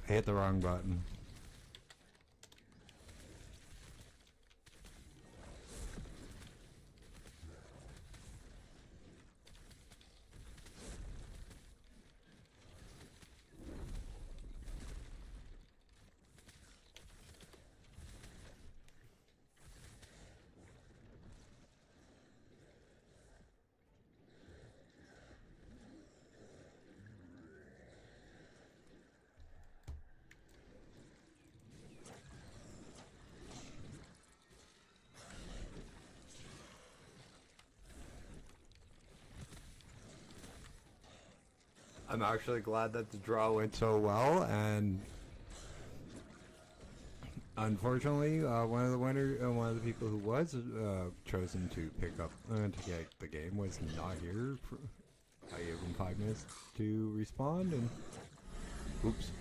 I hit the wrong button. I'm actually glad that the draw went so well, and unfortunately, one of the people who was chosen to pick up to get the game was not here. I gave him 5 minutes to respond, and oops.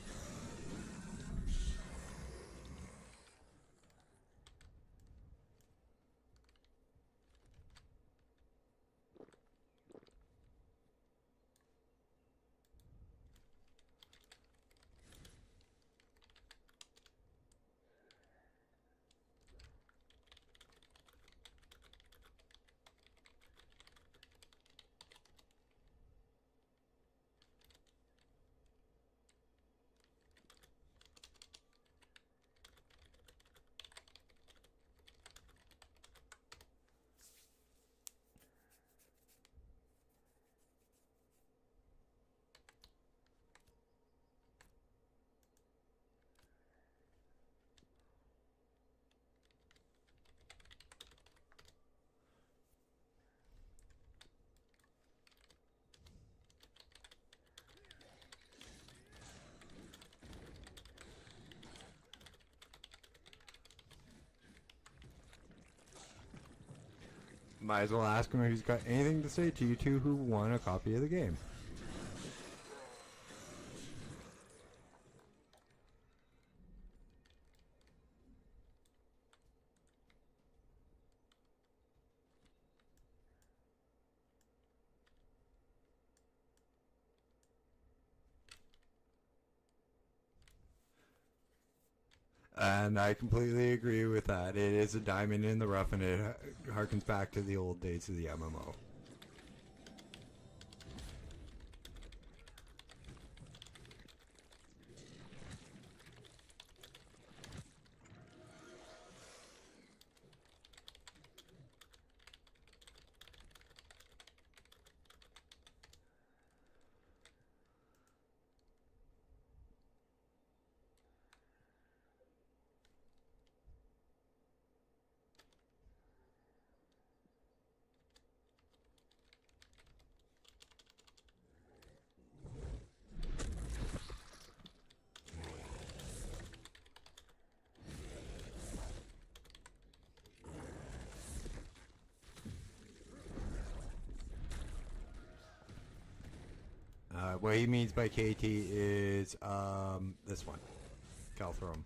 Might as well ask him if he's got anything to say to you two who won a copy of the game. And I completely agree with that. It is a diamond in the rough, and it harkens back to the old days of the MMO. What he means by KT is this one, Calthrum.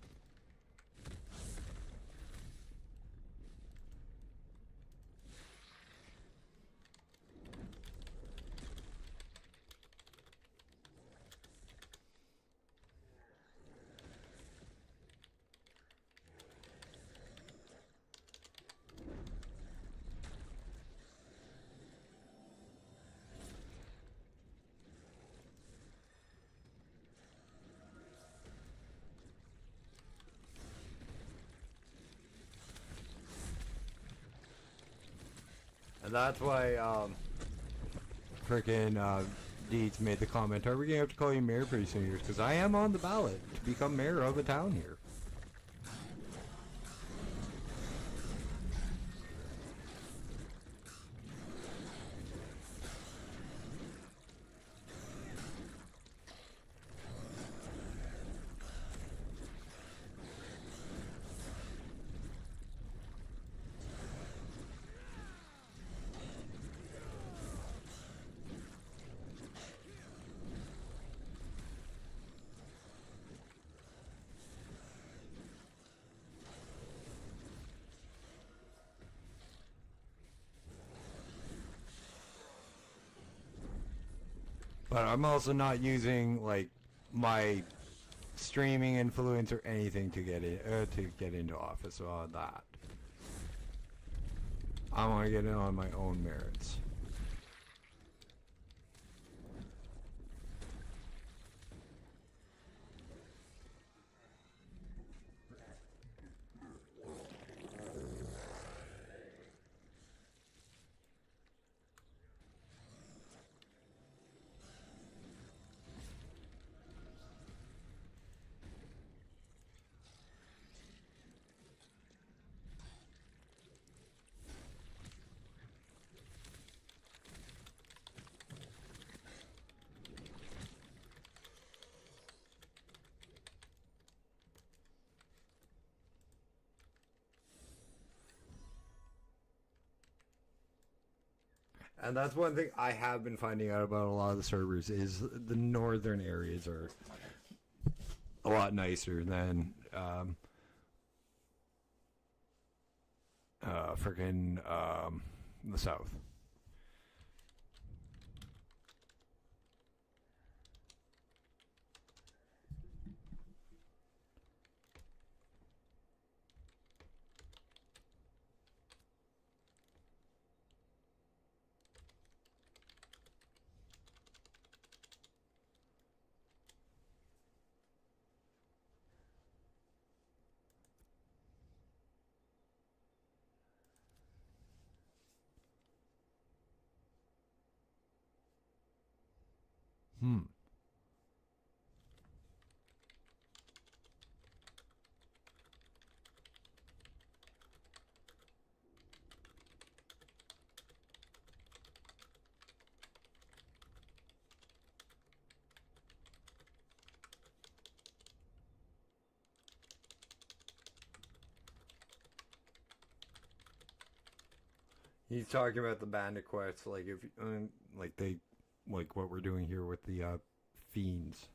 And that's why, frickin' Deeds made the comment, are we gonna have to call you mayor pretty soon? Because I am on the ballot to become mayor of the town here. But I'm also not using like my streaming influence or anything to get into office on that. I want to get in on my own merits. And that's one thing I have been finding out about a lot of the servers is the northern areas are a lot nicer than freaking the south. Hmm. He's talking about the bandit quests, like if like they like what we're doing here with the fiends.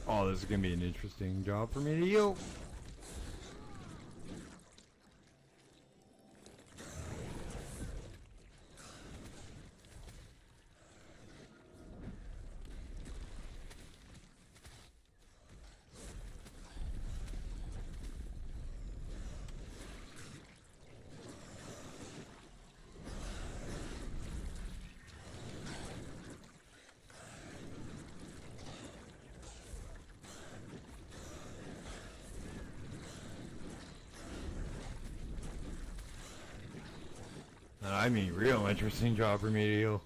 Oh, this is gonna be an interesting job for me to do. I mean, real interesting job for me to do.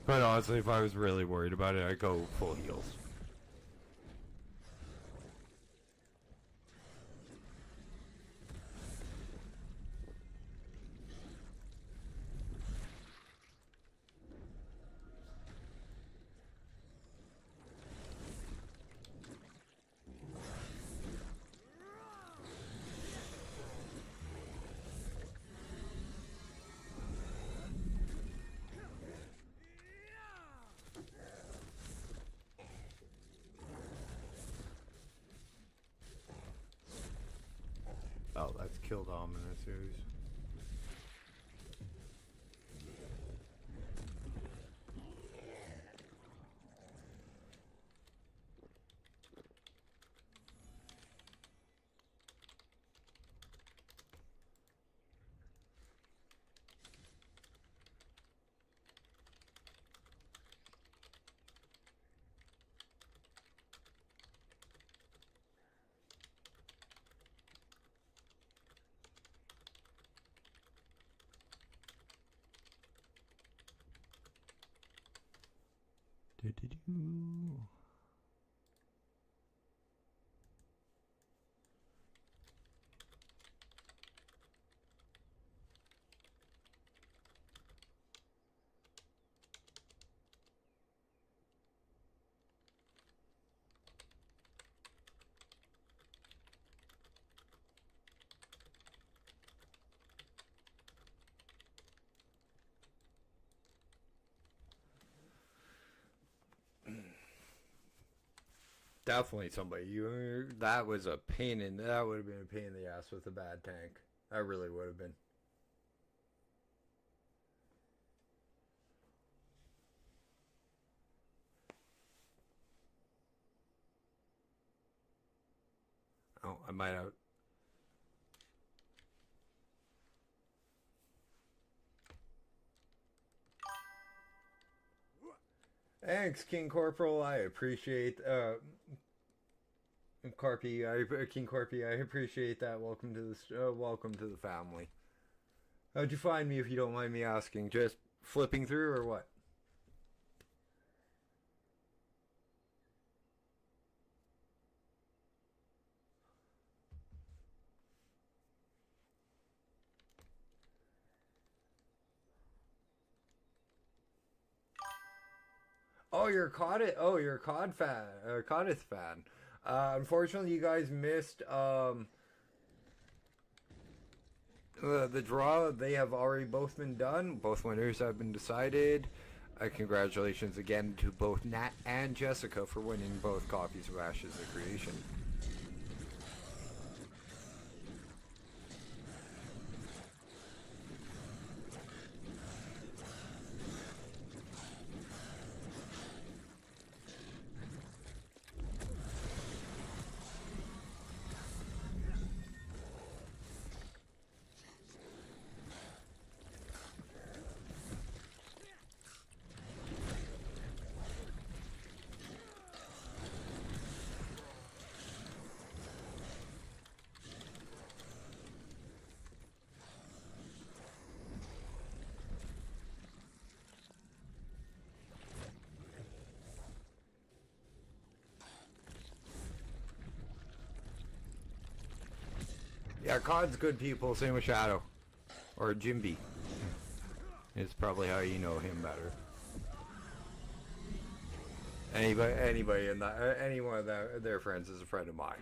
But honestly, if I was really worried about it, I'd go full heals. Oh, that's killed Ominous Ooze. Do-do-do. definitely somebody. That was a pain in. That would have been a pain in the ass with a bad tank. That really would have been. Oh, I might have. Thanks, King Corporal. I appreciate King Corpy. I appreciate that. Welcome to welcome to the family. How'd you find me, if you don't mind me asking? Just flipping through or what? Oh, you're a COD. Oh, you're a COD fan. CODith fan. Unfortunately, you guys missed the draw. They have already both been done. Both winners have been decided. Congratulations again to both Nat and Jessica for winning both copies of Ashes of Creation. Yeah, COD's good people, same with Shadow. Or Jimby. It's probably how you know him better. Anybody in that, any one of their friends is a friend of mine.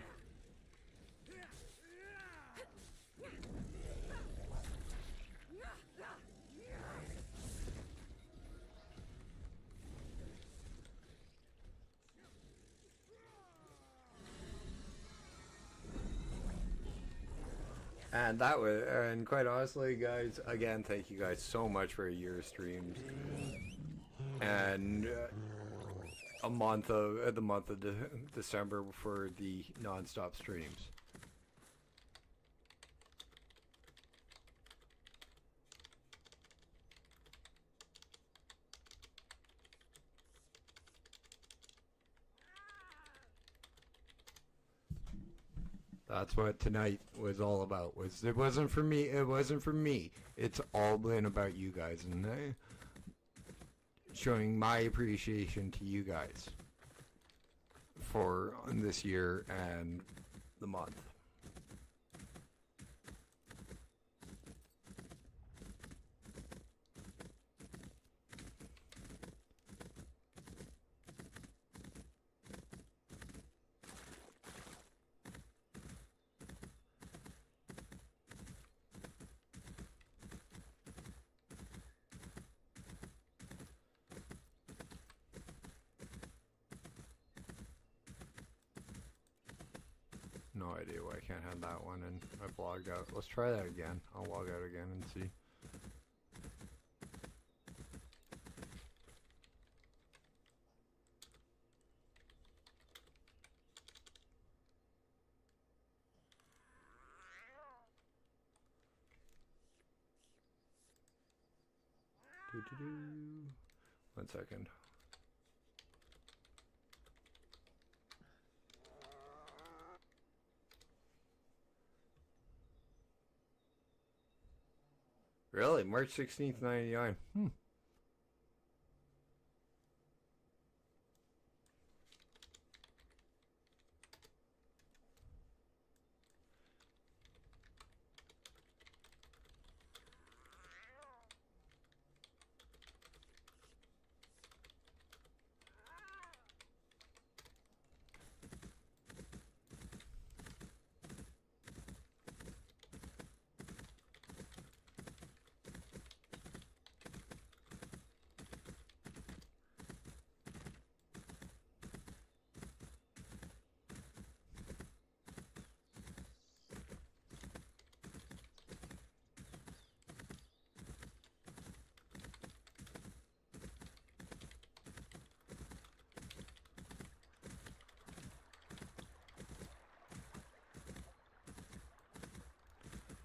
And that was, and quite honestly, guys, again, thank you guys so much for a year of streams, and the month of December for the non-stop streams. That's what tonight was all about. It wasn't for me. It wasn't for me. It's all been about you guys and showing my appreciation to you guys for this year and the month. No idea why I can't have that one, and I've logged out. Let's try that again. I'll log out again and see. Doo-doo-doo. 1 second. Really? March 16th, 99.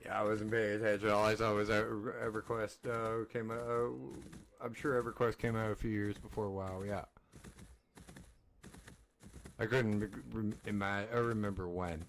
Yeah, I wasn't paying attention. All I saw was EverQuest came out. I'm sure EverQuest came out a few years before WoW. Yeah, I couldn't imagine. I remember when.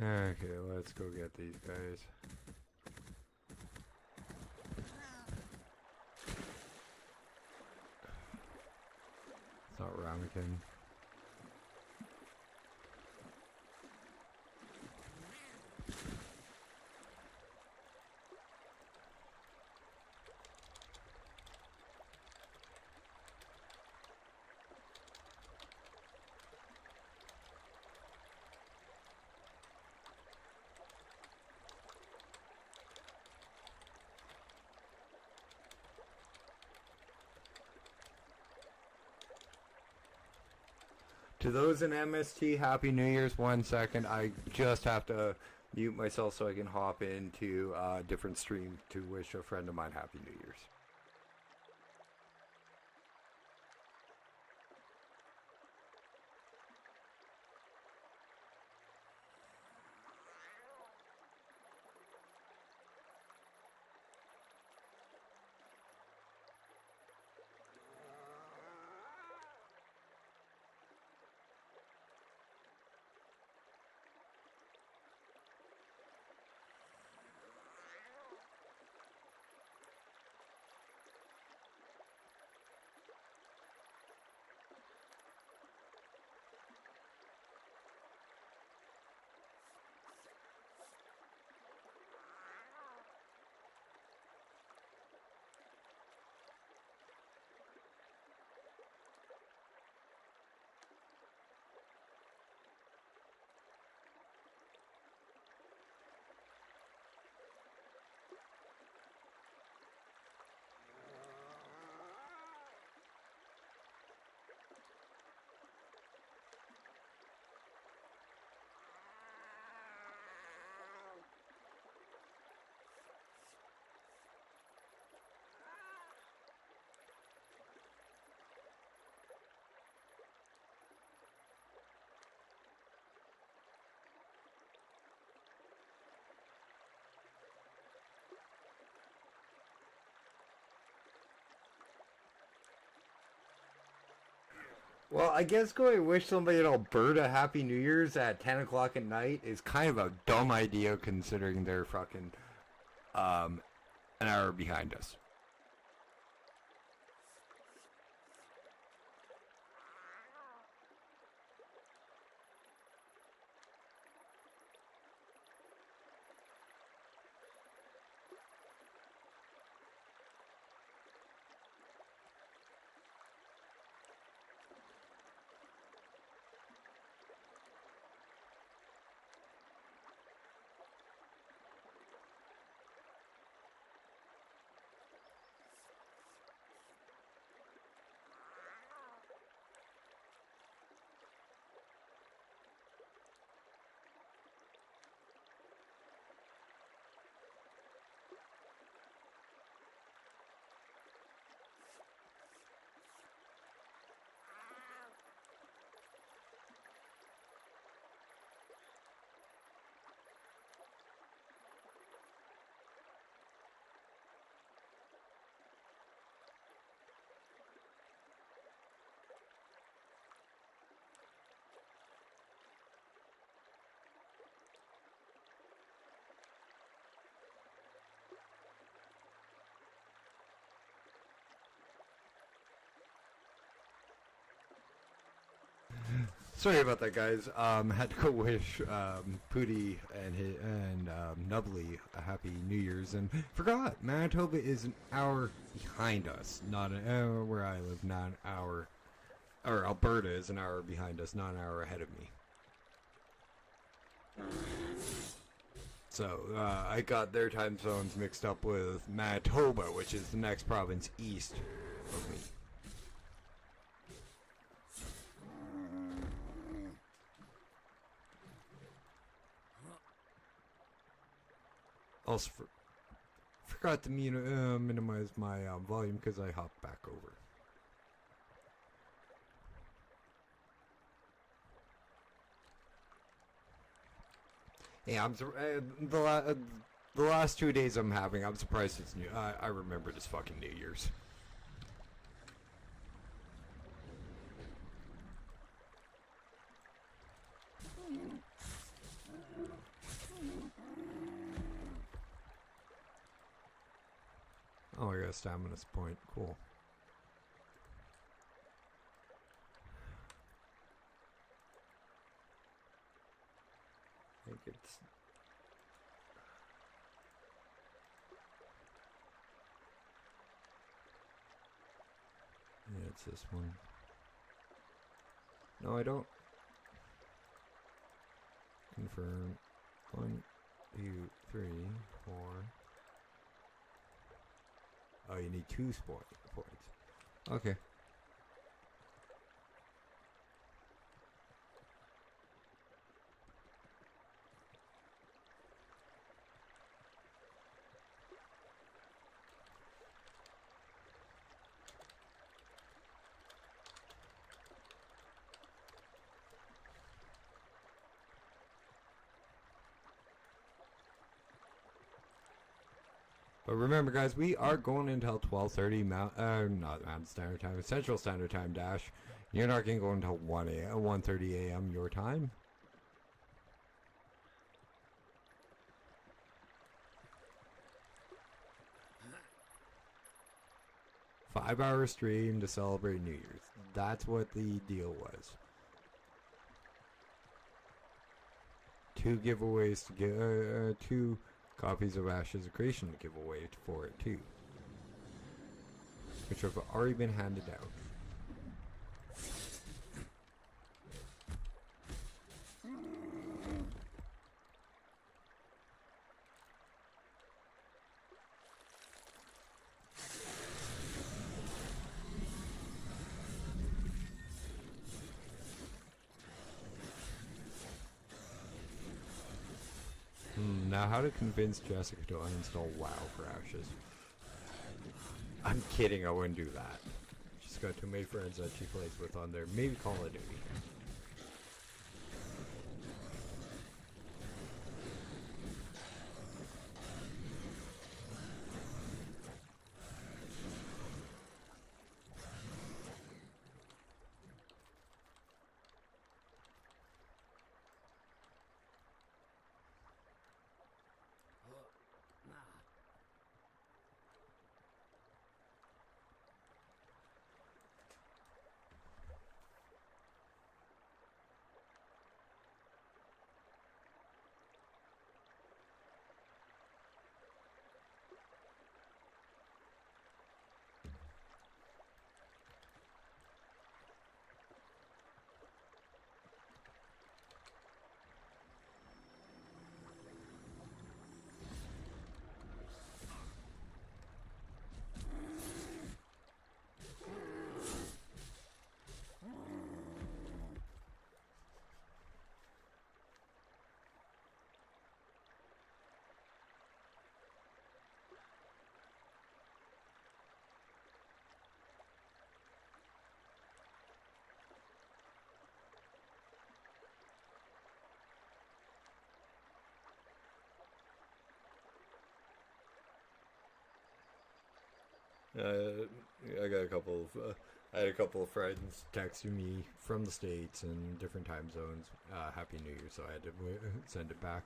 Okay, let's go get these guys. It's not ramekin. To those in MST, Happy New Year's. 1 second, I just have to mute myself so I can hop into a different stream to wish a friend of mine Happy New Year's. Well, I guess going to wish somebody in Alberta Happy New Year's at 10 o'clock at night is kind of a dumb idea considering they're fucking an hour behind us. Sorry about that, guys. Had to go wish Pooty and Nubbly a happy New Year's, and forgot Manitoba is an hour behind us, not an hour where I live, not an hour, or Alberta is an hour behind us, not an hour ahead of me. So I got their time zones mixed up with Manitoba, which is the next province east of me. Also forgot to minimize my volume because I hopped back over. Yeah, the last 2 days I'm having, I'm surprised it's new. I remember this fucking New Year's. Oh, I got a stamina's point. Cool. I think it's... Yeah, it's this one. No, I don't. Confirm. 1, 2, 3, 4. Oh, you need 2 points. Okay. But remember, guys, we are going until 12:30 not Mountain Standard Time, Central Standard Time, Dash. You're not going to go until 1:30 a.m. your time. Five-hour stream to celebrate New Year's. That's what the deal was. 2 giveaways to get 2 copies of Ashes of Creation to give away for it too, which have already been handed out. Now, how to convince Jessica to uninstall WoW for Ashes? I'm kidding, I wouldn't do that. She's got 2 made friends that she plays with on there. Maybe Call of Duty. I got a couple of I had a couple of friends texting me from the States and different time zones. Happy New Year, so I had to send it back.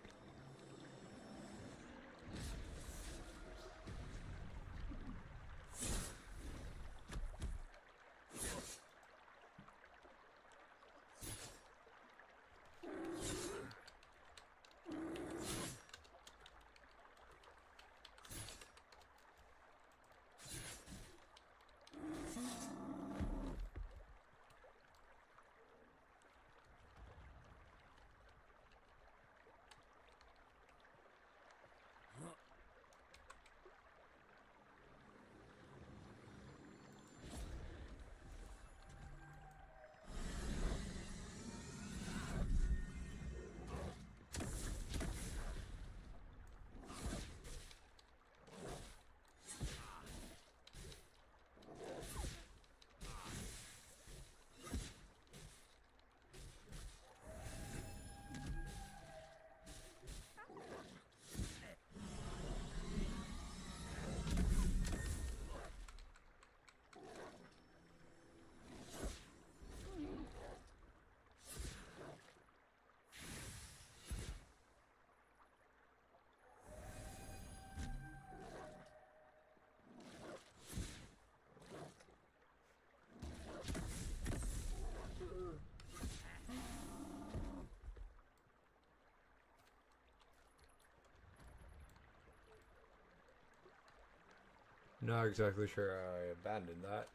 Not exactly sure how I abandoned that.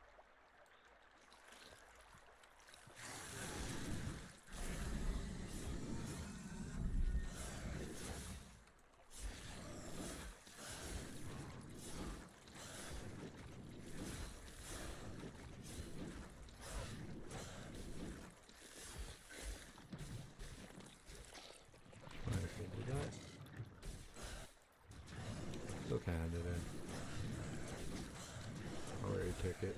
Still can't do that. Already took it.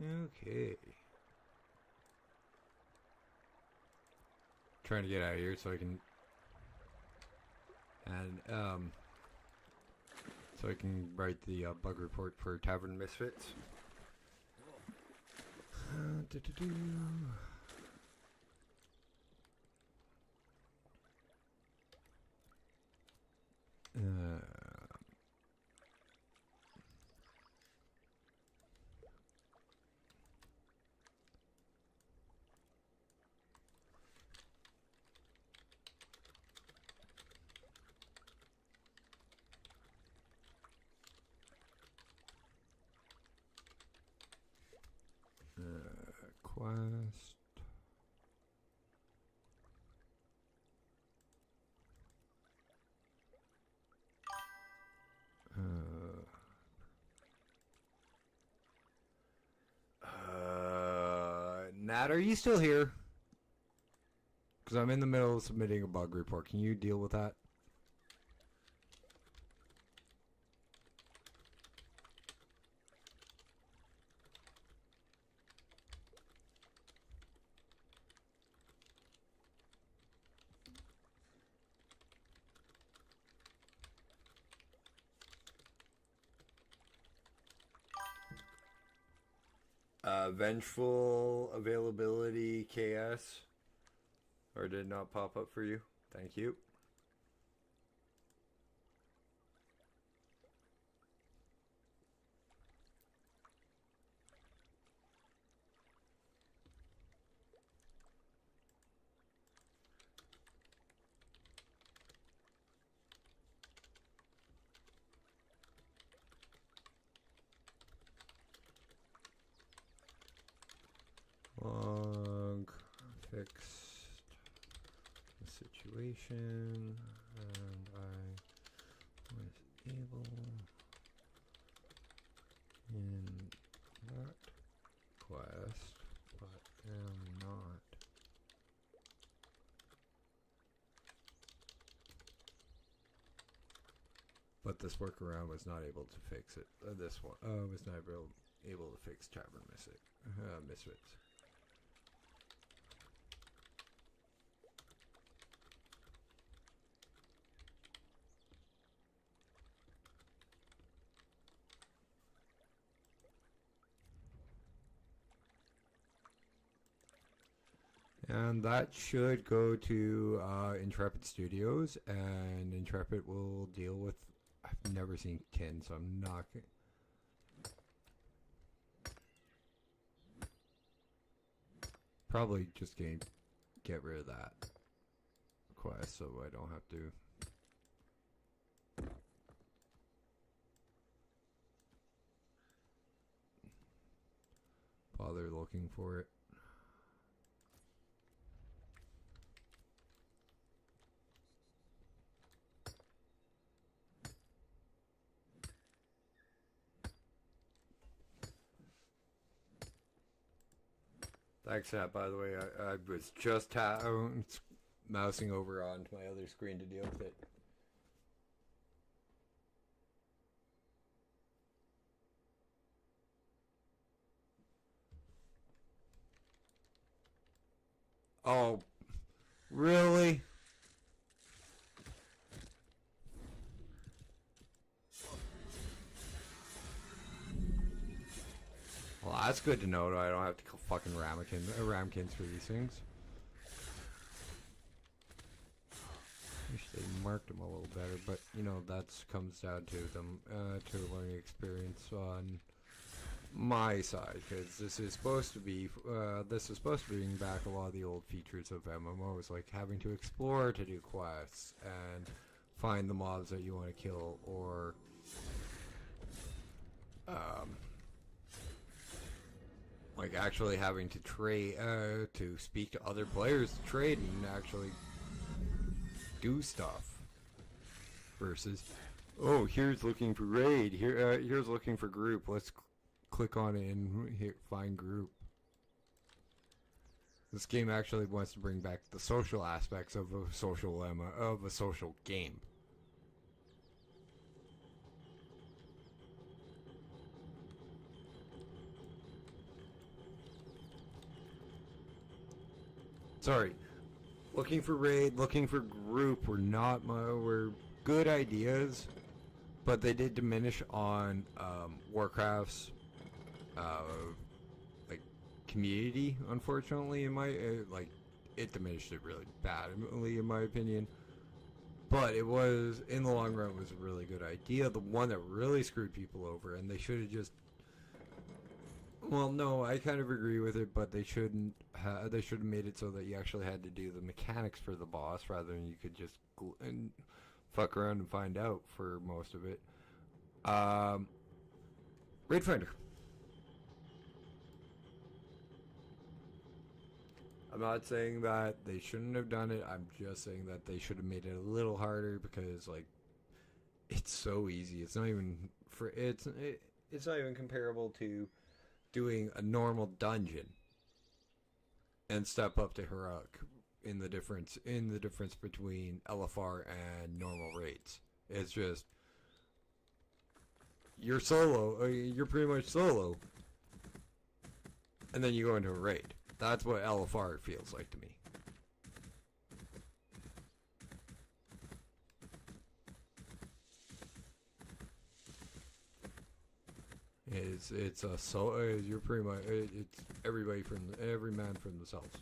Okay. Trying to get out of here so I can write the bug report for Tavern Misfits. Quest. Nat, are you still here? Because I'm in the middle of submitting a bug report. Can you deal with that? Vengeful availability KS. Or did not pop up for you? Thank you. Log fixed the situation, and I was able in that quest, but am not. But this workaround was not able to fix it. This one was not able to fix Tavern Misfits. And that should go to Intrepid Studios, and Intrepid will deal with. I've never seen tin, so I'm not. Probably just gonna get rid of that quest so I don't have to. Bother looking for it. Thanks, Nat, by the way. I was just mousing over onto my other screen to deal with it. Oh, really? Well, that's good to know. I don't have to kill fucking ramkins for these things. Wish they marked them a little better, but you know that comes down to them to learning experience on my side, because this is supposed to bring back a lot of the old features of MMOs, like having to explore to do quests and find the mobs that you want to kill, or like actually having to trade to speak to other players to trade and actually do stuff, versus oh, here's looking for raid, here's looking for group, let's click on it and hit find group. This game actually wants to bring back the social aspects of a social game. Sorry, looking for raid, looking for group were good ideas, but they did diminish on Warcraft's like community. Unfortunately, it diminished it really badly in my opinion. But it was, in the long run, it was a really good idea. The one that really screwed people over, and they should have just. Well, no, I kind of agree with it, but they shouldn't. They should have made it so that you actually had to do the mechanics for the boss rather than you could just and fuck around and find out for most of it. Raid Finder. I'm not saying that they shouldn't have done it. I'm just saying that they should have made it a little harder, because like it's so easy. It's not even it's not even comparable to doing a normal dungeon and step up to heroic in the difference between LFR and normal raids. It's just you're solo, you're pretty much solo, and then you go into a raid. That's what LFR feels like to me. It's a you're pretty much it's every man for themselves.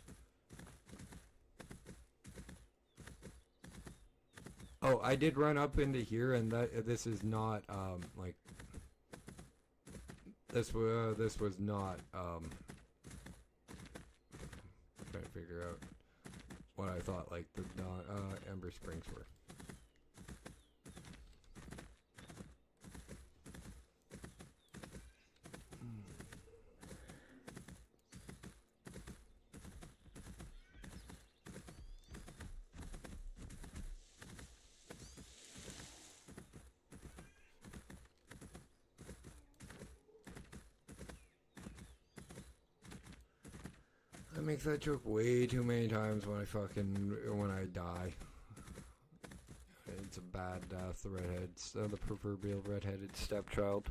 Oh, I did run up into here, and this is not like this was not trying to figure out what I thought like the Ember Springs were. I make that joke way too many times when I die. It's a bad death, the proverbial redheaded stepchild.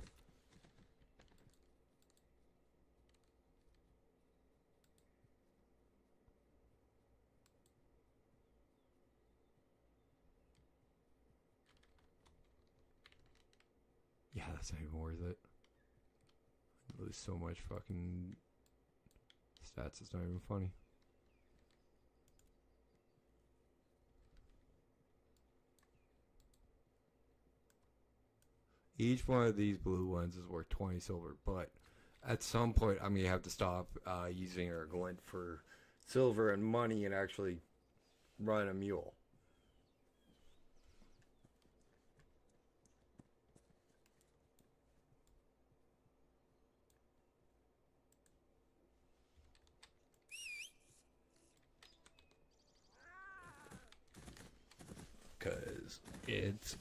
Yeah, that's not even worth it. I lose so much fucking stats, it's not even funny. Each one of these blue ones is worth 20 silver, but at some point I'm going to have to stop using our glint for silver and money and actually run a mule. Because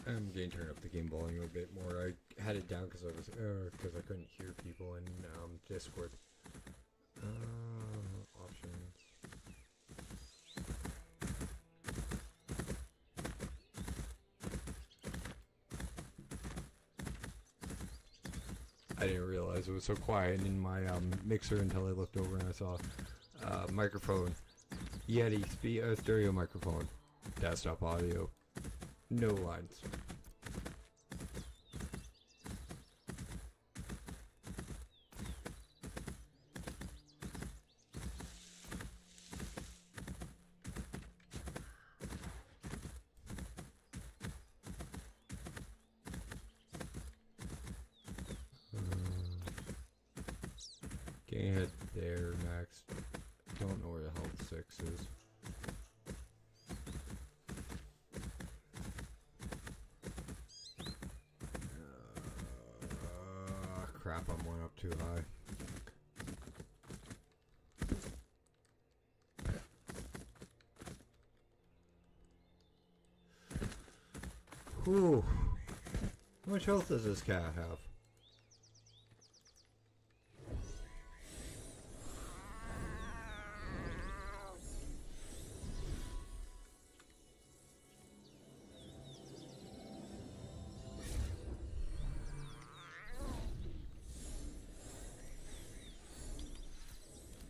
I'm going to turn up the game volume a bit more. I had it down because I couldn't hear people in Discord. Options. I didn't realize it was so quiet in my mixer until I looked over and I saw microphone, Yeti stereo microphone, desktop audio, no lines. Getting hit there next. Don't know where the health 6 is. Crap, I'm one up too high. Whew. How much health does this cat have?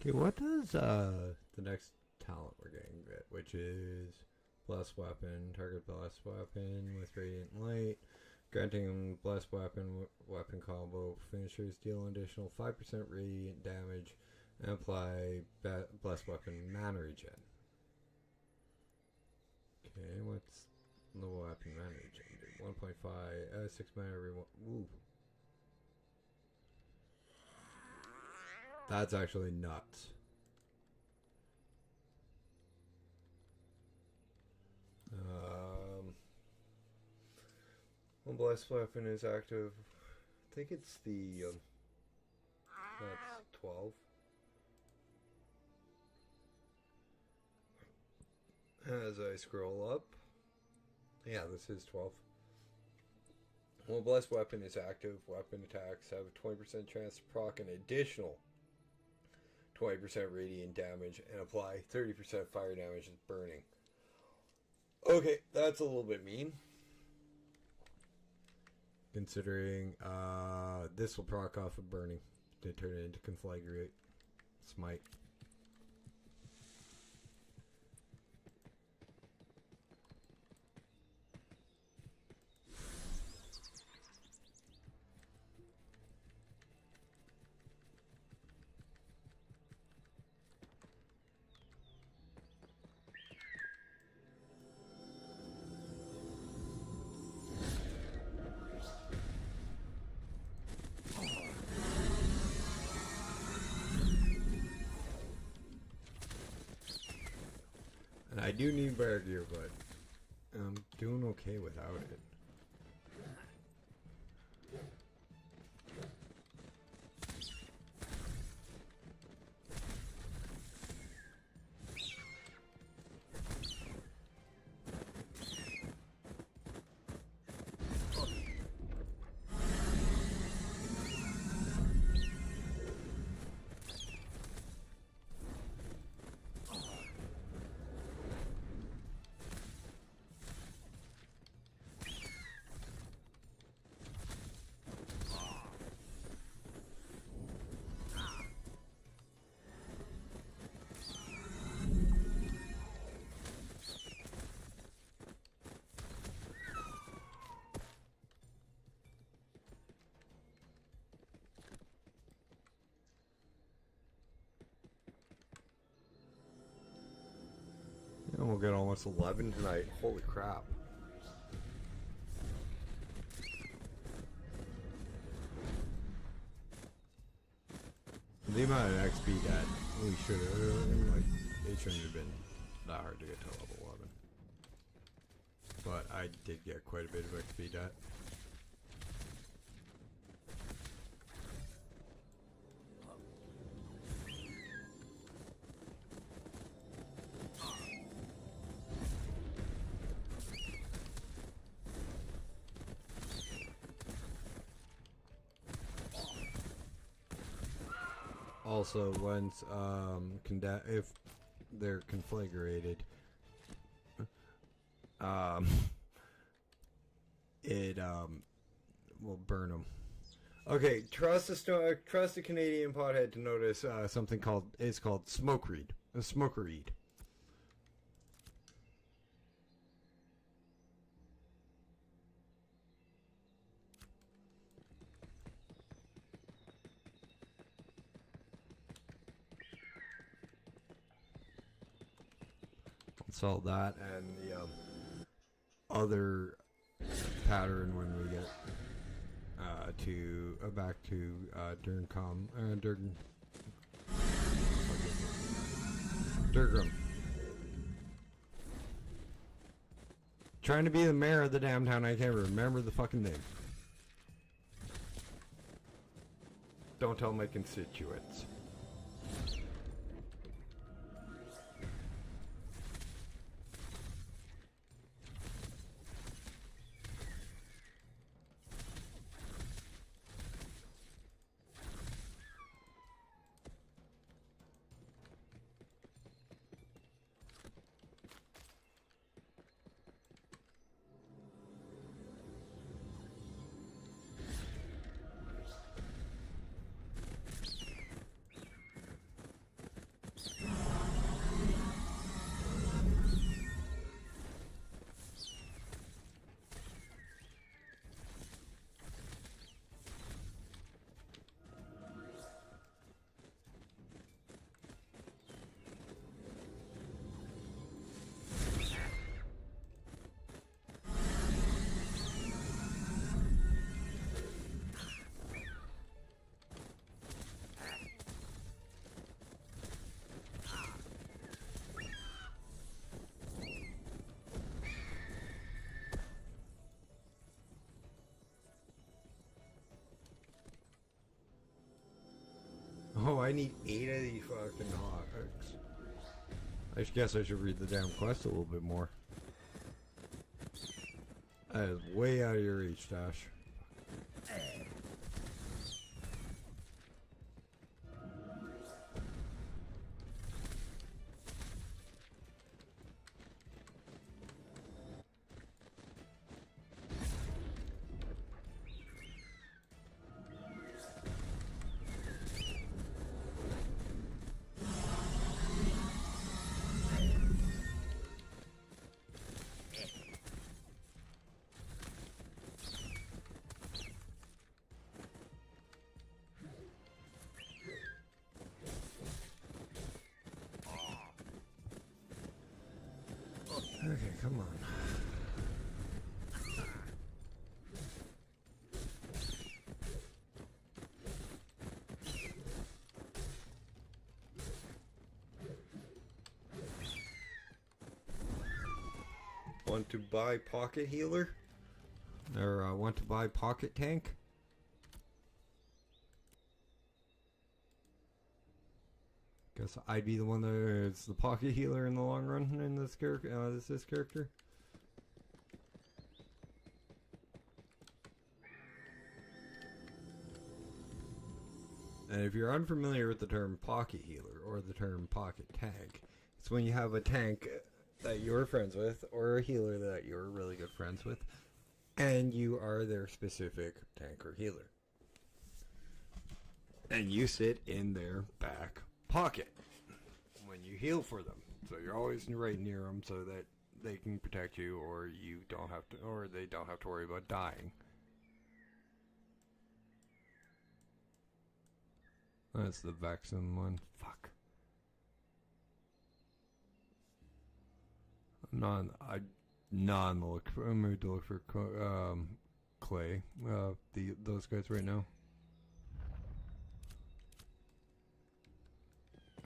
Okay, what does the next talent we're getting get, which is blessed weapon, target blessed weapon with radiant light, granting blessed weapon combo, finishers deal additional 5% radiant damage and apply blessed weapon mana regen. Okay, what's the weapon mana regen? 1.5, 6 mana every one. Ooh. That's actually nuts. One blessed weapon is active. I think it's the that's 12. As I scroll up, yeah, this is 12. One blessed weapon is active. Weapon attacks have a 20% chance to proc an additional 20% radiant damage and apply 30% fire damage as burning. Okay, that's a little bit mean. Considering this will proc off of burning to turn it into conflagrate smite. I do need better gear, but I'm doing okay without it. And we'll get almost 11 tonight. Holy crap. The amount of XP that we should have, like, it shouldn't have been that hard to get to level 11. But I did get quite a bit of XP dat. Also, once if they're conflagrated, it will burn them. Okay, trust the Canadian pothead to notice something called smoke reed. A smoke reed. Solve that and the other pattern when we get back to Durgrim. Trying to be the mayor of the damn town, I can't remember the fucking name. Don't tell my constituents. Oh, I need 8 of these fucking hawks. I guess I should read the damn quest a little bit more. That is way out of your reach, Dash. Okay, come on. Want to buy pocket healer? Or want to buy pocket tank? Guess I'd be the one that is the pocket healer in the long run in this character. This character. And if you're unfamiliar with the term pocket healer or the term pocket tank, it's when you have a tank that you're friends with or a healer that you're really good friends with, and you are their specific tank or healer. And you sit in their back pocket when you heal for them, so you're always right near them so that they can protect you, or you don't have to, or they don't have to worry about dying. That's the Vexen one. Fuck. I'm not in the mood to look for Clay. Those guys right now.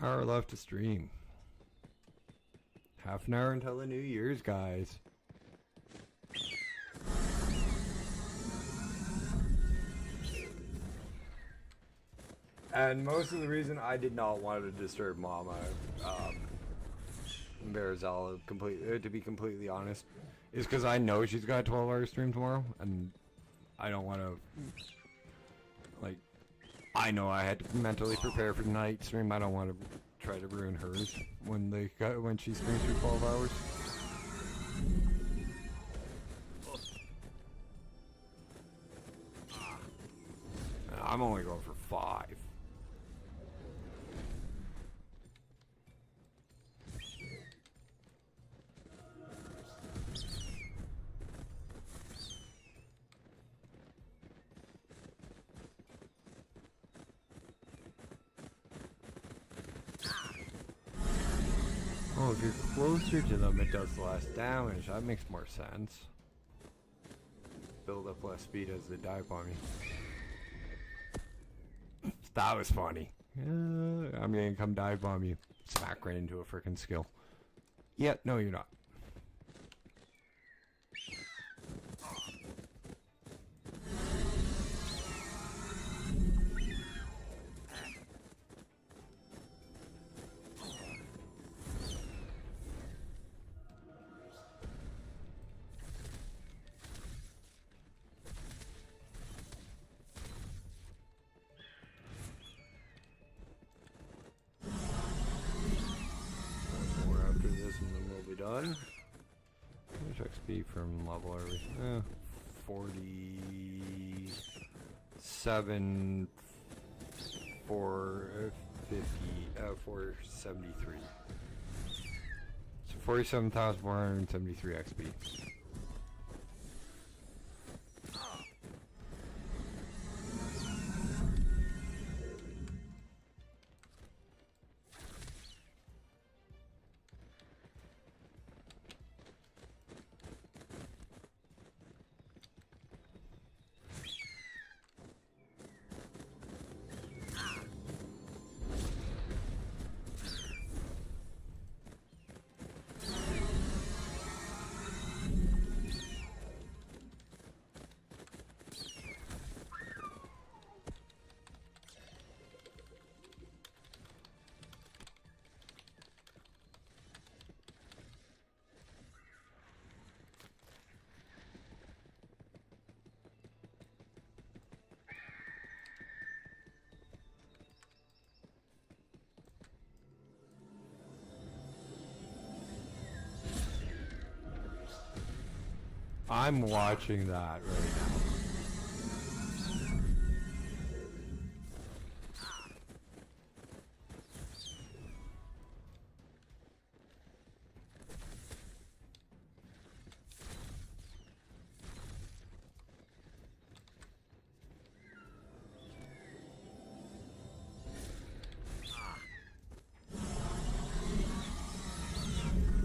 hour left to stream. Half an hour until the New Year's, guys. And most of the reason I did not want to disturb Mama, Verra, to be completely honest, is because I know she's got a 12-hour stream tomorrow, and I don't want to, like, I know I had to mentally prepare for tonight's stream. I don't want to try to ruin hers when she streams for 12 hours. I'm only going for 5. Oh, if you're closer to them, it does less damage. That makes more sense. Build up less speed as they dive on me. That was funny. I'm gonna come dive bomb you. Smack right into a frickin' skill. Yeah, no you're not. Done. How much XP from level are we? 47, 473. So 47,473 XP. I'm watching that right now.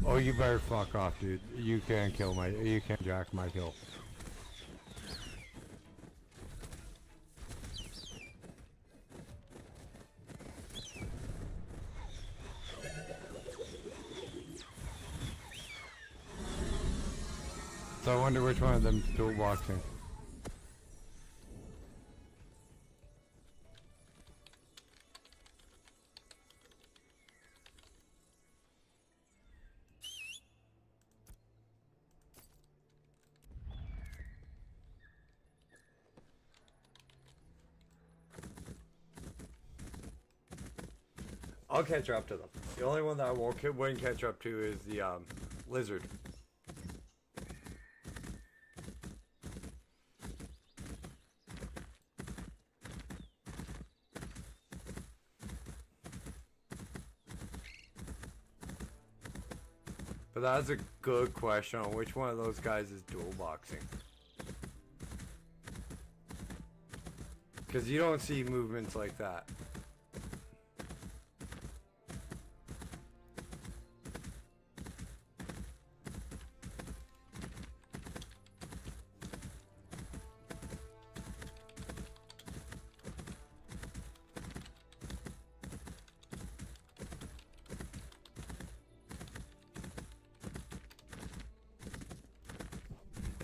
Oh, you better fuck off, dude. You can't jack my kill. So I wonder which one of them is dual boxing. I'll catch up to them. The only one that I wouldn't catch up to is the lizard. But that's a good question on which one of those guys is dual boxing. Because you don't see movements like that.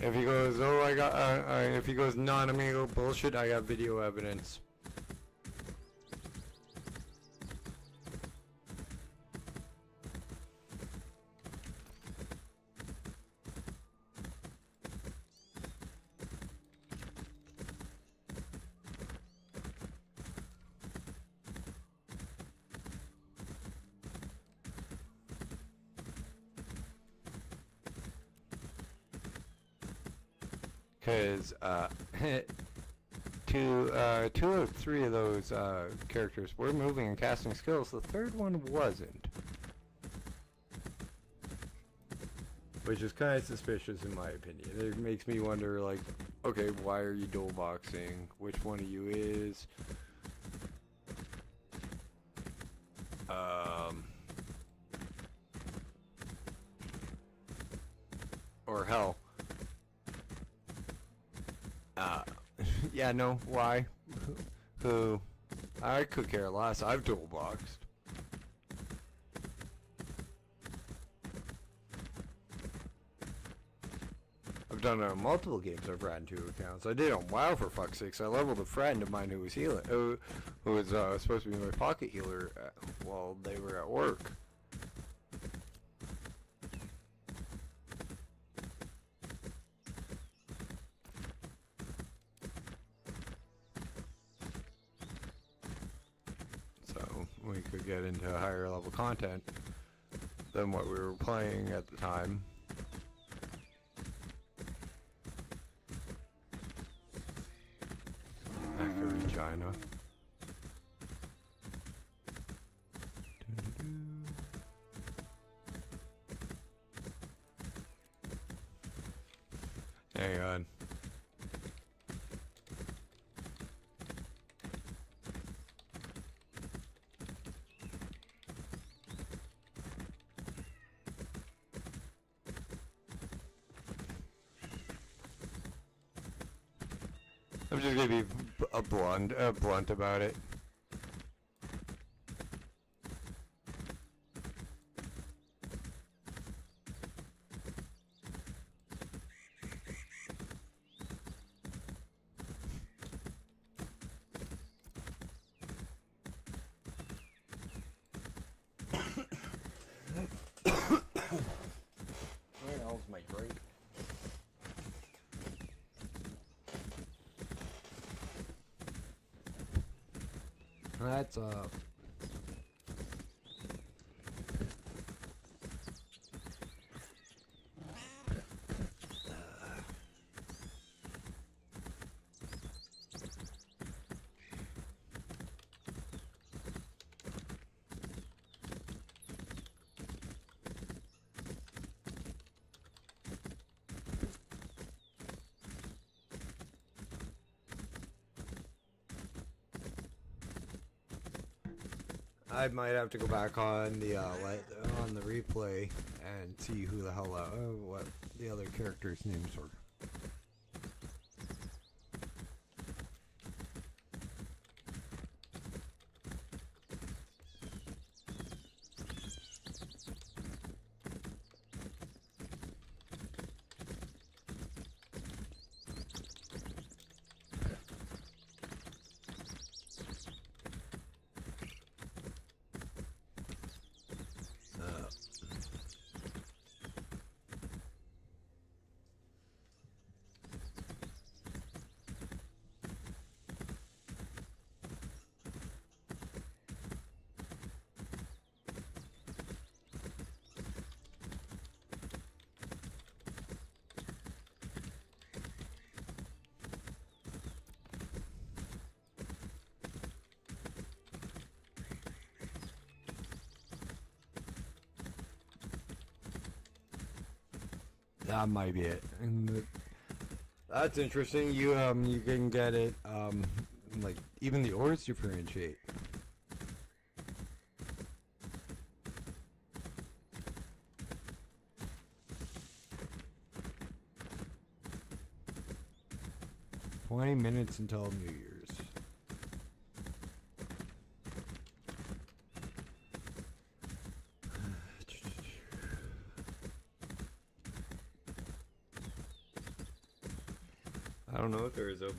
If he goes, oh, I got, if he goes non-amigo bullshit, I got video evidence. Because two of three of those characters were moving and casting skills. The third one wasn't, which is kind of suspicious in my opinion. It makes me wonder, like, okay, why are you dual boxing? Which one of you is? Or hell. Yeah, no, why? Who? I could care less. I've dual boxed. I've done it on multiple games. I've ran 2 accounts. I did on WoW, for fuck's sakes. I leveled a friend of mine who was healing, who was supposed to be my pocket healer while they were at work. We could get into higher level content than what we were playing at the time. Back to Regina. Hang on. I'm just gonna be blunt about it. Where the hell's my grape? That's I might have to go back on the replay and see who the hell what the other characters' names were. That might be it. And that's interesting. You can get it like even the ores differentiate. "20 minutes until New Year's." I don't know if there is a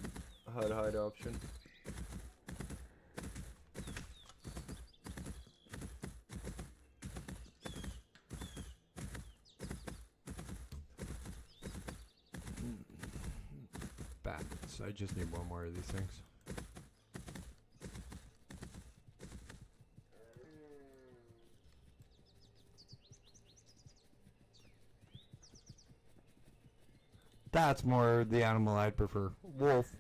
HUD hide option. Bats. I just need one more of these things. That's more the animal I'd prefer. Wolf.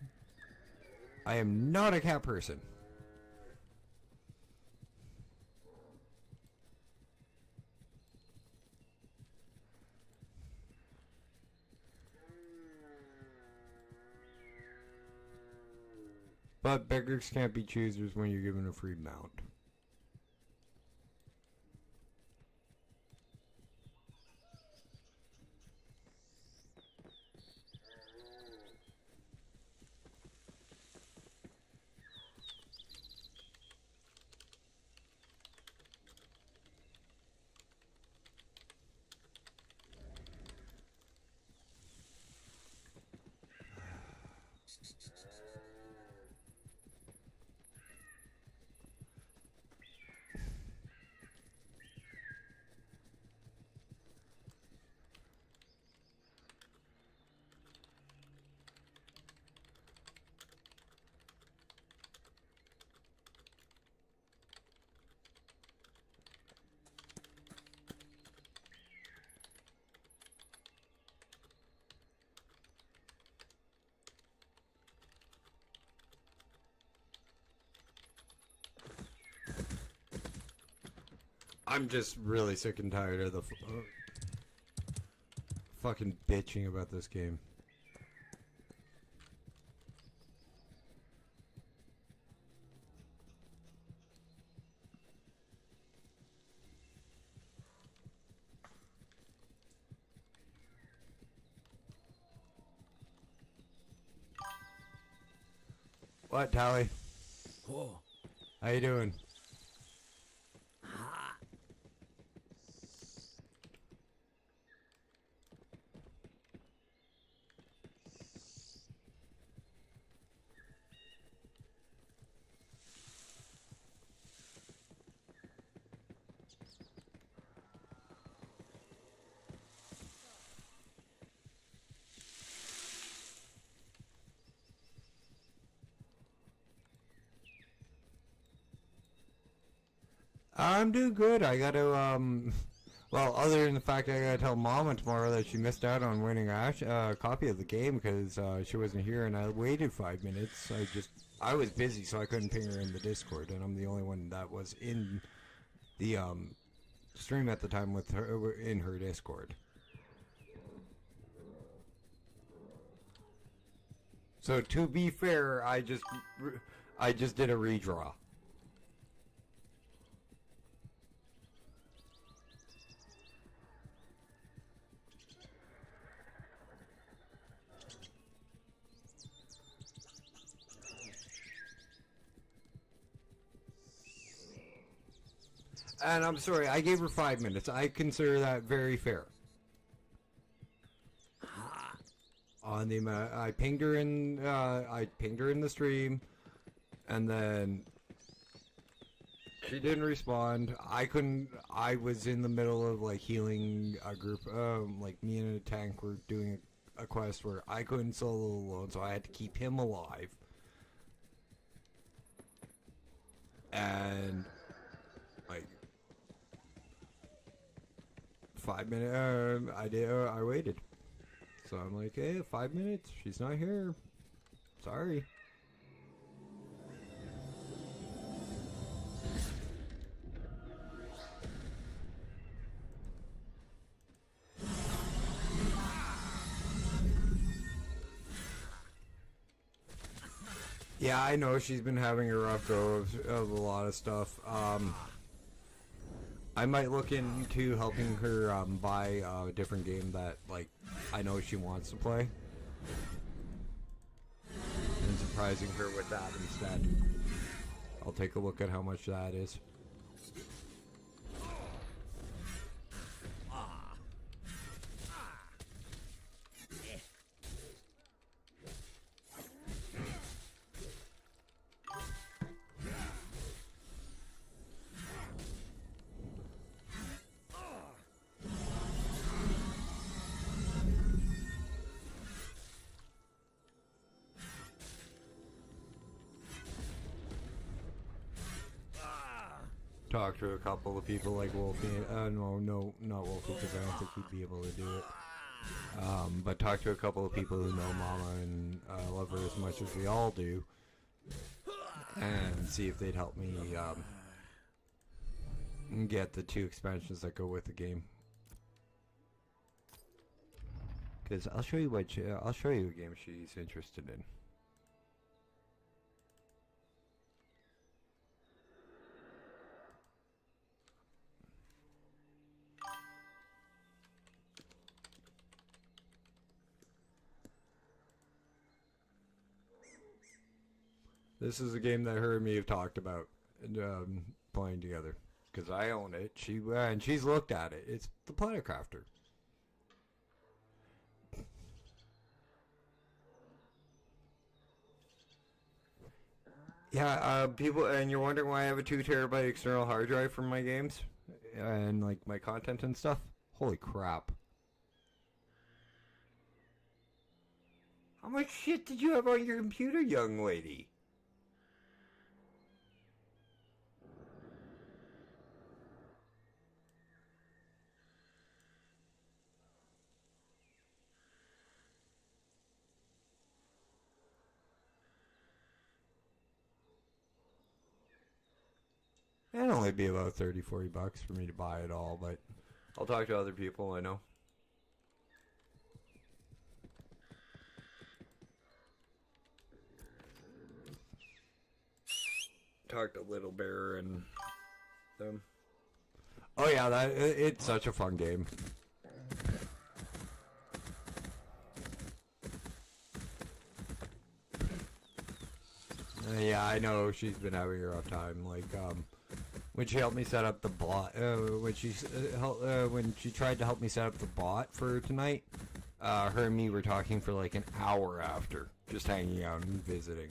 I am not a cat person. But beggars can't be choosers when you're given a free mount. I'm just really sick and tired of the fucking bitching about this game. What, Tally? Whoa. How you doing? I'm doing good. I gotta, well, other than the fact I gotta tell Mama tomorrow that she missed out on winning a copy of the game because she wasn't here and I waited 5 minutes. I was busy so I couldn't ping her in the Discord and I'm the only one that was in the, stream at the time with her, in her Discord. So to be fair, I just did a redraw. And I'm sorry, I gave her 5 minutes. I consider that very fair. On the I pinged her in the stream, and then she didn't respond. I was in the middle of like healing a group. Like me and a tank were doing a quest where I couldn't solo alone, so I had to keep him alive. And like 5 minutes, I waited. So I'm like, hey, 5 minutes. She's not here. Sorry. Yeah, I know she's been having a rough go of a lot of stuff. I might look into helping her buy a different game that, like, I know she wants to play. And surprising her with that instead. I'll take a look at how much that is. talked to a couple of people like Wolfie. No, not Wolfie, because I don't think he'd be able to do it. But talked to a couple of people who know Mama and love her as much as we all do, and see if they'd help me get the 2 expansions that go with the game. Because I'll show you I'll show you a game she's interested in. This is a game that her and me have talked about playing together. Because I own it. And she's looked at it. It's the Planet Crafter. Yeah, people, and you're wondering why I have a 2 terabyte external hard drive for my games and like my content and stuff? Holy crap. How much shit did you have on your computer, young lady? It'd only be about 30-40 bucks for me to buy it all, but I'll talk to other people I know. Talk to Little Bear and them. Oh yeah, it's such a fun game. Yeah, I know she's been having a rough time. Like, when she helped me set up the bot, when she tried to help me set up the bot for tonight, her and me were talking for like an hour after, just hanging out and visiting.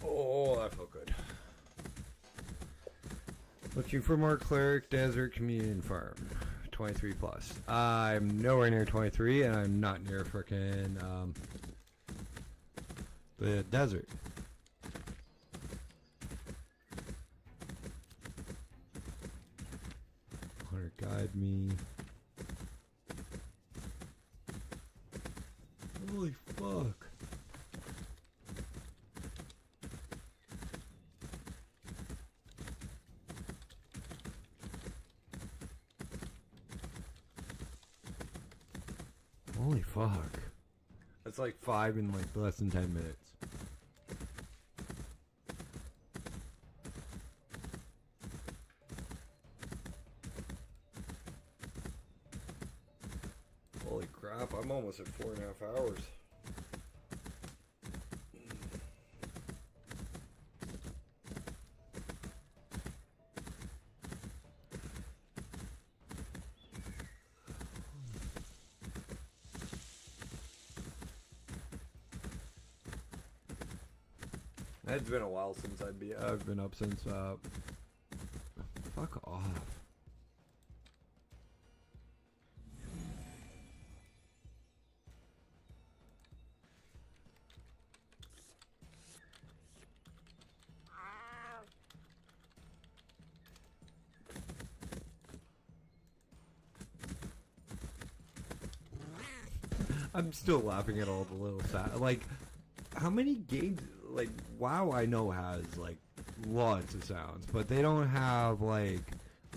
Oh, that felt good. Looking for more cleric, desert, communion farm. 23 plus. I'm nowhere near 23, and I'm not near frickin' the desert. Hunter, guide me. Holy fuck. Holy fuck. That's like 5 in like less than 10 minutes. Holy crap, I'm almost at 4.5 hours. It's been a while since I've been up since, fuck off. I'm still laughing at all the little like, how many games, like, WoW I know has, like, lots of sounds, but they don't have, like,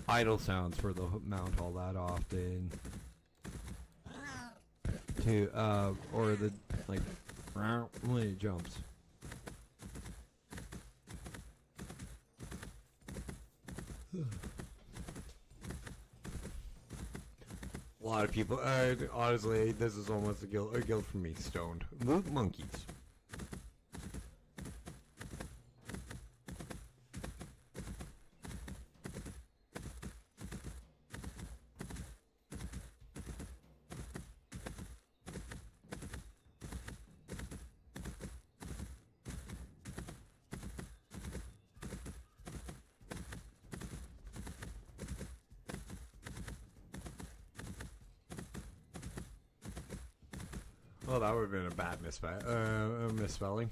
idle sounds for the mount all that often. Or the, like, when it jumps. A lot of people, honestly, this is almost a guild for me, stoned. Move monkeys. Well, that would have been a bad misspelling.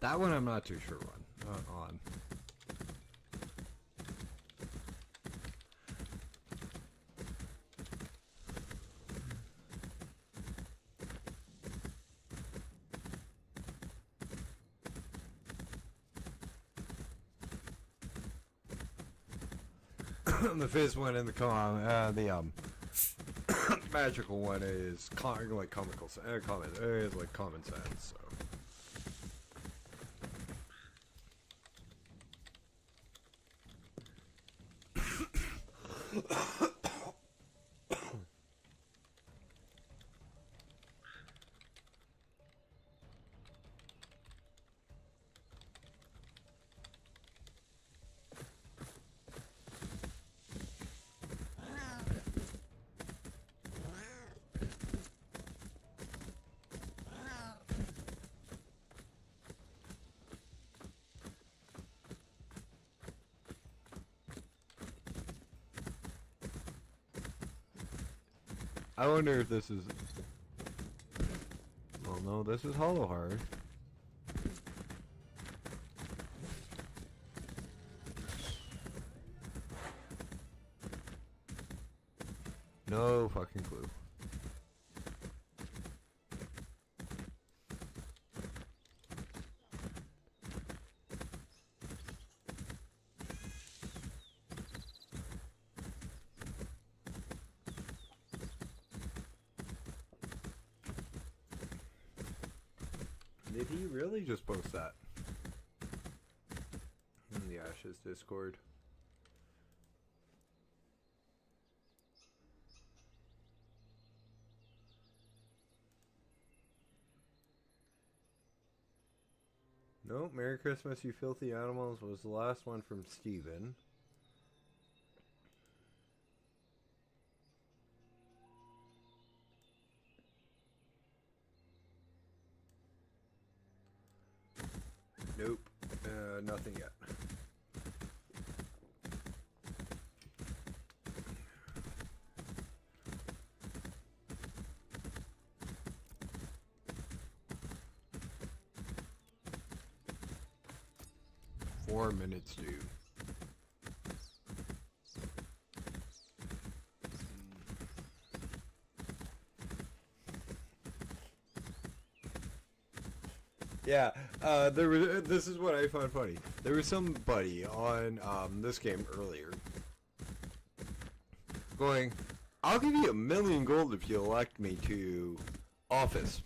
That one I'm not too sure on. The first one in the magical one is like comical, is like common sense. So. I wonder if this is... Well, no, this is Hollow Heart. No fucking clue. Did he really just post that? In the Ashes Discord. No, Merry Christmas, you filthy animals was the last one from Steven. Nope. Nothing yet. Four minutes due. Yeah, there was. This is what I found funny. There was somebody on this game earlier going, "I'll give you 1,000,000 gold if you elect me to office."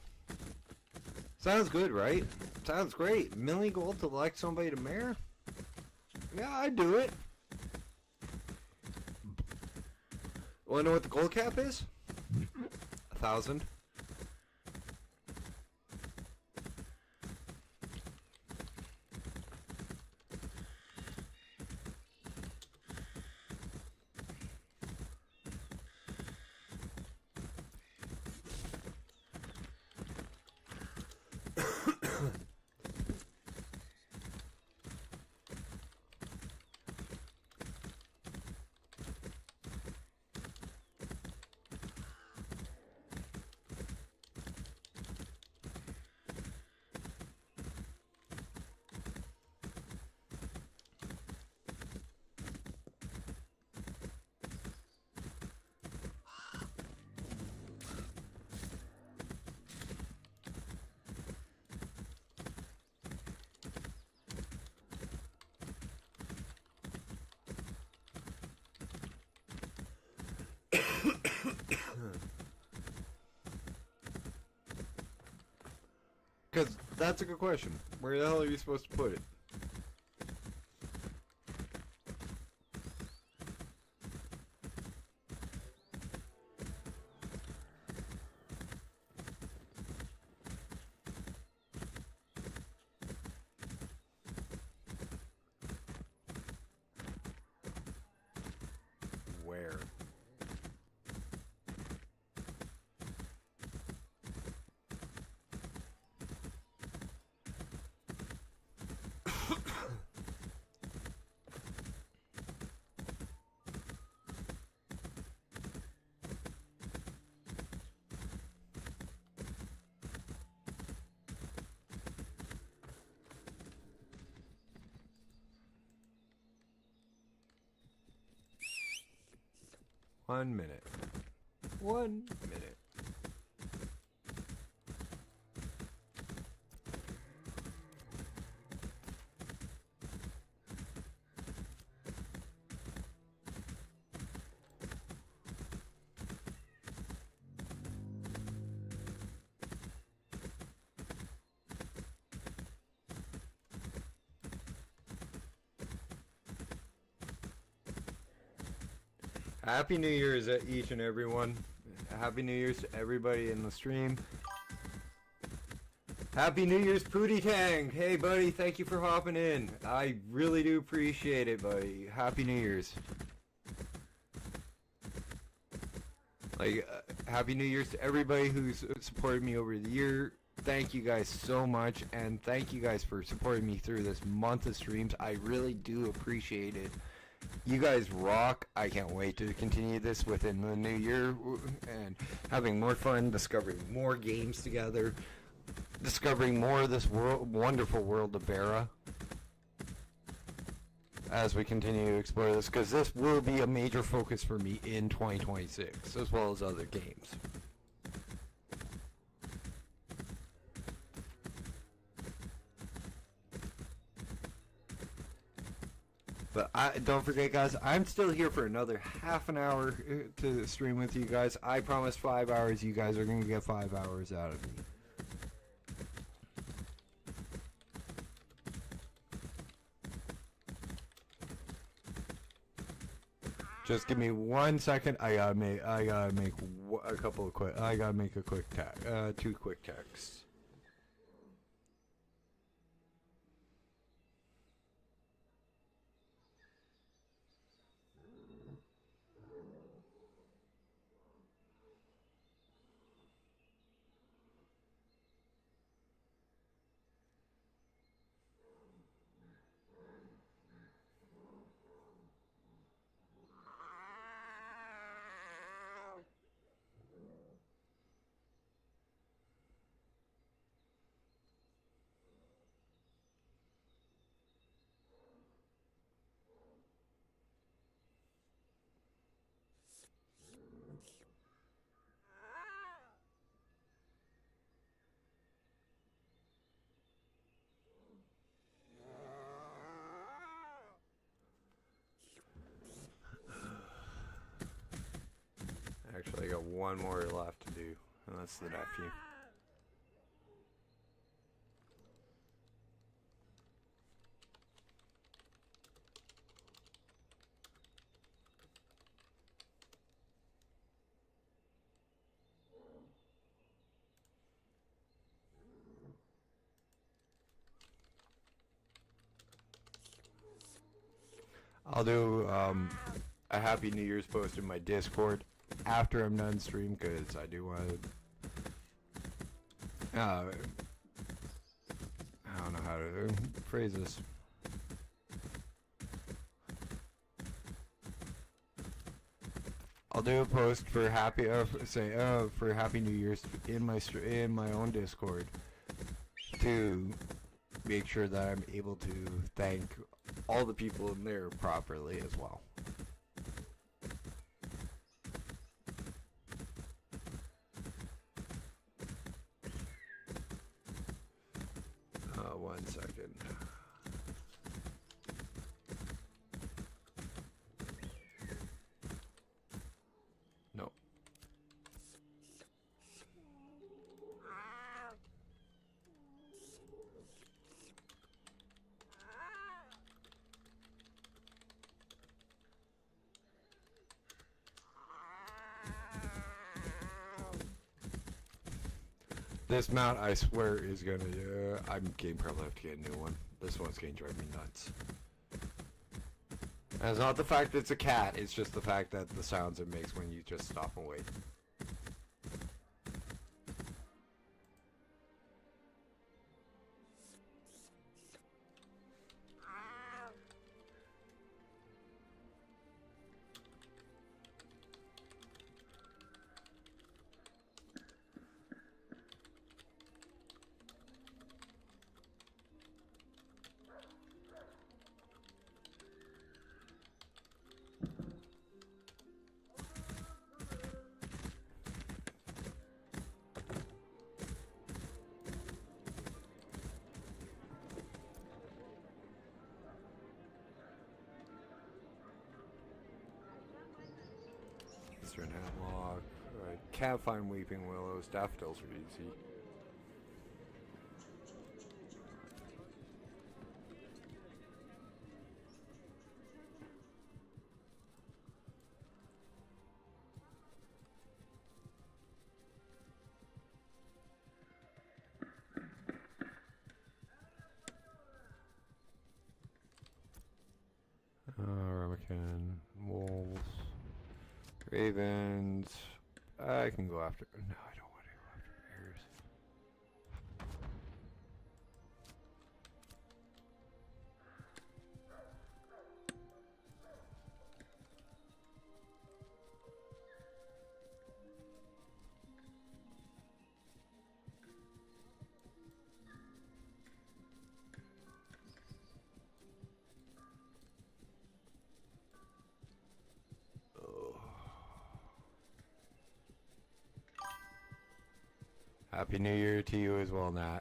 Sounds good, right? Sounds great. 1,000,000 gold to elect somebody to mayor? Yeah, I'd do it. Wanna know what the gold cap is? 1,000. Because that's a good question. Where the hell are you supposed to put it? Where? One minute. 1 minute. Happy New Year's to each and everyone. Happy New Year's to everybody in the stream. Happy New Year's, Pootie Tang. Hey, buddy, thank you for hopping in. I really do appreciate it, buddy. Happy New Year's. Happy New Year's to everybody who's supported me over the year. Thank you guys so much, and thank you guys for supporting me through this month of streams. I really do appreciate it. You guys rock. I can't wait to continue this within the new year and having more fun, discovering more games together, discovering more of this wonderful world of Verra as we continue to explore this, because this will be a major focus for me in 2026, as well as other games. But don't forget, guys, I'm still here for another half an hour to stream with you guys. I promised 5 hours. You guys are going to get 5 hours out of me. Just give me 1 second. I gotta make a couple of quick. I gotta make a quick 2 quick texts. one more left to do, and that's the nephew. I'll do a Happy New Year's post in my Discord after I'm done stream, because I do want to I don't know how to phrase this. I'll do a post for for Happy New Year's in my own Discord to make sure that I'm able to thank all the people in there properly as well. One second. No. This mount, I swear, is gonna. I'm getting probably have to get a new one. This one's gonna drive me nuts. And it's not the fact that it's a cat; it's just the fact that the sounds it makes when you just stop and wait. Eastern Hemlock. Can't find Weeping Willows. Daffodils are easy. Ramekin, wolves, ravens. I can go after. No, I don't want to go after bears. Happy New Year to you as well, Nat.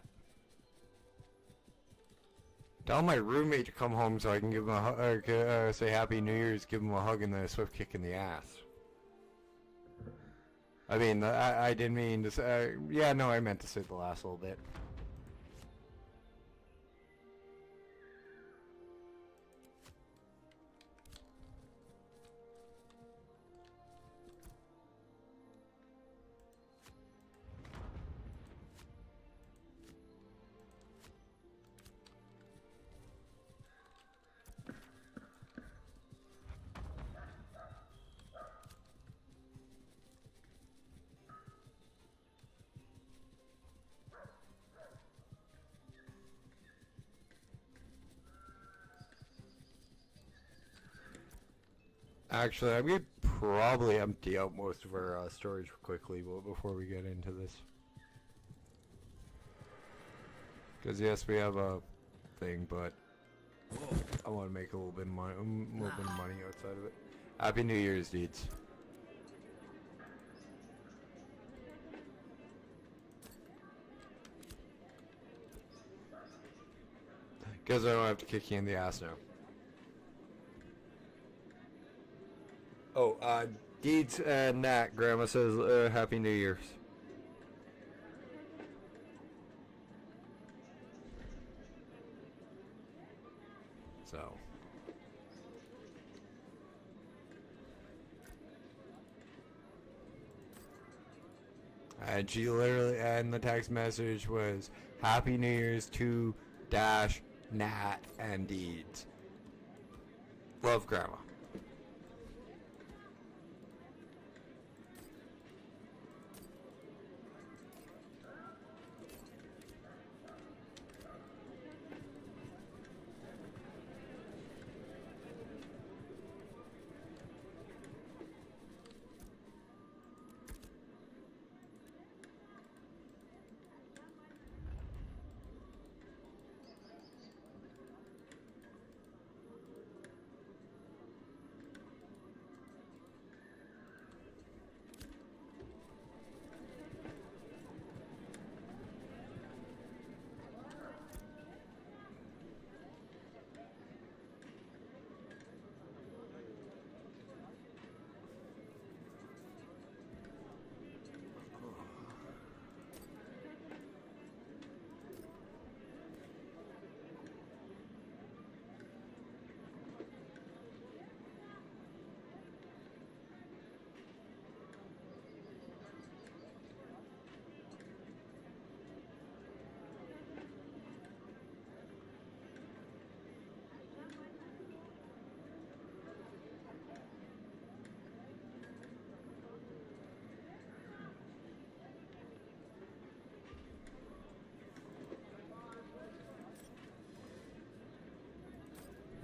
Tell my roommate to come home so I can give him a say Happy New Year's, give him a hug and then a swift kick in the ass. I mean, I didn't mean to say. Yeah, no, I meant to say the last little bit. Actually, I'm going to probably empty out most of our storage quickly before we get into this. Because yes, we have a thing, but I want to make a little bit of money, outside of it. Happy New Year's, dudes. Because I don't have to kick you in the ass now. Oh, Deeds and Nat, Grandma says Happy New Year's. So. And she literally, and the text message was Happy New Year's to Dash, Nat, and Deeds. Love, Grandma.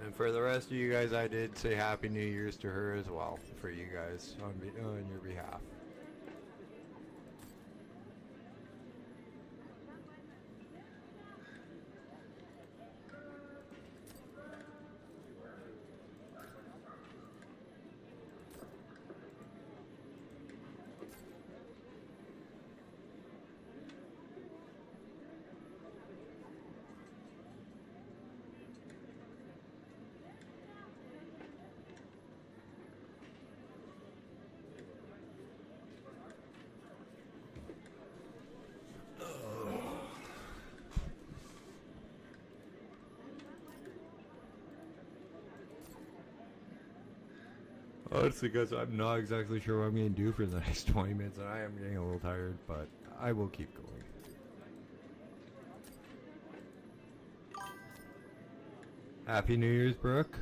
And for the rest of you guys, I did say Happy New Year's to her as well, for you guys, on your behalf. Honestly, guys, I'm not exactly sure what I'm going to do for the next 20 minutes, and I am getting a little tired, but I will keep going. Happy New Year's, Brooke.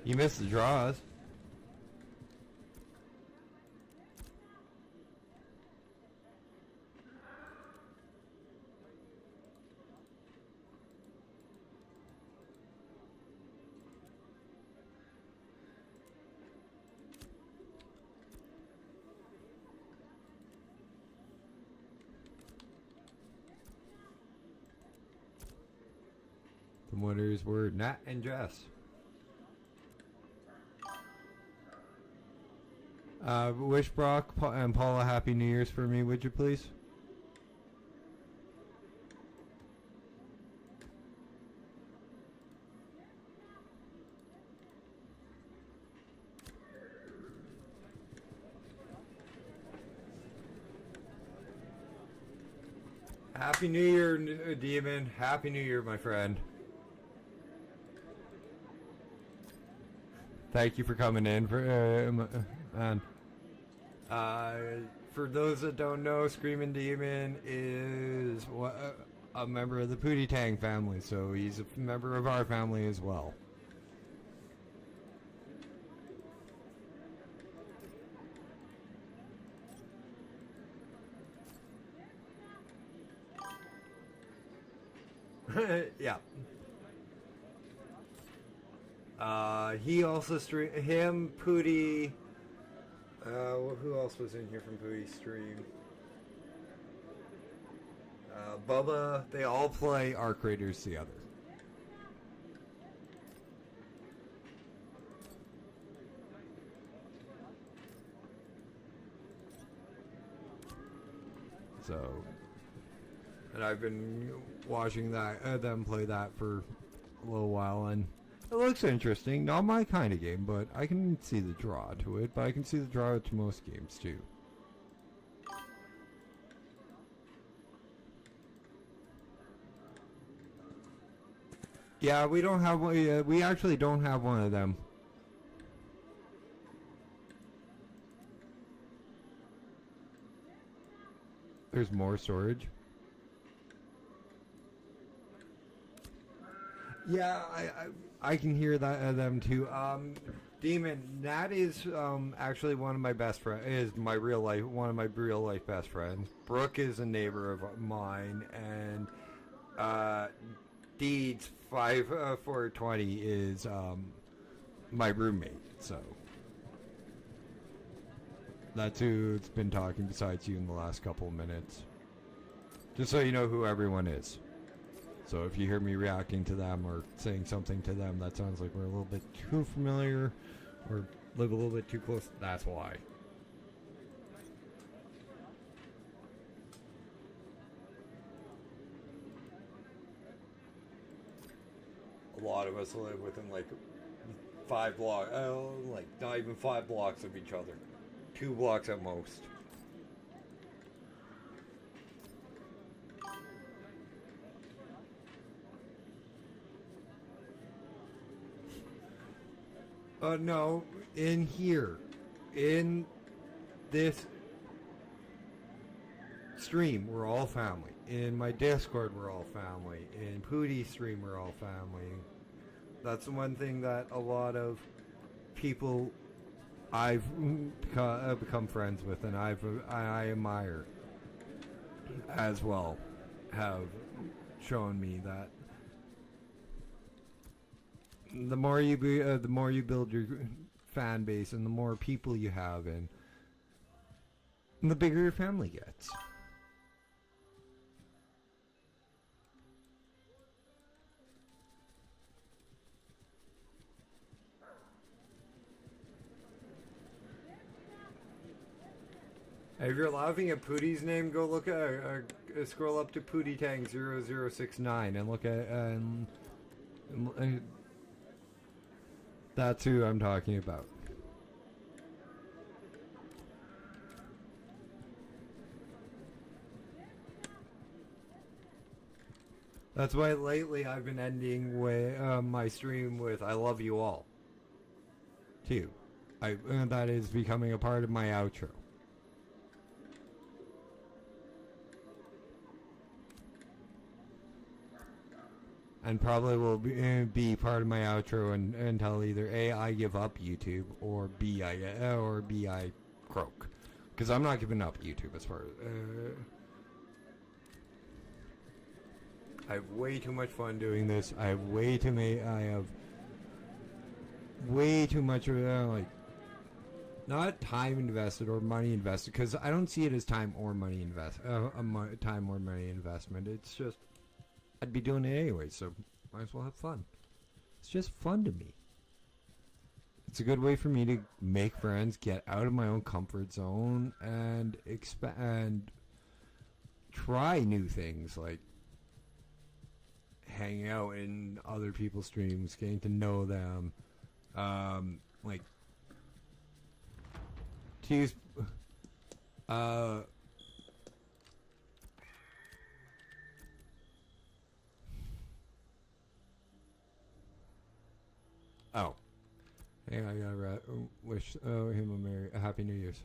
You missed the draws. The winners were Nat and Jess. Wish Brock and Paula Happy New Year's for me, would you please? Happy New Year, Demon. Happy New Year, my friend. Thank you for coming in, man. For those that don't know, Screaming Demon is a member of the Pootie Tang family, so he's a member of our family as well. Yeah. He also him, Pootie. Who else was in here from Pootie's stream? Bubba. They all play Arc Raiders together. So, and I've been watching that them play that for a little while, and It looks interesting. Not my kind of game, but I can see the draw to it. But I can see the draw to most games too. Yeah, we don't have one. We actually don't have one of them. There's more storage. Yeah, I can hear that them too. Demon, that is actually one of my best friends. Is my real life one of my real life best friends. Brooke is a neighbor of mine, and Deeds 5420 is my roommate. So that's who's been talking besides you in the last couple of minutes. Just so you know who everyone is. So if you hear me reacting to them or saying something to them that sounds like we're a little bit too familiar or live a little bit too close, that's why. A lot of us live within like 5 blocks, like not even 5 blocks of each other. 2 blocks at most. No, in here. In this stream, we're all family. In my Discord, we're all family. In Pootie's stream, we're all family. That's the one thing that a lot of people I've become friends with and I admire as well have shown me that the more you build your fan base and the more people you have, and the bigger your family gets. If you're laughing at Pootie's name, go look at scroll up to Pootie Tang 0069 and look at that's who I'm talking about. That's why lately I've been ending my stream with "I love you all." Too, that is becoming a part of my outro. And probably will be part of my outro until either A, I give up YouTube, or B, I croak. Because I'm not giving up YouTube as far as... I have way too much fun doing this. I have way too much like, not time invested or money invested, because I don't see it as time or money investment. It's just, I'd be doing it anyway, so might as well have fun. It's just fun to me. It's a good way for me to make friends, get out of my own comfort zone, and try new things, like hanging out in other people's streams, getting to know them, like to use oh. Hey, I gotta wish him a Happy New Year's.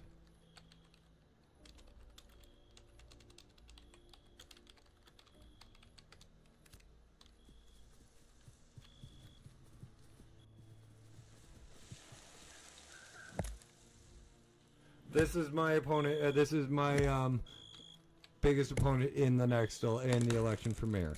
This is my opponent. This is my biggest opponent in the election for mayor.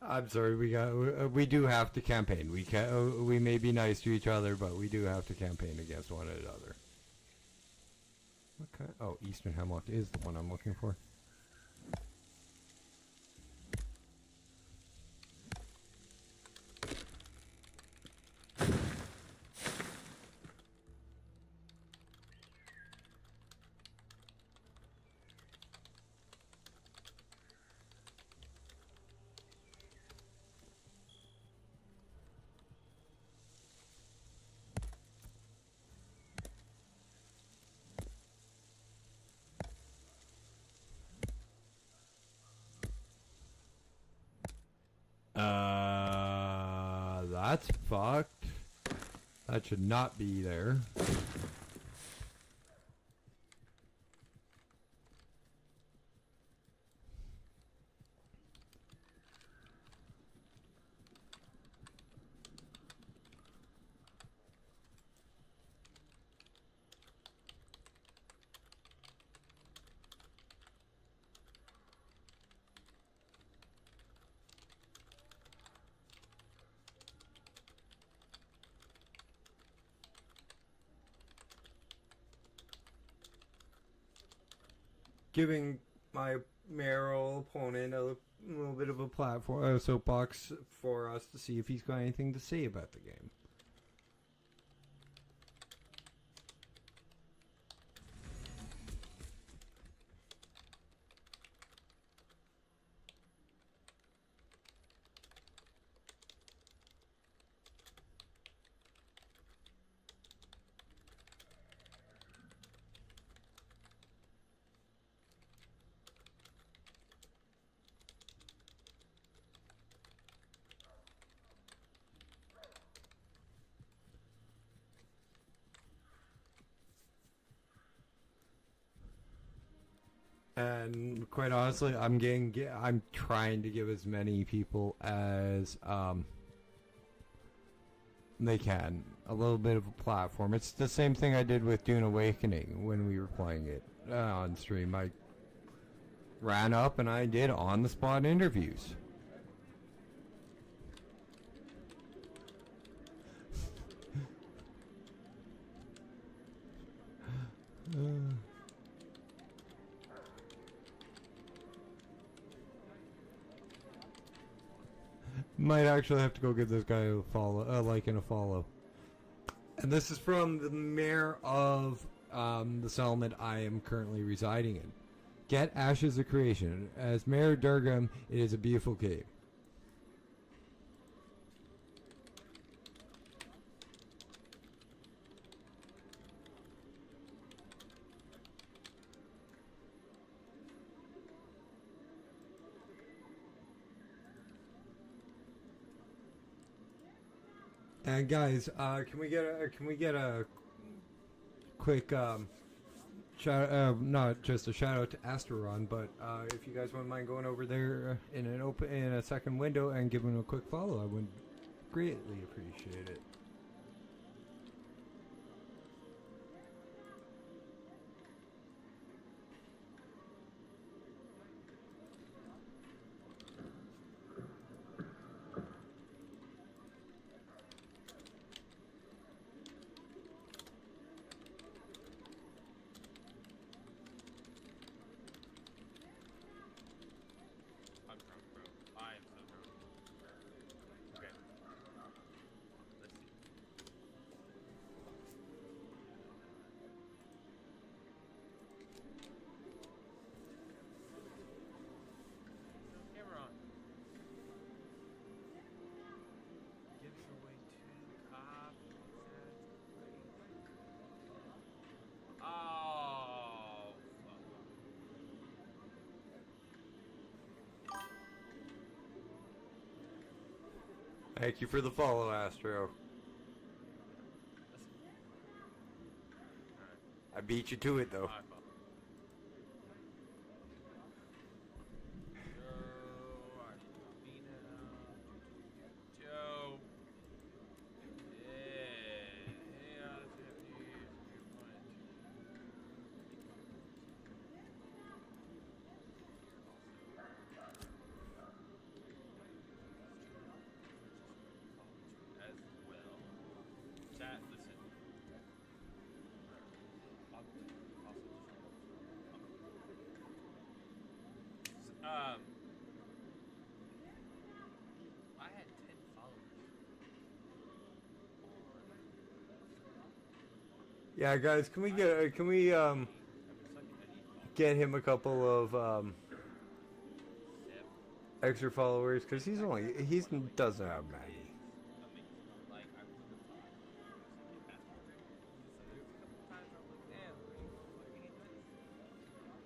I'm sorry, we do have to campaign. We may be nice to each other, but we do have to campaign against one another. Okay. Oh, Eastern Hemlock is the one I'm looking for. That's fucked. That should not be there. Giving my mayoral opponent a little bit of a platform, a soapbox for us to see if he's got anything to say about the game. And quite honestly, I'm trying to give as many people as they can a little bit of a platform. It's the same thing I did with Dune Awakening when we were playing it on stream. I ran up and I did on the spot interviews. Might actually have to go give this guy a follow, like and a follow. And this is from the mayor of the settlement I am currently residing in. Get Ashes of Creation. As Mayor Durgam, it is a beautiful game. And guys, can we get a quick shout? Not just a shout out to Asteron, but if you guys wouldn't mind going over there in a second window and giving a quick follow, I would greatly appreciate it. Thank you for the follow, Astro. I beat you to it, though. Yeah, guys, can we get him a couple of extra followers? Because he doesn't have many.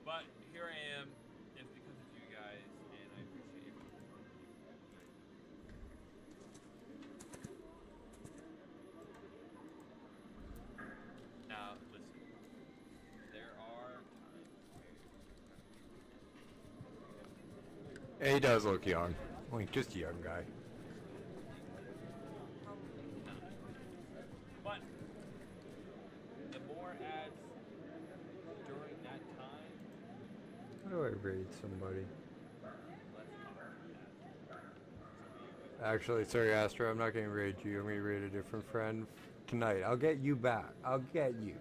But here I am. It's because of you guys, and I appreciate it. Now, listen. There are times. He does look young. Like, just a young guy. But the more ads during that time, How do I raid somebody? less ads. Actually, sorry, Astro, I'm not going to raid you. I'm going to raid a different friend tonight. I'll get you back. I'll get you.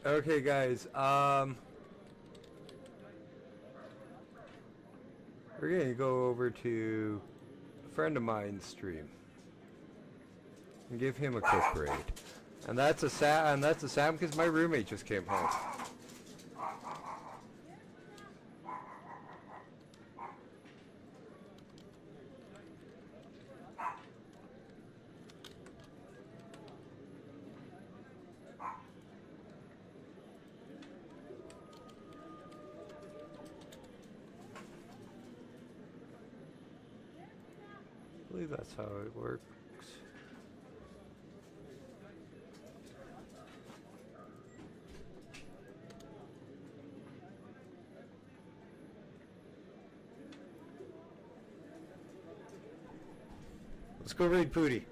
Okay, guys, we're gonna go over to a friend of mine's stream and give him a quick raid. And that's a Sam because my roommate just came home. I believe that's how it works. Let's go raid Pooty.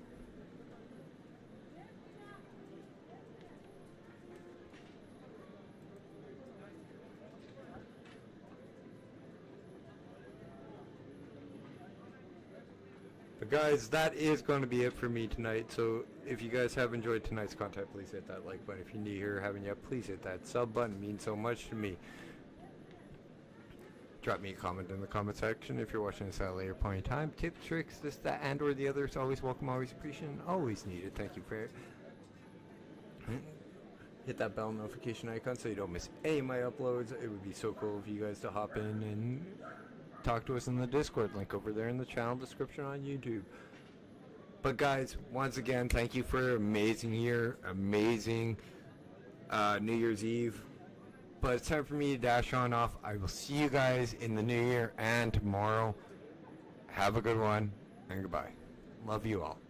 But guys, that is going to be it for me tonight. So if you guys have enjoyed tonight's content, please hit that like button. If you're new here, haven't yet, please hit that sub button. It means so much to me. Drop me a comment in the comment section if you're watching this at a later point in time. Tips, tricks, this, that, and or the others. Always welcome, always appreciated, and always needed. Thank you for it. Hit that bell notification icon so you don't miss any of my uploads. It would be so cool if you guys to hop in and talk to us in the Discord link over there in the channel description on YouTube. But guys, once again, thank you for an amazing year, amazing New Year's Eve. But it's time for me to dash on off. I will see you guys in the new year and tomorrow. Have a good one, and goodbye. Love you all.